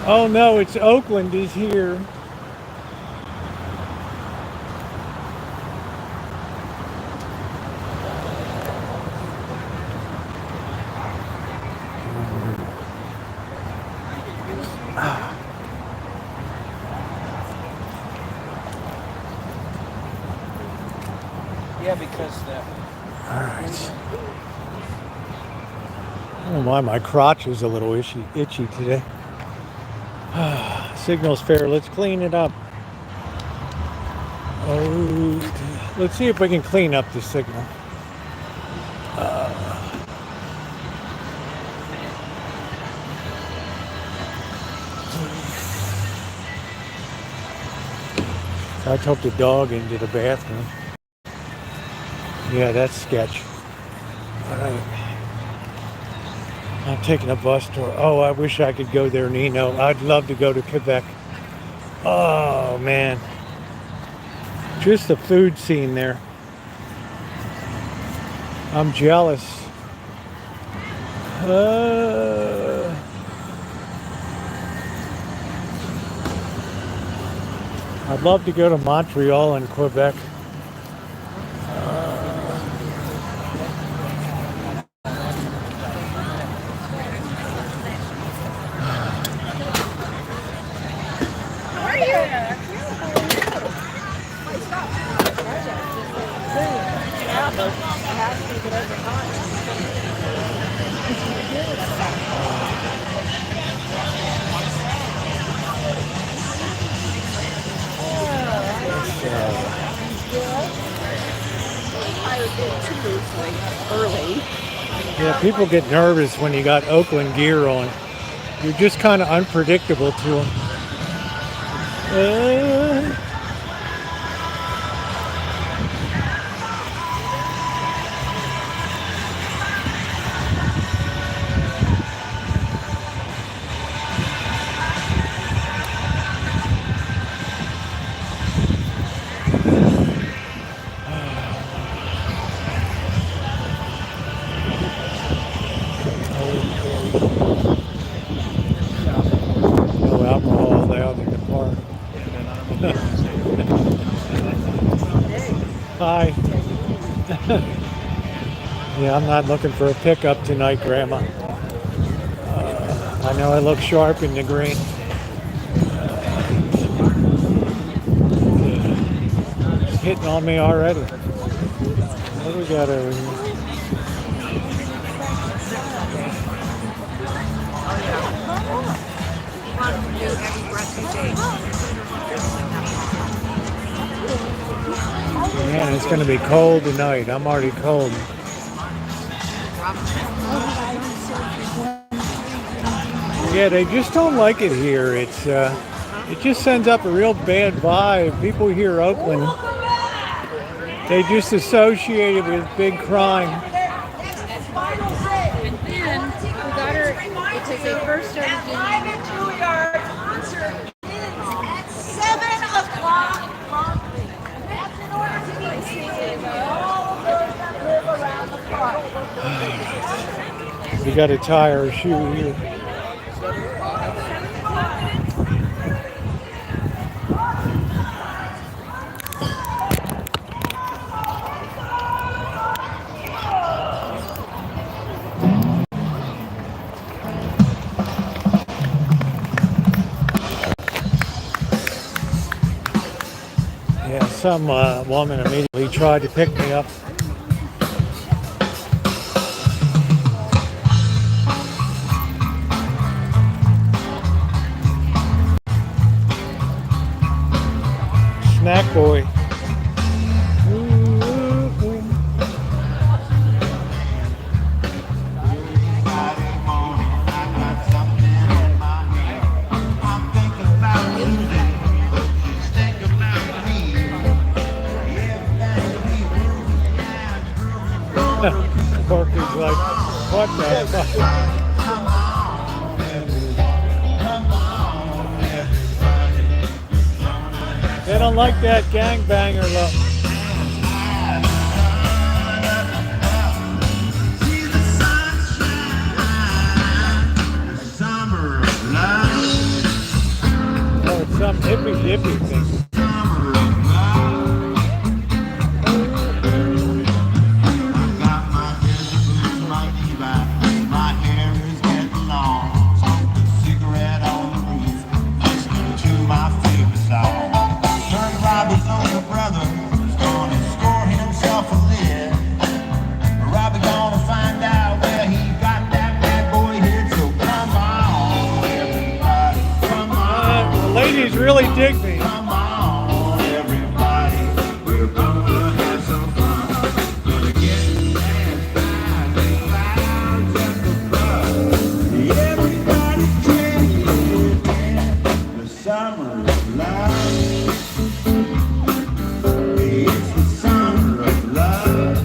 Speaker 1: Oh no, it's Oakland is here.
Speaker 3: Yeah, because
Speaker 1: All right. Oh my crotch is a little itchy today. Signal's fair. Let's clean it up. Oh, let's see if we can clean up the signal. I took the dog into the bathroom. Yeah, that's sketch. All right. I'm taking a bus tour. Oh, I wish I could go there, Nino. I'd love to go to Quebec. Oh, man. Just the food scene there. I'm jealous. I'd love to go to Montreal and Quebec. Yeah, people get nervous when you got Oakland gear on. You're just kind of unpredictable to them. No alcohol allowed in the park. Hi. Yeah, I'm not looking for a pickup tonight, Grandma. I know I look sharp in the green. It's hitting on me already. What do we got over here? Man, it's going to be cold tonight. I'm already cold. Yeah, they just don't like it here. It just sends up a real bad vibe. People hear Oakland, they just associate it with big crime.
Speaker 2: And then we got her, because they first started getting
Speaker 4: Our concert ends at 7 o'clock. That's in order to be seated all of those that live around the park.
Speaker 1: We got to tie our shoe here. Yeah, some woman immediately tried to pick me up. Snack boy. They don't like that gangbanger look. Oh, it's some hippie thing. Ladies really dig me.
Speaker 5: Come on, everybody, we're gonna have some fun. Gonna get mad, fine, just above. Everybody's dreaming the summer of love. It's the summer of love.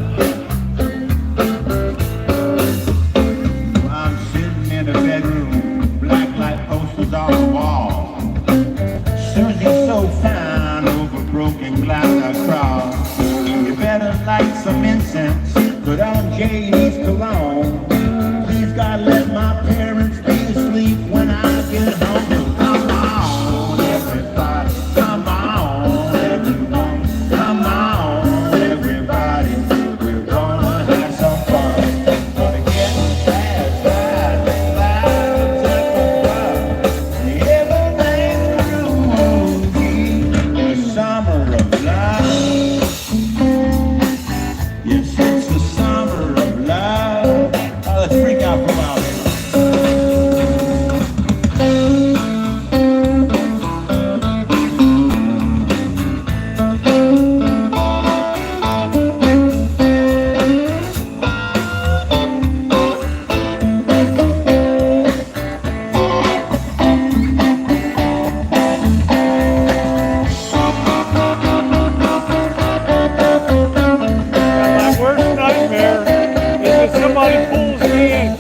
Speaker 5: I'm sitting in a bedroom, black light posters on the wall. Susie's so fine over broken glass I crawl. You better light some incense, put on JD's cologne. Please God, let my parents be asleep when I get home. Come on, everybody, come on, everyone, come on, everybody. We're gonna have some fun. Gonna get fast, summer of love. Yes, it's the summer of love. Let's freak out for a while.
Speaker 1: My worst nightmare is that somebody pulls me in.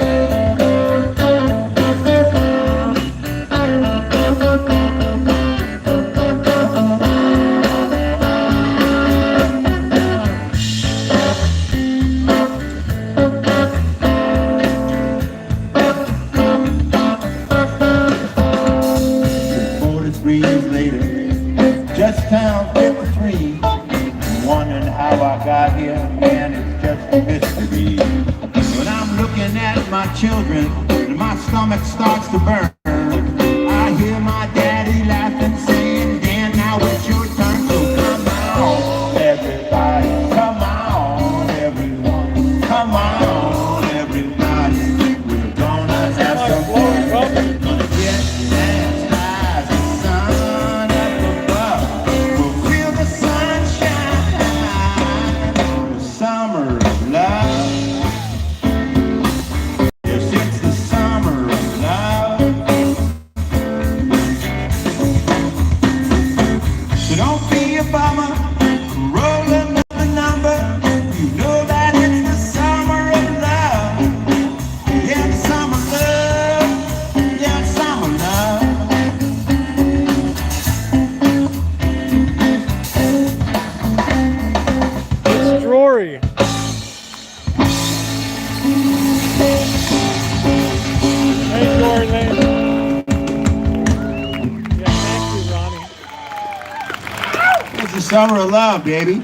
Speaker 5: Years later, just turned 53. Wondering how I got here, man, it's just a mystery. When I'm looking at my children, and my stomach starts to burn, I hear my daddy laughing, saying, Dan, now it's your turn, so come on, everybody, come on, everyone, come on, everybody, we're gonna have some fun, gonna get as high as the sun up above, we'll feel the sunshine, the summer of love. Yes, it's the summer of love. So don't be a bummer, rolling up the number. You know that it's the summer of love. Yeah, the summer love. Yeah, the summer love.
Speaker 1: It's Drury. Hey, Drury Lane. Yeah, thank you, Ronnie.
Speaker 5: It's the summer of love, baby.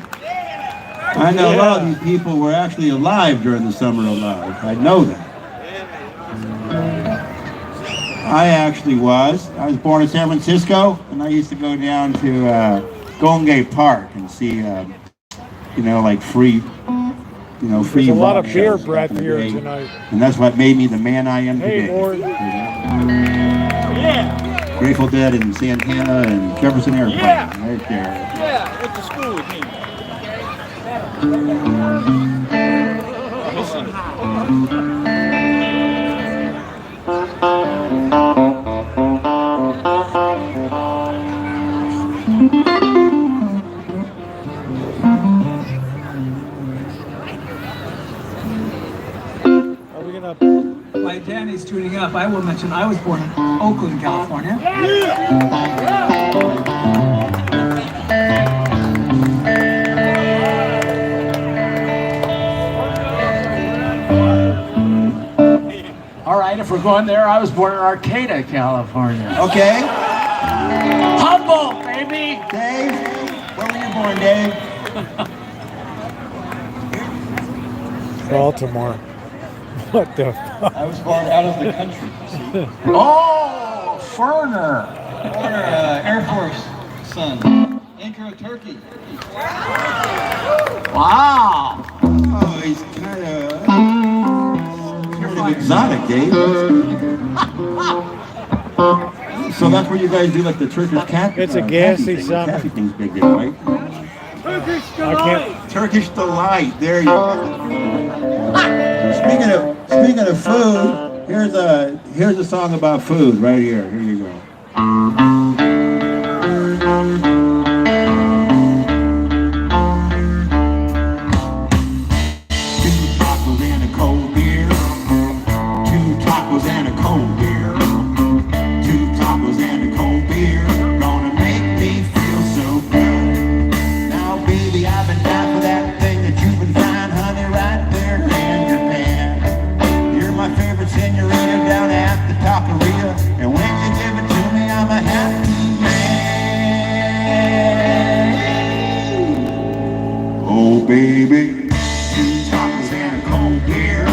Speaker 5: I know a lot of these people were actually alive during the summer of love. I know that. I actually was. I was born in San Francisco, and I used to go down to Golden Gate Park and see, like free, free.
Speaker 1: There's a lot of
Speaker 5: rock
Speaker 1: beer
Speaker 5: shows
Speaker 1: breath
Speaker 5: back in the
Speaker 1: here
Speaker 5: day.
Speaker 1: tonight.
Speaker 5: And that's what made me the man I am
Speaker 1: Hey,
Speaker 5: today.
Speaker 1: Lord. Yeah.
Speaker 5: Grateful Dead and Santana and Jefferson Airplane.
Speaker 1: Yeah.
Speaker 5: Right there.
Speaker 3: Yeah, went to school with him.
Speaker 1: Are we gonna
Speaker 6: up, I will mention I was born in Oakland, California.
Speaker 7: All right, if we're going there, I was born in Arcata, California.
Speaker 5: Okay.
Speaker 7: Humboldt, baby!
Speaker 5: Dave, where were you born, Dave?
Speaker 1: Baltimore. What the fuck?
Speaker 3: I was born out of the country. See?
Speaker 7: Oh, Ferner!
Speaker 3: Air Force son. Anchor of Turkey.
Speaker 7: Wow!
Speaker 5: Oh, he's kind of exotic, Dave. So that's where you guys do like the Turkish cat.
Speaker 1: It's a gassy summer.
Speaker 5: Gassy thing's big there, right?
Speaker 1: I can't.
Speaker 5: Turkish delight. There you go. Speaking of food, here's a song about food right here. Here you go. Baby, 2 tacos and a cold beer. 2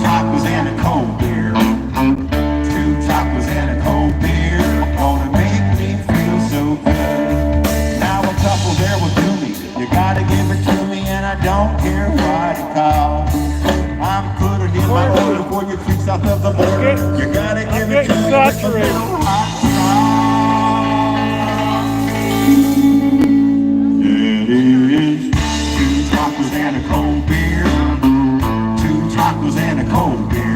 Speaker 5: tacos and a cold beer. 2 tacos and a cold beer. Gonna make me feel so good. Now a couple there will do me. You gotta give it to me, and I don't care what it costs. I'm putting in my order for you 3 south of the border. You gotta give it to me. With a little hot sauce. It is. 2 tacos and a cold beer. 2 tacos and a cold beer.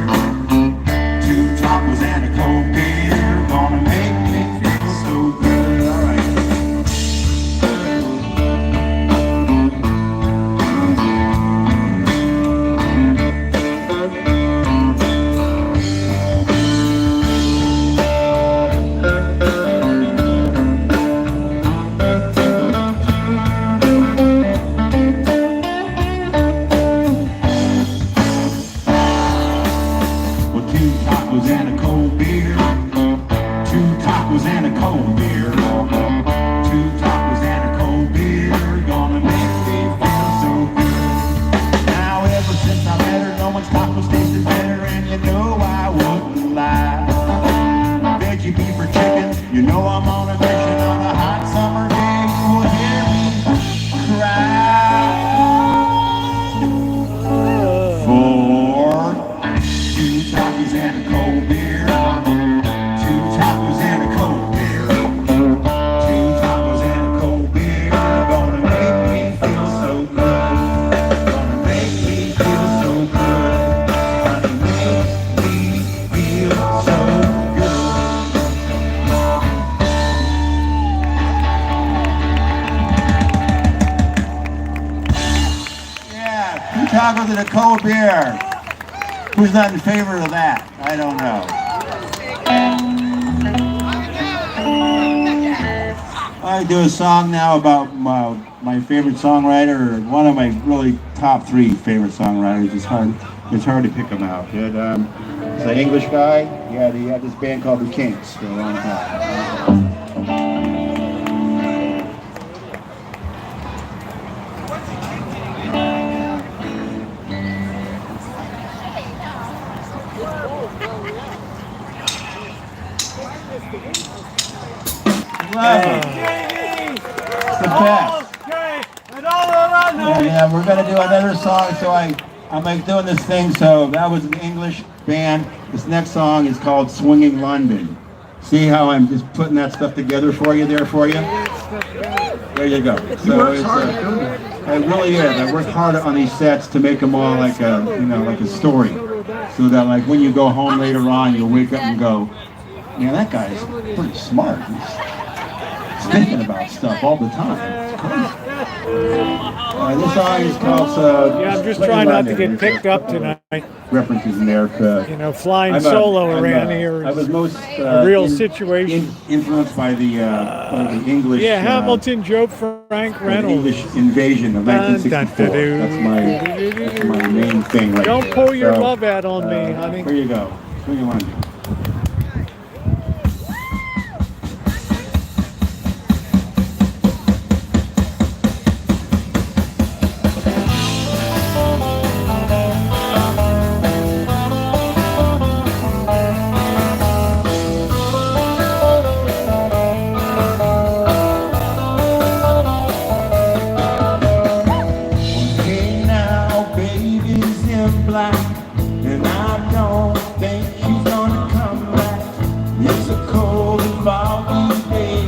Speaker 5: 2 tacos and a cold beer. Gonna make me feel so good. All right. Tacos and a cold beer. Who's not in favor of that? I don't know. I do a song now about my favorite songwriter, or one of my really top 3 favorite songwriters. It's hard to pick them out. It's an English guy. He had this band called The Kinks for a long time. The best. And we're gonna do another song. So I'm like doing this thing. So that was an English band. This next song is called "Swinging London." See how I'm just putting that stuff together for you there for you? There you go. So it's I really is. I worked hard on these sets to make them all like a like a story, so that like when you go home later on, you'll wake up and go, yeah, that guy's pretty smart. thinking about stuff all the time. This song is called.
Speaker 1: Yeah, I'm just trying not to get picked up tonight.
Speaker 5: References in there to
Speaker 1: flying solo around here.
Speaker 5: I was most
Speaker 1: a real situation.
Speaker 5: Influenced by the English.
Speaker 1: Yeah, Hamilton, Joe Frank Reynolds.
Speaker 5: English invasion of 1964. That's my main thing. Right
Speaker 1: Don't
Speaker 5: there.
Speaker 1: pull your love out on me, honey.
Speaker 5: Here you go. What do you want to do? And I don't think she's gonna come back. It's a cold and foggy day.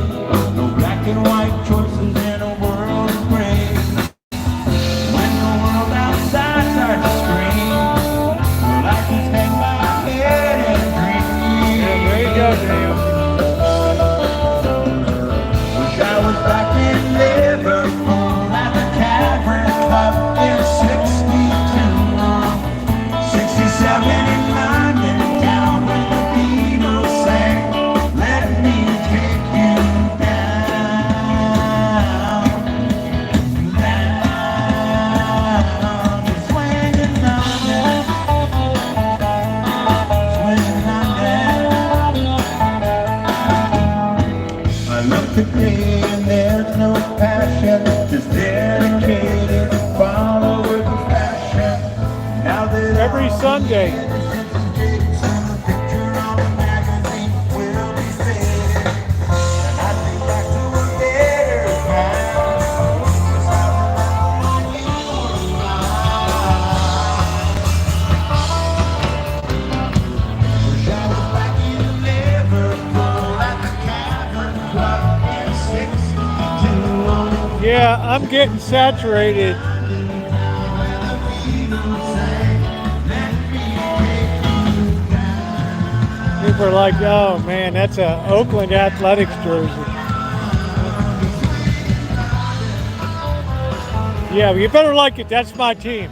Speaker 5: No black and white choices in a world of gray. When the world outside starts to scream, well, I just hang my head and dream.
Speaker 1: Yeah, there you go, Dale.
Speaker 5: Wish I was back in Liverpool at the Cavern Club in 67 in London town when the Beatles sang, let me take you down, down, swinging London, swinging London. I look today and there's no passion, just dedicated followers of fashion. Now that
Speaker 1: Every Sunday. Yeah, I'm getting saturated. People are like, oh man, that's a Oakland Athletics jersey. Yeah, but you better like it. That's my team.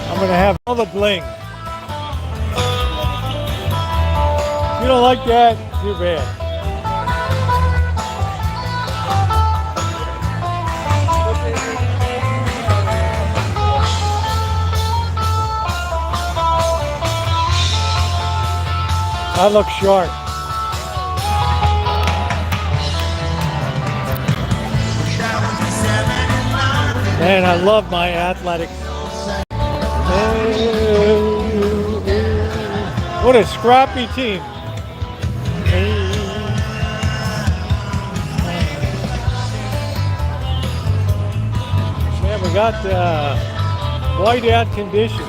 Speaker 1: I'm gonna have all the bling. If you don't like that, too bad. I look sharp. Man, I love my athletics. What a scrappy team. Man, we got whiteout conditions.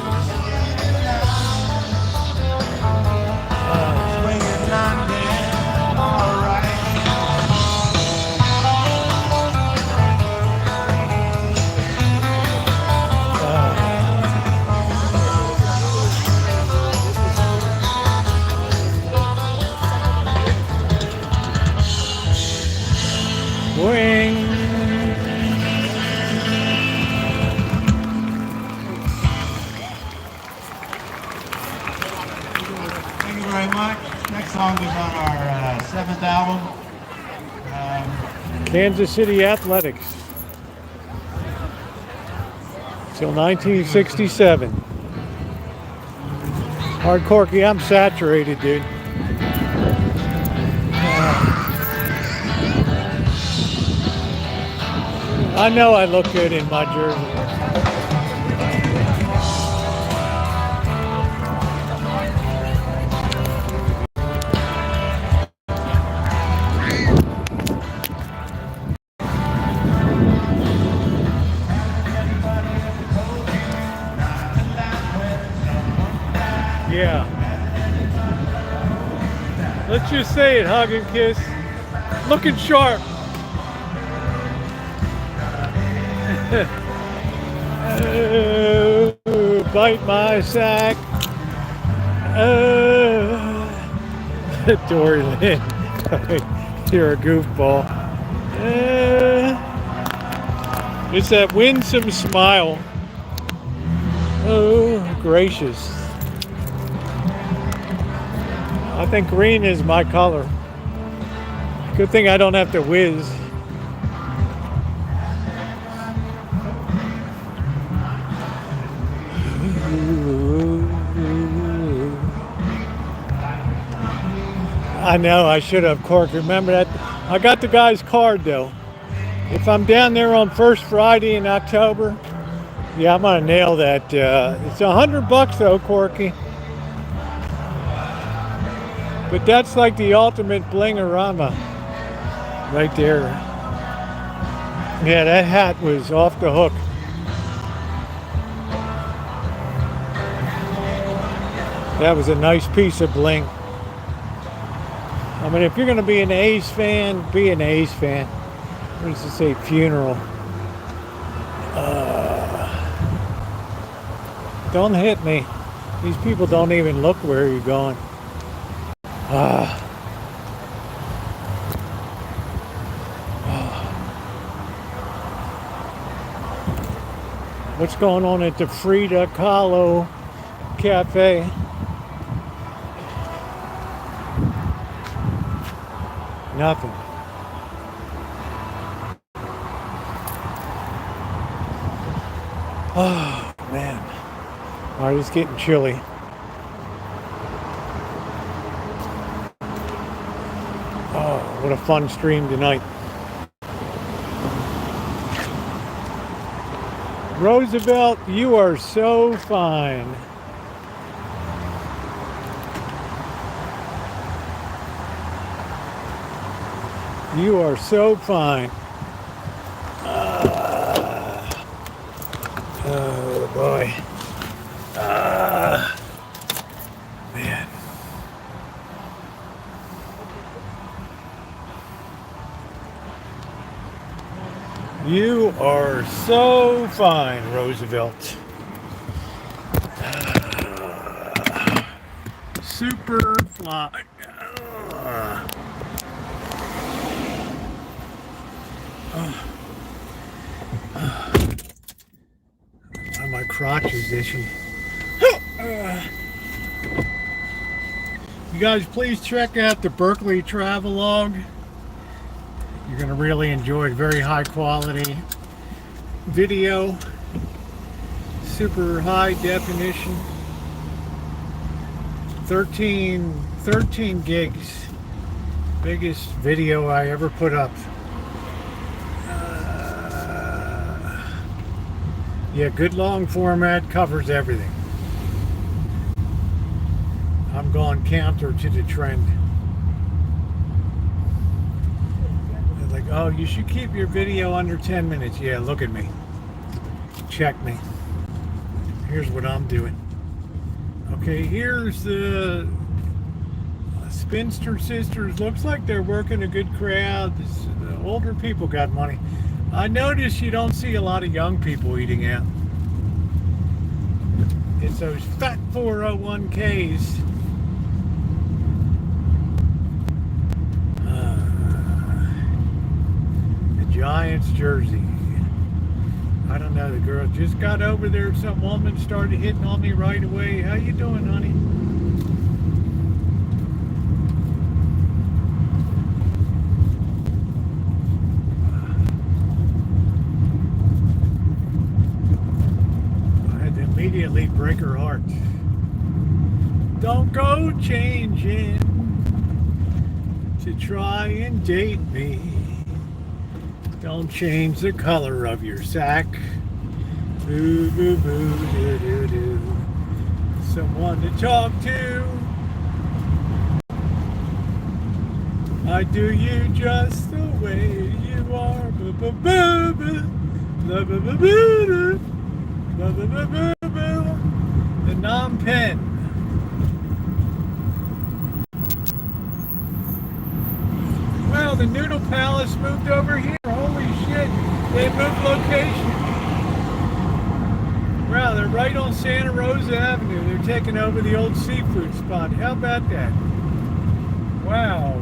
Speaker 1: Wing.
Speaker 5: Thank you very much. Next song is on our 7th album.
Speaker 1: Kansas City Athletics. Till 1967. Hardcore, I'm saturated, dude. I know I look good in my jersey. Yeah. Let's just say it, hug and kiss. Looking sharp. Bite my sack. Dory Lynn. You're a goofball. It's that winsome smile. Oh, gracious. I think green is my color. Good thing I don't have to whiz. I know, I should have, Cork. Remember that? I got the guy's card though. If I'm down there on first Friday in October, yeah, I'm gonna nail that. It's $100 though, Corky. But that's like the ultimate blingerama right there. Yeah, that hat was off the hook. That was a nice piece of bling. I mean, if you're going to be an A's fan, be an A's fan. What does it say? Funeral. Don't hit me. These people don't even look where you're going. What's going on at the Frida Kahlo Cafe? Nothing. Oh, man. All right, it's getting chilly. Oh, what a fun stream tonight. Roosevelt, you are so fine. You are so fine. Oh boy. Man. You are so fine, Roosevelt. Super fly. My crotch is itching. You guys, please check out the Berkeley Travelogue. You're going to really enjoy it. Very high quality video, super high definition, 13 gigs, biggest video I ever put up. Yeah, good long format, covers everything. I'm going counter to the trend. They're like, oh, you should keep your video under 10 minutes. Yeah, look at me. Check me. Here's what I'm doing. Okay, here's the Spinster Sisters. Looks like they're working a good crowd. The older people got money. I notice you don't see a lot of young people eating out. It's those fat 401ks. The Giants jersey. I don't know, the girl just got over there. Some woman started hitting on me right away. How you doing, honey? Immediately break her heart. Don't go changing to try and date me. Don't change the color of your sack. Boo, boo, boo, doo, doo, doo. Someone to talk to. I do you just the way you are. Boo, boo, boo, boo. Boo, boo, boo, boo, boo, boo, boo, boo. The Phnom Well, the Noodle Palace moved over here. Holy shit. They moved location. Wow, they're right on Santa Rosa Avenue. They're taking over the old seafood spot. How about that? Wow,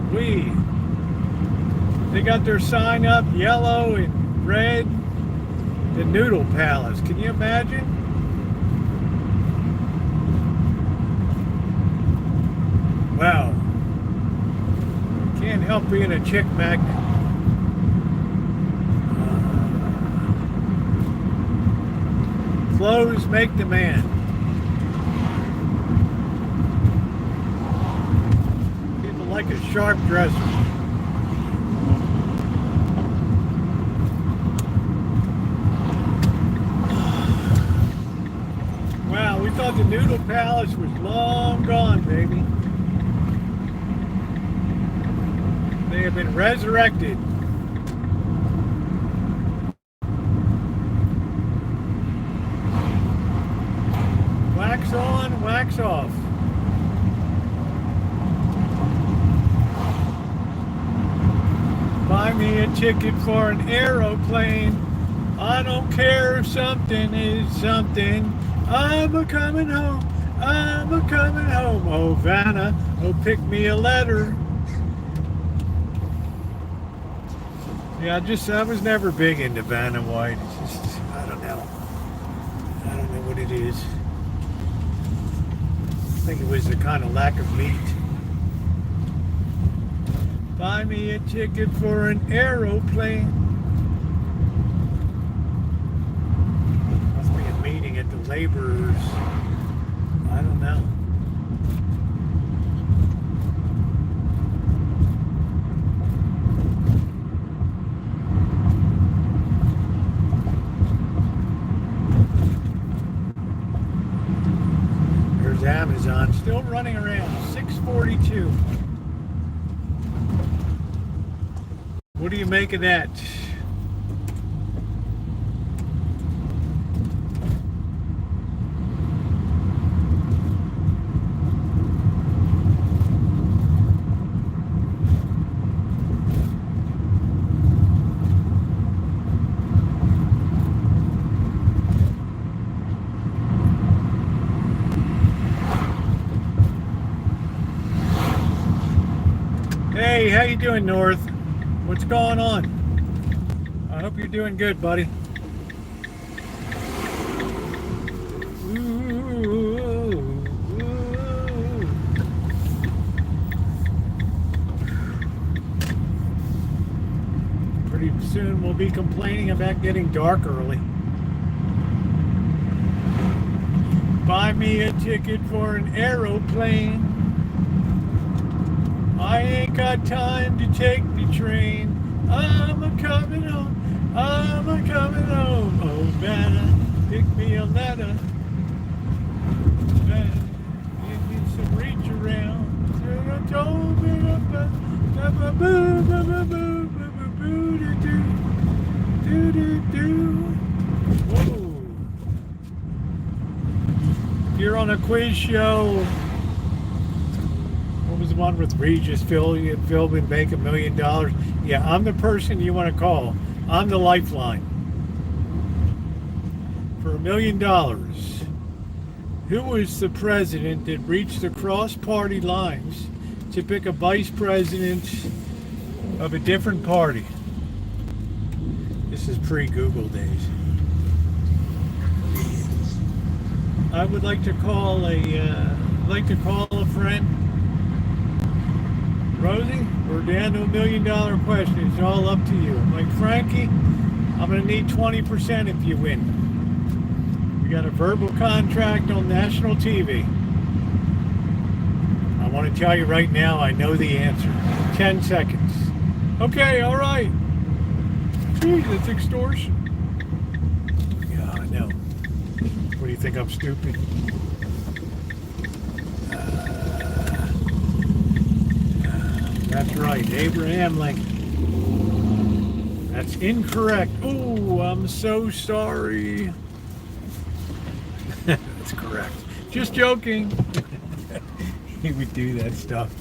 Speaker 1: they got their sign up yellow and red. The Noodle Palace. Can you imagine? Wow. Can't help being a chick magnet. Clothes make the man. People like a sharp dresser. Wow, we thought the Noodle Palace was long gone, baby. They have been resurrected. Wax on, wax off. Buy me a ticket for an aeroplane. I don't care if something is something. I'm a coming home. I'm a coming home. Oh, Vanna, oh, pick me a letter. Yeah, I was never big into Vanna White. It's just, I don't know what it is. I think it was the kind of lack of meat. Buy me a ticket for an aeroplane. Must be a meeting at the laborers. I don't know. There's Amazon still running around. 642. What do you make of that? Hey, how you doing, North? What's going on? I hope you're doing good, buddy. Pretty soon we'll be complaining about getting dark early. Buy me a ticket for an aeroplane. I ain't got time to take the train. I'm a coming home. I'm a coming home. Oh, Vanna, pick me a letter. Vanna, give me some reach around. Whoa. You're on a quiz show. What was the one with Regis Philbin make $1 million? Yeah, I'm the person you want to call. I'm the lifeline. For $1 million. Who was the president that reached the cross-party lines to pick a vice president of a different party? This is pre-Google days. I would like to call a friend. Rosie, we're down to $1 million question. It's all up to you. I'm like, Frankie, I'm going to need 20% if you win. We got a verbal contract on national TV. I want to tell you right now, I know the answer. 10 seconds. Okay, all right. Gee, that's extortion. Yeah, I know. What do you think, I'm stupid? That's right, Abraham Lincoln. That's incorrect. Oh, I'm so sorry. That's correct. Just joking. He would do that stuff.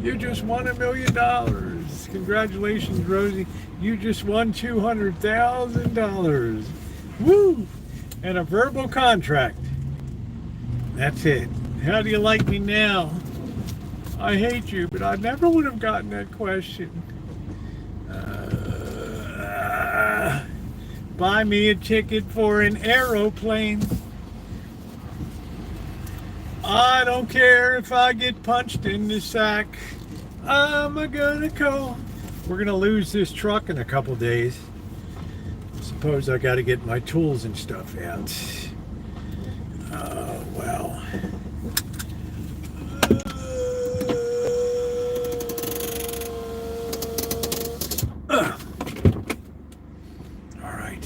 Speaker 1: You just won $1 million. Congratulations, Rosie. You just won $200,000. Woo! And a verbal contract. That's it. How do you like me now? I hate you, but I never would have gotten that question. Buy me a ticket for an aeroplane. I don't care if I get punched in the sack. I'm gonna go. We're gonna lose this truck in a couple days. Suppose I gotta get my tools and stuff out. Oh, well. All right.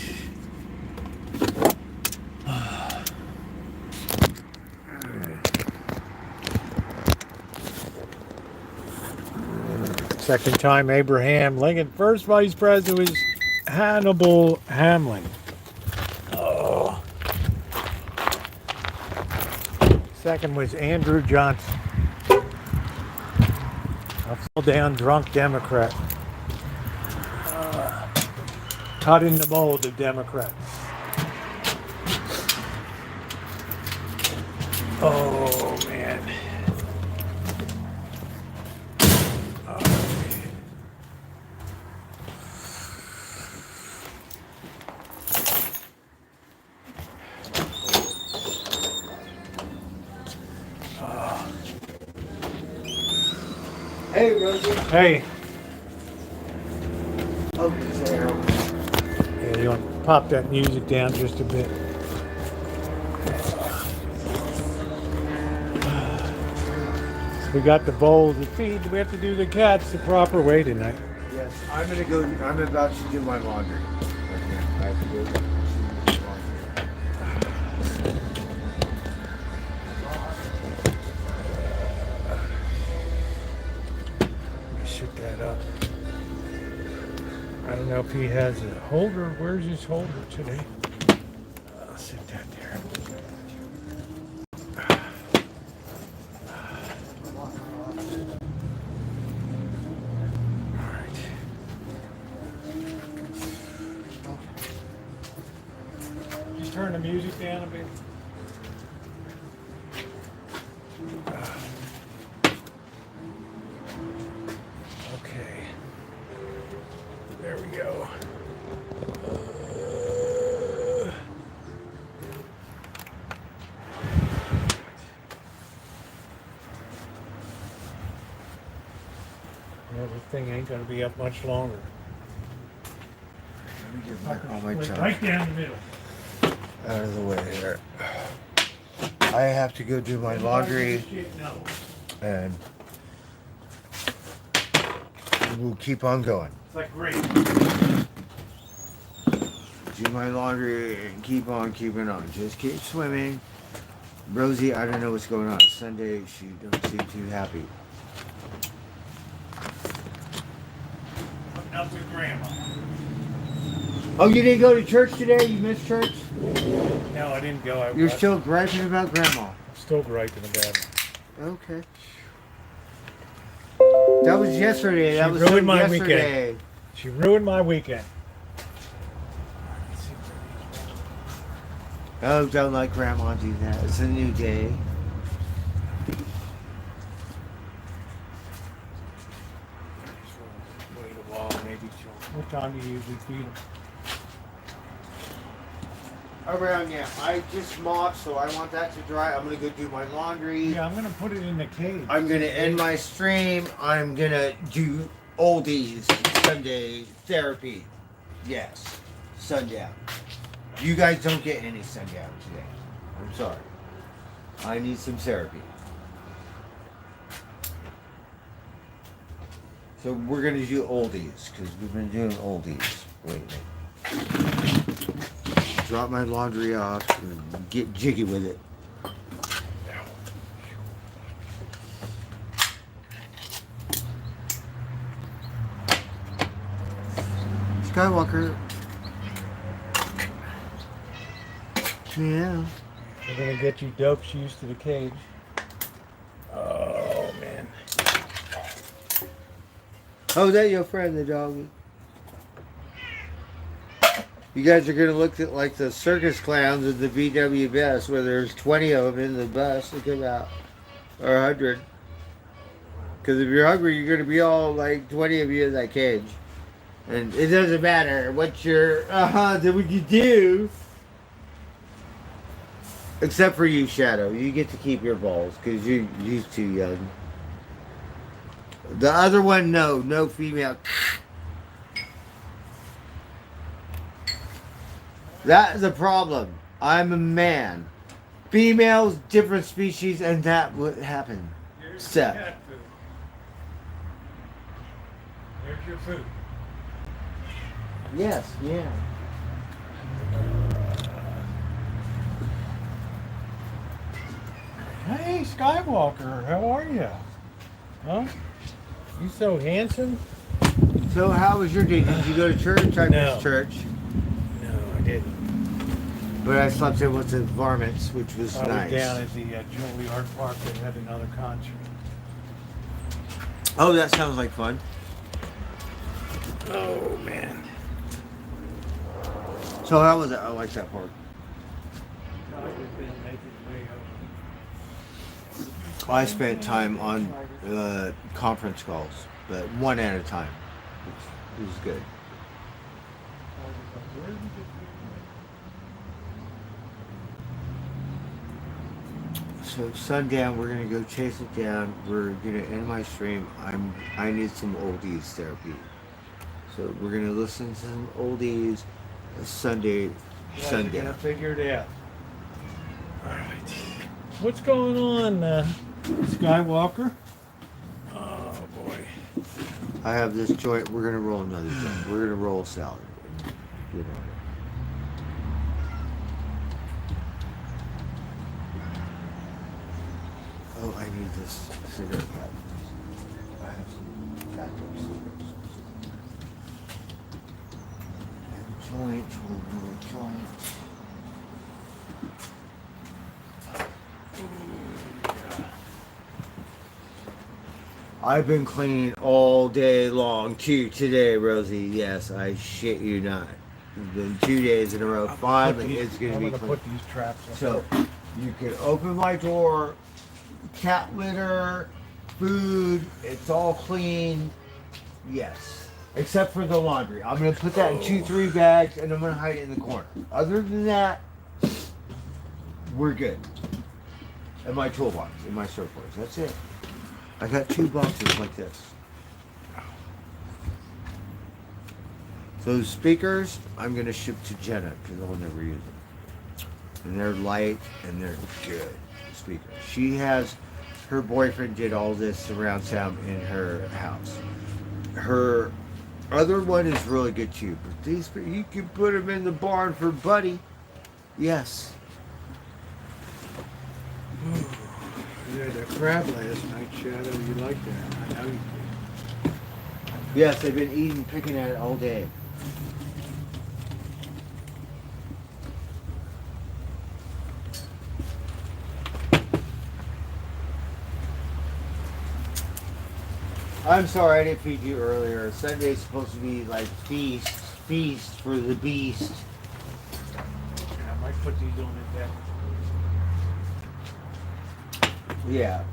Speaker 1: Second time Abraham Lincoln. First vice president was Hannibal Hamlin. Oh. Second was Andrew Johnson. A fall down drunk Democrat. Cut in the mold of Democrats. Oh, man.
Speaker 8: Hey, Rosie.
Speaker 1: Hey.
Speaker 8: Oh, Sarah.
Speaker 1: Yeah, you want to pop that music down just a bit? We got the bowl to feed. We have to do the cats the proper way tonight.
Speaker 8: Yes, I'm about to do my laundry. I have to do my laundry.
Speaker 1: Shoot that up. I don't know if he has a holder. Where's his holder today? I'll sit that there. All right. Just turn the music down a bit. Okay. There we go. Well, this thing ain't gonna be up much longer.
Speaker 8: Let me get all my junk
Speaker 1: Right down the middle.
Speaker 8: out of the way here. I have to go do my laundry,
Speaker 1: No.
Speaker 8: and we'll keep on going.
Speaker 1: It's like great.
Speaker 8: Do my laundry and keep on keeping on. Just keep swimming. Rosie, I don't know what's going on. Sunday, she don't seem too happy.
Speaker 1: Putting up with grandma.
Speaker 8: Oh, you didn't go to church today? You missed church?
Speaker 1: No, I didn't go.
Speaker 8: You're still griping about grandma.
Speaker 1: I'm still griping about it.
Speaker 8: Okay. That was yesterday. That
Speaker 1: She
Speaker 8: was
Speaker 1: ruined my
Speaker 8: yesterday.
Speaker 1: weekend. She ruined my weekend.
Speaker 8: Oh, don't let grandma do that. It's a new day.
Speaker 1: Wait a while, maybe she'll. What time do you usually feed them?
Speaker 8: Around, yeah. I just mopped, so I want that to dry. I'm gonna go do my laundry.
Speaker 1: Yeah, I'm gonna put it in the cage.
Speaker 8: I'm gonna end my stream. I'm gonna do oldies Sunday therapy. Yes, sundown. You guys don't get any sundown today. I'm sorry. I need some therapy. So we're gonna do oldies because we've been doing oldies lately. Drop my laundry off and get jiggy with it. Skywalker. Yeah.
Speaker 1: We're gonna get you dopes used to the cage. Oh man.
Speaker 8: Oh, is that your friend, the doggy? You guys are gonna look at like the circus clowns of the VW bus, where there's 20 of them in the bus that come out, or 100. Because if you're hungry, you're gonna be all like 20 of you in that cage, and it doesn't matter what your then what you do. Except for you, Shadow, you get to keep your balls because you're too young. The other one, no female. That's the problem. I'm a man. Females, different species, and that would happen.
Speaker 1: Here's
Speaker 8: So.
Speaker 1: your cat food. There's your food.
Speaker 8: Yes, yeah.
Speaker 1: Hey, Skywalker, how are you? Huh? You so handsome?
Speaker 8: So how was your day? Did you go to church? I
Speaker 1: No.
Speaker 8: missed church.
Speaker 1: No, I didn't.
Speaker 8: But I slept in with the varmints, which was
Speaker 1: I
Speaker 8: nice.
Speaker 1: was down at the Juilliard Park that had another concert.
Speaker 8: Oh, that sounds like fun.
Speaker 1: Oh, man.
Speaker 8: So how was it? I like that part. I spent time on conference calls, but one at a time, which was good. So sundown, we're gonna go chase it down. We're gonna end my stream. I need some oldies therapy. So we're gonna listen to some oldies Sunday.
Speaker 1: Gonna figure it out. All right. What's going on, Skywalker? Oh boy.
Speaker 8: I have this joint. We're gonna roll another joint. We're gonna roll a salad. Get on it. Oh, I need this cigarette pack. I have some backdoor cigarettes. And joint, we'll roll a joint. I've been clean all day long too today, Rosie. Yes, I shit you not. It's been 2 days in a row. Finally, it's gonna
Speaker 1: I'm
Speaker 8: be
Speaker 1: gonna
Speaker 8: clean.
Speaker 1: put these traps up.
Speaker 8: So you can open my door, cat litter, food, it's all clean. Yes. Except for the laundry. I'm gonna put that in 2-3 bags and I'm gonna hide it in the corner. Other than that, we're good. And my toolbox, and my surplus. That's it. I got 2 boxes like this. Those speakers, I'm gonna ship to Jenna because I'll never use them. And they're light and they're good speakers. She has, her boyfriend did all this surround sound in her house. Her other one is really good too, but these, you can put them in the barn for Buddy. Yes.
Speaker 1: You had a crab last night, Shadow. You like that? I know you did.
Speaker 8: Yes, they've been picking at it all day. I'm sorry I didn't feed you earlier. Sunday's supposed to be like feast for the beast.
Speaker 1: Yeah, I might put these on the deck.
Speaker 8: Yeah.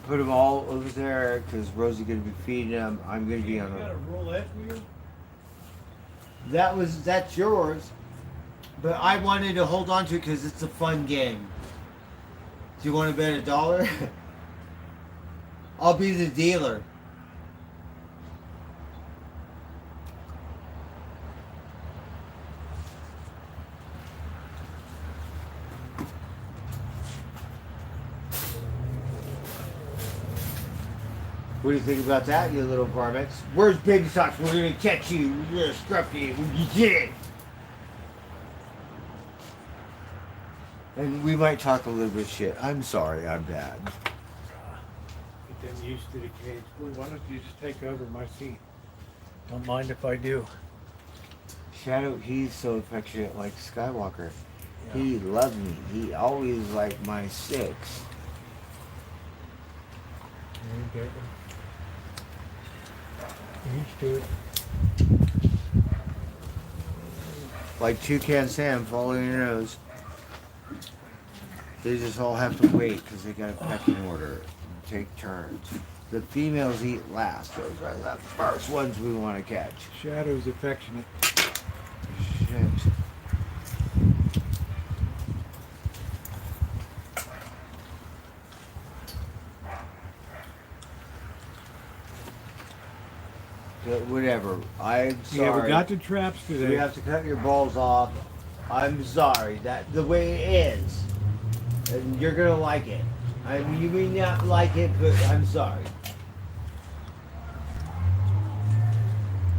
Speaker 8: Put them all over there because Rosie's gonna be feeding them. I'm gonna be on
Speaker 1: You got a
Speaker 8: a.
Speaker 1: roulette wheel?
Speaker 8: That's yours, but I wanted to hold on to it because it's a fun game. Do you want to bet $1? I'll be the dealer. What do you think about that, you little varmints? Where's Baby Socks? We're gonna catch you. We're gonna scruff you. You did. And we might talk a little bit of shit. I'm sorry, I'm bad.
Speaker 1: Get them used to the cage. Boy, why don't you just take over my seat? Don't mind if I do.
Speaker 8: Shadow, he's so affectionate like Skywalker.
Speaker 1: Yeah.
Speaker 8: He loved me. He always liked my 6.
Speaker 1: You get them. Used to it.
Speaker 8: like Toucan Sam following your nose. They just all have to wait because they got a pecking order. Take turns. The females eat last. Those are the first ones we want to catch.
Speaker 1: Shadow's affectionate.
Speaker 8: Shit. Whatever. I'm sorry.
Speaker 1: Yeah, we got the traps today.
Speaker 8: We have to cut your balls off. I'm sorry. That the way it is. And you're gonna like it. I mean, you may not like it, but I'm sorry.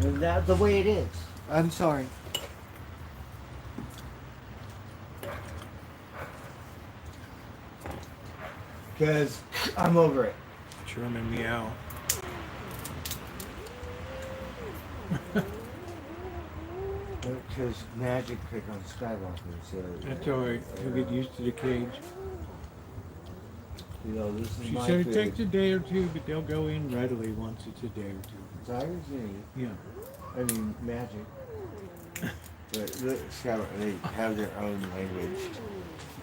Speaker 8: And that's the way it is. I'm sorry. Because I'm over it.
Speaker 1: German meow.
Speaker 8: Because magic pick on Skywalker, so
Speaker 1: That's alright. He'll get used to the cage.
Speaker 8: you know this is
Speaker 1: She
Speaker 8: my
Speaker 1: said it
Speaker 8: food.
Speaker 1: takes a day or two, but they'll go in readily once it's a day or two.
Speaker 8: Tigers need
Speaker 1: Yeah.
Speaker 8: I mean magic. But the Skywalker, they have their own language,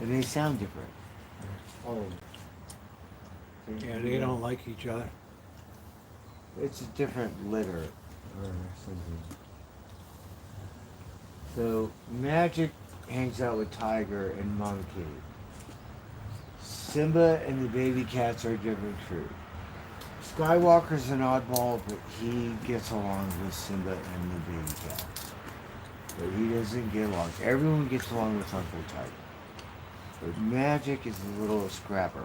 Speaker 8: and they sound different. Oh.
Speaker 1: Yeah, they don't like each other.
Speaker 8: It's a different litter or something. So Magic hangs out with Tiger and Monkey. Simba and the baby cats are a different crew. Skywalker's an oddball, but he gets along with Simba and the baby cats. But he doesn't get along. Everyone gets along with Uncle Tiger. But Magic is a little scrapper.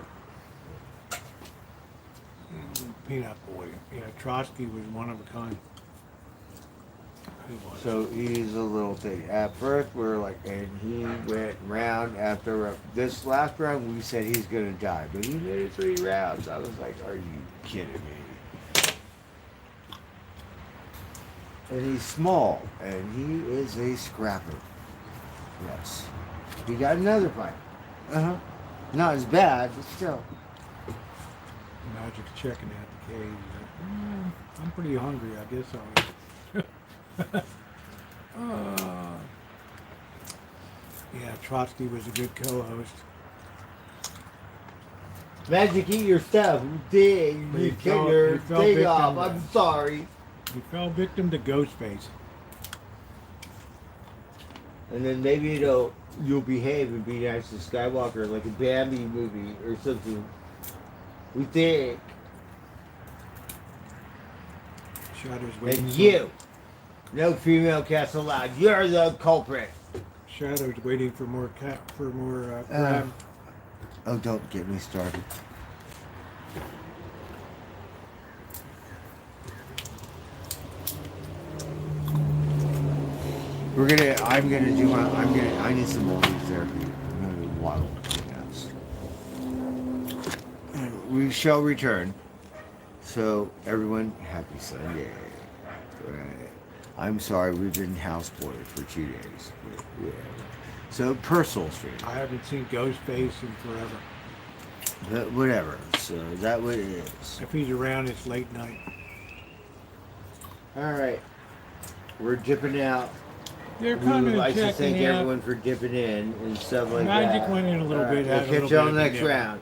Speaker 1: Peanut boy. Yeah, Trotsky was one of a kind. He was.
Speaker 8: So he's a little thing. At first we were like, and he went round after round. This last round we said he's gonna die, but he made it 3 rounds. I was like, are you kidding me? And he's small, and he is a scrapper. Yes. He got another fight. Not as bad, but still.
Speaker 1: Magic's checking out the cage. I'm pretty hungry, I guess yeah, Trotsky was a good co-host.
Speaker 8: Magic, eat your stuff. You did.
Speaker 1: But
Speaker 8: You
Speaker 1: he
Speaker 8: get
Speaker 1: fell-
Speaker 8: your
Speaker 1: he fell
Speaker 8: thing
Speaker 1: victim
Speaker 8: off.
Speaker 1: to-
Speaker 8: I'm sorry.
Speaker 1: He fell victim to Ghostface.
Speaker 8: And then maybe you'll behave and be nice to Skywalker like a Bambi movie or something. We think.
Speaker 1: Shadow's waiting.
Speaker 8: And
Speaker 1: for-
Speaker 8: you. No female cats allowed. You're the culprit.
Speaker 1: Shadow's waiting for more crab.
Speaker 8: Oh, don't get me started. I need some more therapy. I'm gonna waddle my ass. We shall return. So, everyone, happy Sunday. I'm sorry, we've been houseboarded for 2 days. Yeah. So, personal stream.
Speaker 1: I haven't seen Ghostface in forever.
Speaker 8: But whatever. So, that what it is.
Speaker 1: If he's around, it's late night.
Speaker 8: Alright. We're dipping out.
Speaker 1: They're
Speaker 8: We
Speaker 1: kind
Speaker 8: would
Speaker 1: of
Speaker 8: like to
Speaker 1: checking
Speaker 8: thank
Speaker 1: out.
Speaker 8: everyone for dipping in and stuff like
Speaker 1: Magic
Speaker 8: that.
Speaker 1: went in a little bit.
Speaker 8: We'll
Speaker 1: Had a
Speaker 8: catch
Speaker 1: little
Speaker 8: you on
Speaker 1: bit
Speaker 8: the
Speaker 1: of a
Speaker 8: next
Speaker 1: dip.
Speaker 8: round.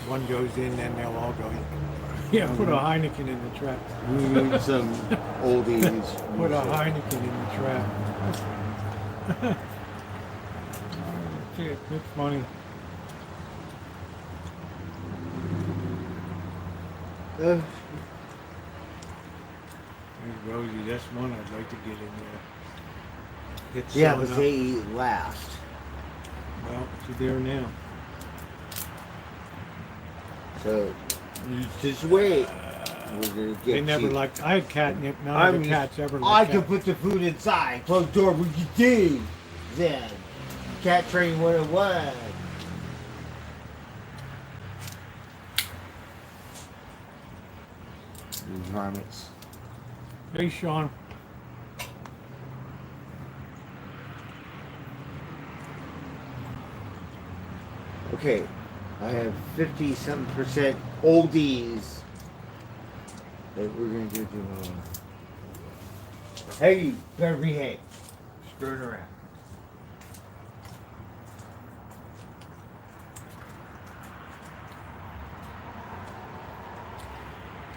Speaker 1: One goes in, then they'll all go in. Yeah, put a Heineken in the trap.
Speaker 8: We need some oldies.
Speaker 1: Put a Heineken in the trap. Shit, it's funny.
Speaker 8: Uh,
Speaker 1: There's Rosie. That's one I'd like to get in there. Get
Speaker 8: yeah,
Speaker 1: sewn
Speaker 8: but
Speaker 1: up.
Speaker 8: they eat last.
Speaker 1: Well, she's there now.
Speaker 8: So, you just wait. We're gonna get
Speaker 1: They never
Speaker 8: you.
Speaker 1: liked. I had catnip. None
Speaker 8: I
Speaker 1: of the
Speaker 8: mean,
Speaker 1: cats ever
Speaker 8: I
Speaker 1: liked
Speaker 8: can
Speaker 1: cat.
Speaker 8: put the food inside. Close the door. What you do then? Cat train 101. These varmints.
Speaker 1: Hey, Sean.
Speaker 8: Okay, I have 50-something% oldies that we're gonna do. Hey, you better behave. Screwing around.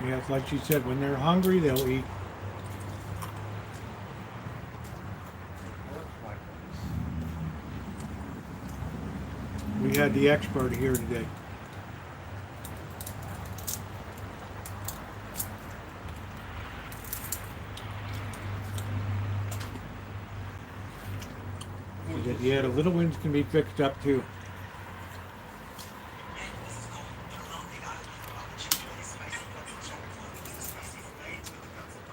Speaker 1: Yeah, it's like she said, when they're hungry, they'll eat. We had the expert here today. She said, yeah, the little ones can be fixed up too.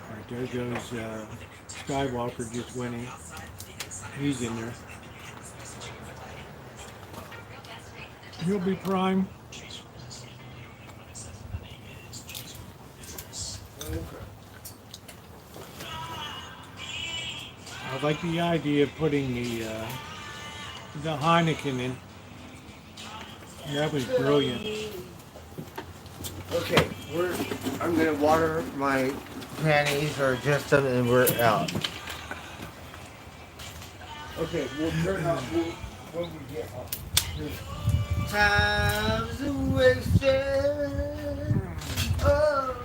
Speaker 1: All right, there goes Skywalker just went in. He's in there. He'll be prime. I like the idea of putting the Heineken in. That was brilliant.
Speaker 8: Okay, I'm gonna water my panties or adjust them, and we're out. Okay, we'll turn off when we get home. Time's a wasted. Oh,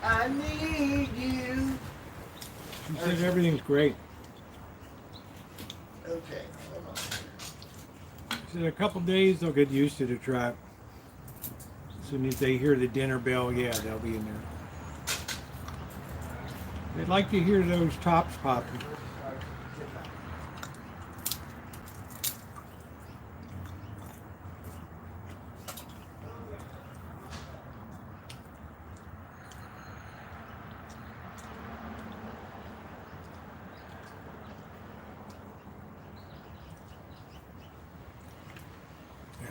Speaker 8: I need you.
Speaker 1: She said everything's great.
Speaker 8: Okay, hold on.
Speaker 1: She said a couple days they'll get used to the trap. As soon as they hear the dinner bell, yeah, they'll be in there. They'd like to hear those tops popping.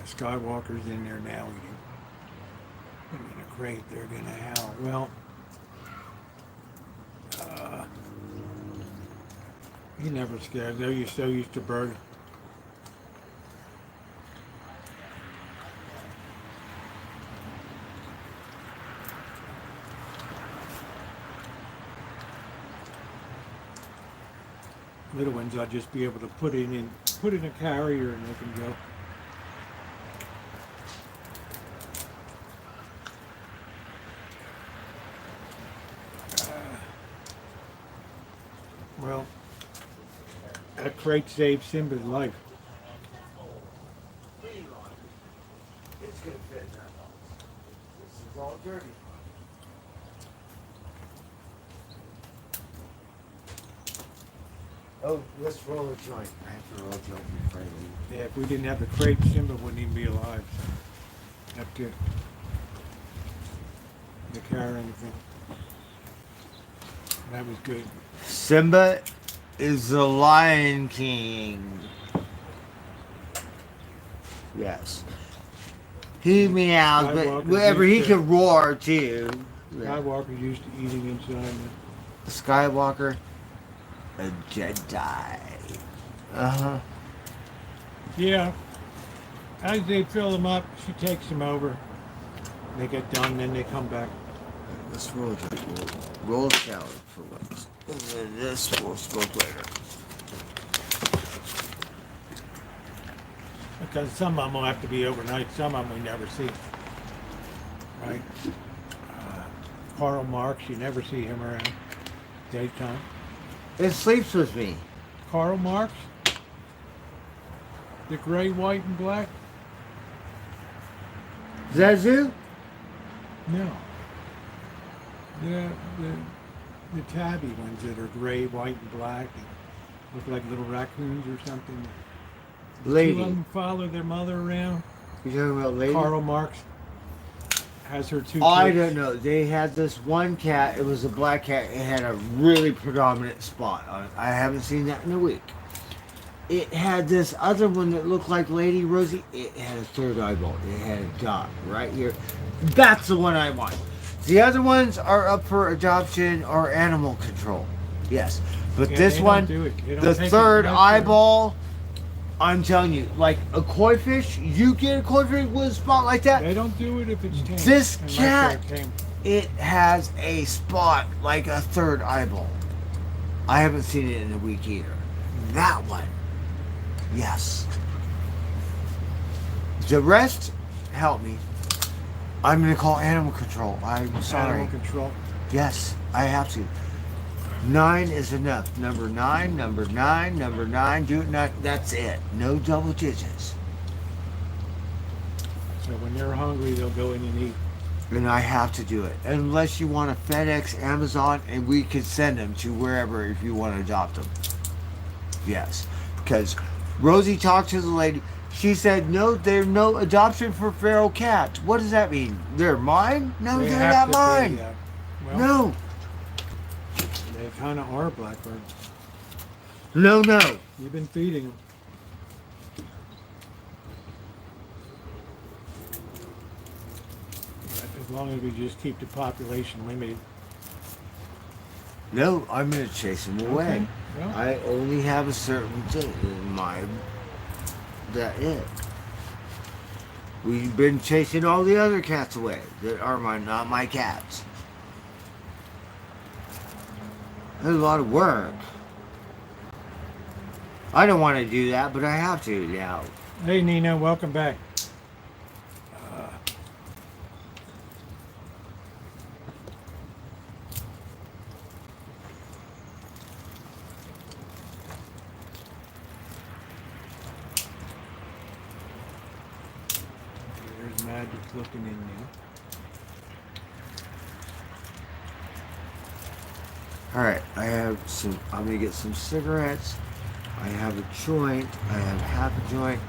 Speaker 1: Skywalker's in there now eating. Put him in a crate, they're gonna howl. Well, he never scared. They're so used to bird. Little ones, I'll just be able to put in a carrier and they can go. Well, that crate saved Simba's life.
Speaker 8: It's gonna fit in that box. This is all dirty. Oh, let's roll a joint. I have to roll a joint before I leave.
Speaker 1: Yeah, if we didn't have the crate, Simba wouldn't even be alive. So that's good. The carrying thing. That was good.
Speaker 8: Simba is the Lion King. Yes. He meows, but
Speaker 1: Skywalker
Speaker 8: whenever he
Speaker 1: used to-
Speaker 8: can roar too. Yeah.
Speaker 1: Skywalker used to eating inside.
Speaker 8: Skywalker, a Jedi. Uh-huh.
Speaker 1: Yeah. As they fill them up, she takes them over. They get done, then they come back.
Speaker 8: Let's roll a joint. We'll roll a salad for once. And then this we'll smoke later.
Speaker 1: Because some of them will have to be overnight. Some of them we never see. Right? Karl Marx, you never see him around daytime.
Speaker 8: It sleeps with me.
Speaker 1: Karl Marx? The gray, white, and black?
Speaker 8: Zazu?
Speaker 1: No. The tabby ones that are gray, white, and black, and look like little raccoons or something.
Speaker 8: Lady.
Speaker 1: Two of them follow their mother around.
Speaker 8: You talking about lady?
Speaker 1: Karl Marx has her two
Speaker 8: I
Speaker 1: kids.
Speaker 8: don't know. They had this one cat. It was a black cat. It had a really predominant spot on it. I haven't seen that in a week. It had this other one that looked like Lady Rosie. It had a third eyeball. It had a dot right here. That's the one I want. The other ones are up for adoption or animal control. Yes. But
Speaker 1: Yeah,
Speaker 8: this
Speaker 1: they
Speaker 8: one,
Speaker 1: don't do it. They don't
Speaker 8: the
Speaker 1: take it
Speaker 8: third
Speaker 1: right there.
Speaker 8: eyeball, I'm telling you, like a koi fish, you get a koi fish with a spot like that.
Speaker 1: They don't do it if it's tame.
Speaker 8: This
Speaker 1: unless
Speaker 8: cat,
Speaker 1: they're tame.
Speaker 8: it has a spot like a third eyeball. I haven't seen it in a week either. That one, yes. The rest, help me. I'm gonna call animal control. I'm sorry.
Speaker 1: Animal control.
Speaker 8: Yes, I have to. 9 is enough. Number 9, number 9, number 9. Do it not. That's it. No double digits.
Speaker 1: So when they're hungry, they'll go in and eat.
Speaker 8: And I have to do it. Unless you want to FedEx, Amazon, and we can send them to wherever if you want to adopt them. Yes. Because Rosie talked to the lady. She said, no, there's no adoption for feral cats. What does that mean? They're mine? No,
Speaker 1: They
Speaker 8: they're
Speaker 1: have
Speaker 8: not
Speaker 1: to be,
Speaker 8: mine.
Speaker 1: well,
Speaker 8: No.
Speaker 1: They kind of are, Blackbird.
Speaker 8: No.
Speaker 1: You've been feeding them. But as long as we just keep the population limited.
Speaker 8: No, I'm going to chase them away.
Speaker 1: Okay, well.
Speaker 8: I only have a certain thing in mind. That it. We've been chasing all the other cats away that are not my cats. There's a lot of work. I don't want to do that, but I have to now.
Speaker 1: Hey, Nina, welcome back. There's Magic looking in there.
Speaker 8: Alright, I have some, I'm going to get some cigarettes. I have a joint. I have half a joint.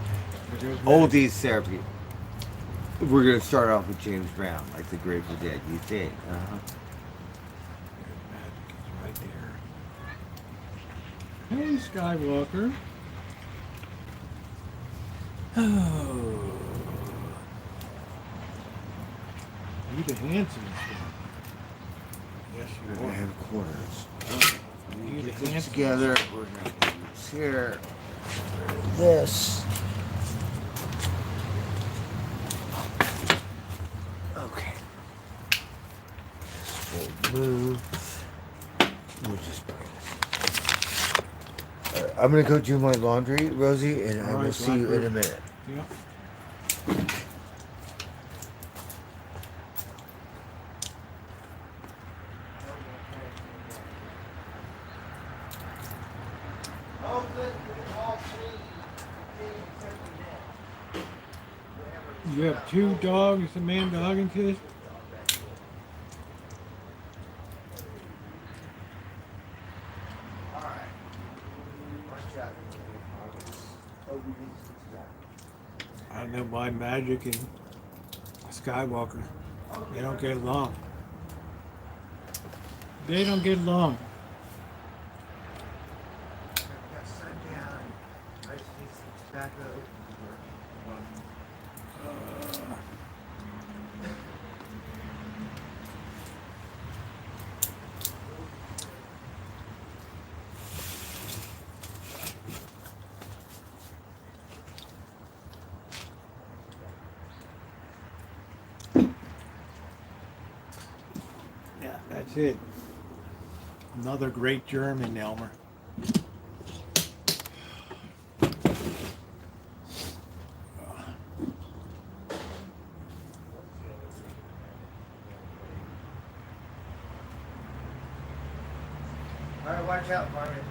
Speaker 8: Oldies therapy. We're going to start off with James Brown, like the Grateful Dead. You think? Uh-huh.
Speaker 1: Magic is right there. Hey, Skywalker. Oh. You the handsomest one. Yes, you
Speaker 8: I
Speaker 1: are.
Speaker 8: have quarters.
Speaker 1: You the
Speaker 8: Get this
Speaker 1: handsomest.
Speaker 8: together. We're going to put this here. This. Okay. This will move. We'll just bring this. I'm going to go do my laundry, Rosie, and I
Speaker 1: All
Speaker 8: will
Speaker 1: right,
Speaker 8: see you in a
Speaker 1: Blackbird.
Speaker 8: minute.
Speaker 1: Yeah. You have 2 dogs, a man dog and kids? I don't know why Magic and Skywalker, they don't get along. They don't get along. Yeah, that's it. Another great German, Elmer.
Speaker 8: Alright, watch out, Marvin.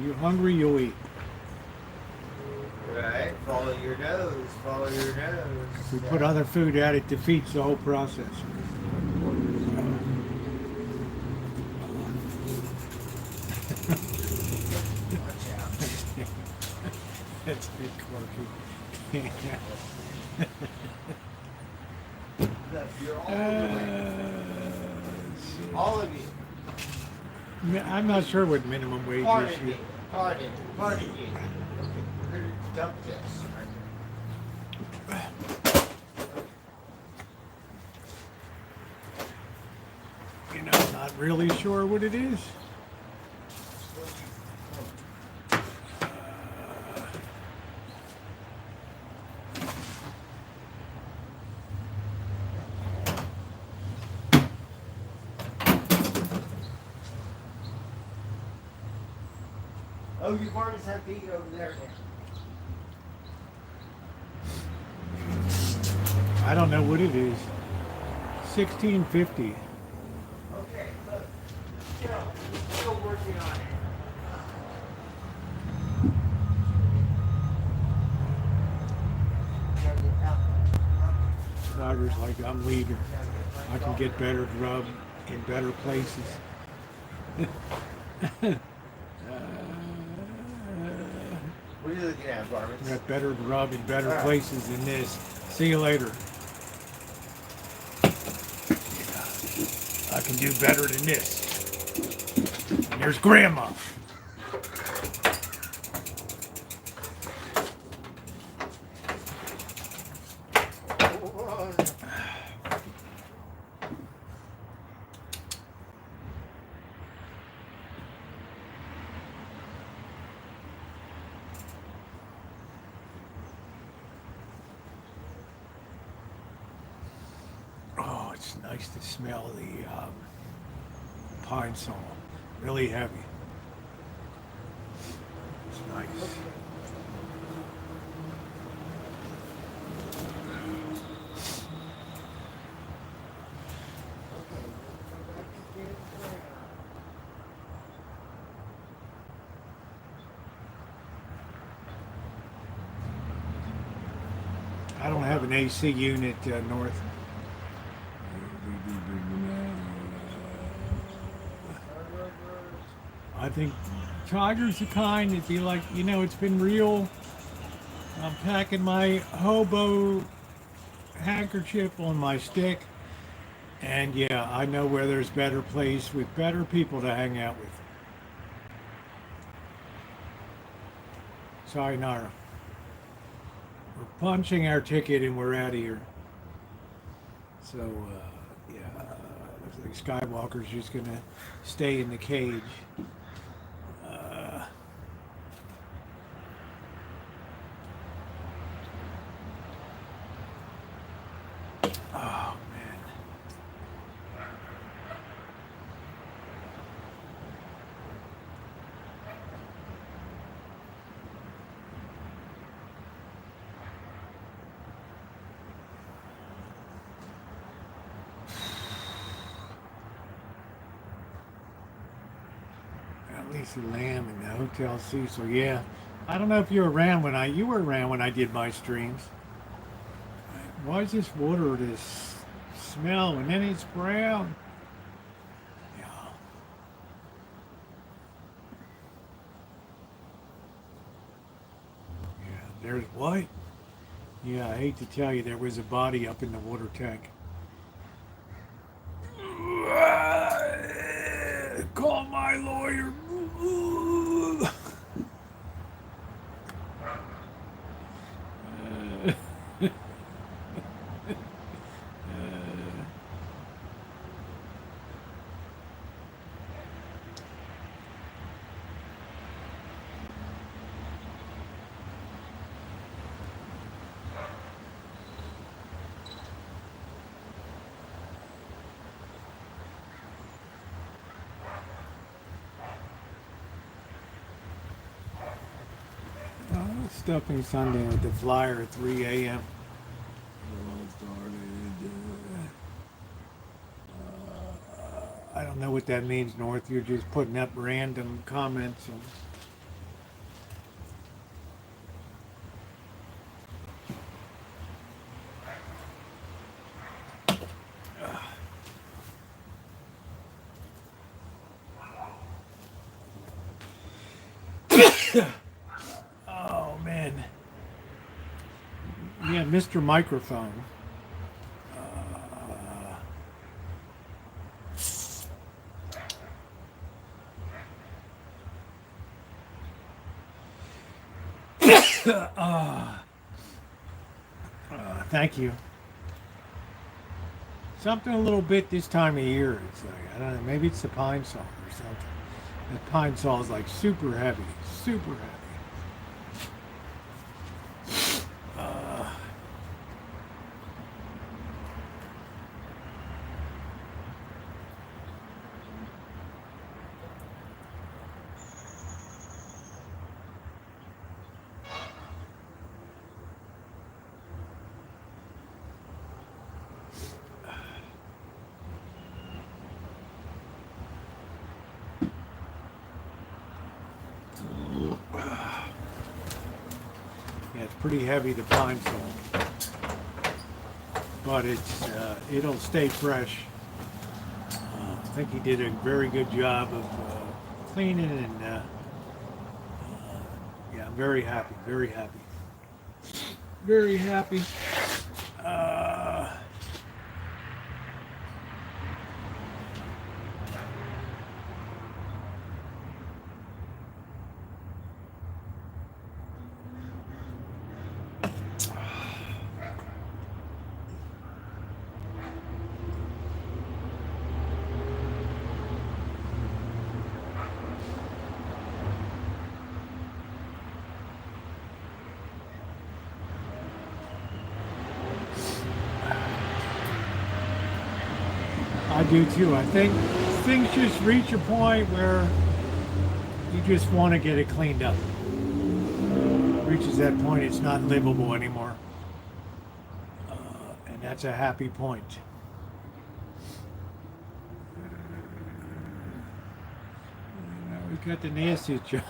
Speaker 1: You hungry, you'll eat.
Speaker 8: Right, follow your nose, follow your nose.
Speaker 1: If we put other food out, it defeats the whole process.
Speaker 8: Watch out.
Speaker 1: That's a bit quirky.
Speaker 8: Look, you're all the way. All of you.
Speaker 1: I'm not sure what minimum wage is
Speaker 8: Pardon me.
Speaker 1: here.
Speaker 8: Pardon me. We're gonna dump this.
Speaker 1: You know, I'm not really sure what it is.
Speaker 8: Oh, you varmints have to eat over there now.
Speaker 1: I don't know what it is. 1650.
Speaker 8: Okay, look. Still working on it.
Speaker 1: Tigers like I'm leaving. I can get better grub in better places.
Speaker 8: What are you looking at, varmints?
Speaker 1: Got better grub in better places than this. See you later. I can do better than this. And there's Grandma. Oh, it's nice to smell the pine saw. Really heavy. It's nice. I don't have an AC unit north. I think tigers are kind. It'd be like, you know, it's been real. I'm packing my hobo handkerchief on my stick. And yeah, I know where there's better place with better people to hang out with. Sayonara. We're punching our ticket and we're out of here. So, yeah, looks like Skywalker's just gonna stay in the cage. Oh, man. At least a lamb in the Hotel Cecil. Yeah, I don't know if you were around when you were around when I did my streams. Why is this water this smell and then it's brown? Yeah. Yeah, there's what? Yeah, I hate to tell you, there was a body up in the water tank. Call my lawyer. Stuffing Sunday with the flyer at 3 a.m. I don't know what that means, North. You're just putting up random comments. Oh, man. Yeah, Mr. Microphone. Thank you. Something a little bit this time of year. It's like, I don't know, maybe it's the pine saw or something. The pine saw is like super heavy, super heavy. pretty heavy to find some. But it'll stay fresh. I think he did a very good job of cleaning, and yeah, I'm very happy, very happy. Very happy. I do too. I think things just reach a point where you just want to get it cleaned up. Reaches that point, it's not livable anymore. And that's a happy point. We got the nastiest job.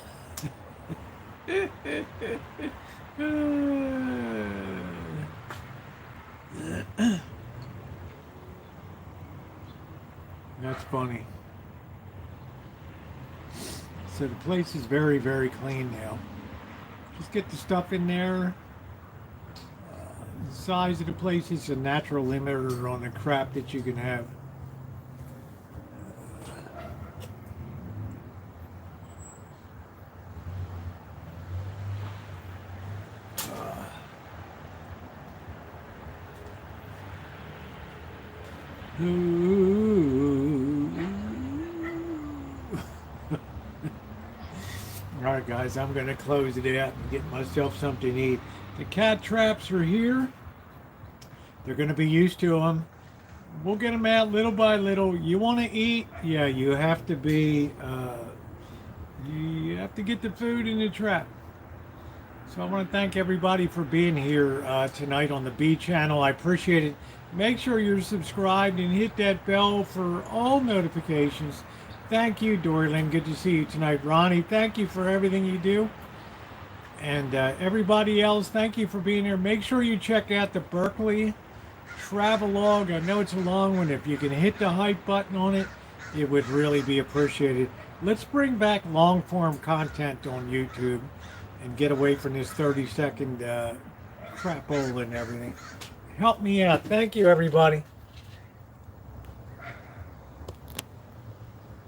Speaker 1: That's funny. So the place is very, very clean now. Just get the stuff in there. The size of the place is a natural limiter on the crap that you can have. Alright guys, I'm going to close it out and get myself something to eat. The cat traps are here. They're going to be used to them. We'll get them out little by little. You want to eat? Yeah, you have to be, you have to get the food in the trap. So I want to thank everybody for being here tonight on the B channel. I appreciate it. Make sure you're subscribed and hit that bell for all notifications. Thank you, Dorlin. Good to see you tonight. Ronnie, thank you for everything you do. And everybody else, thank you for being here. Make sure you check out the Berkeley Travelogue. I know it's a long one. If you can hit the hype button on it, it would really be appreciated. Let's bring back long-form content on YouTube and get away from this 30-second crapola and everything. Help me out. Thank you, everybody.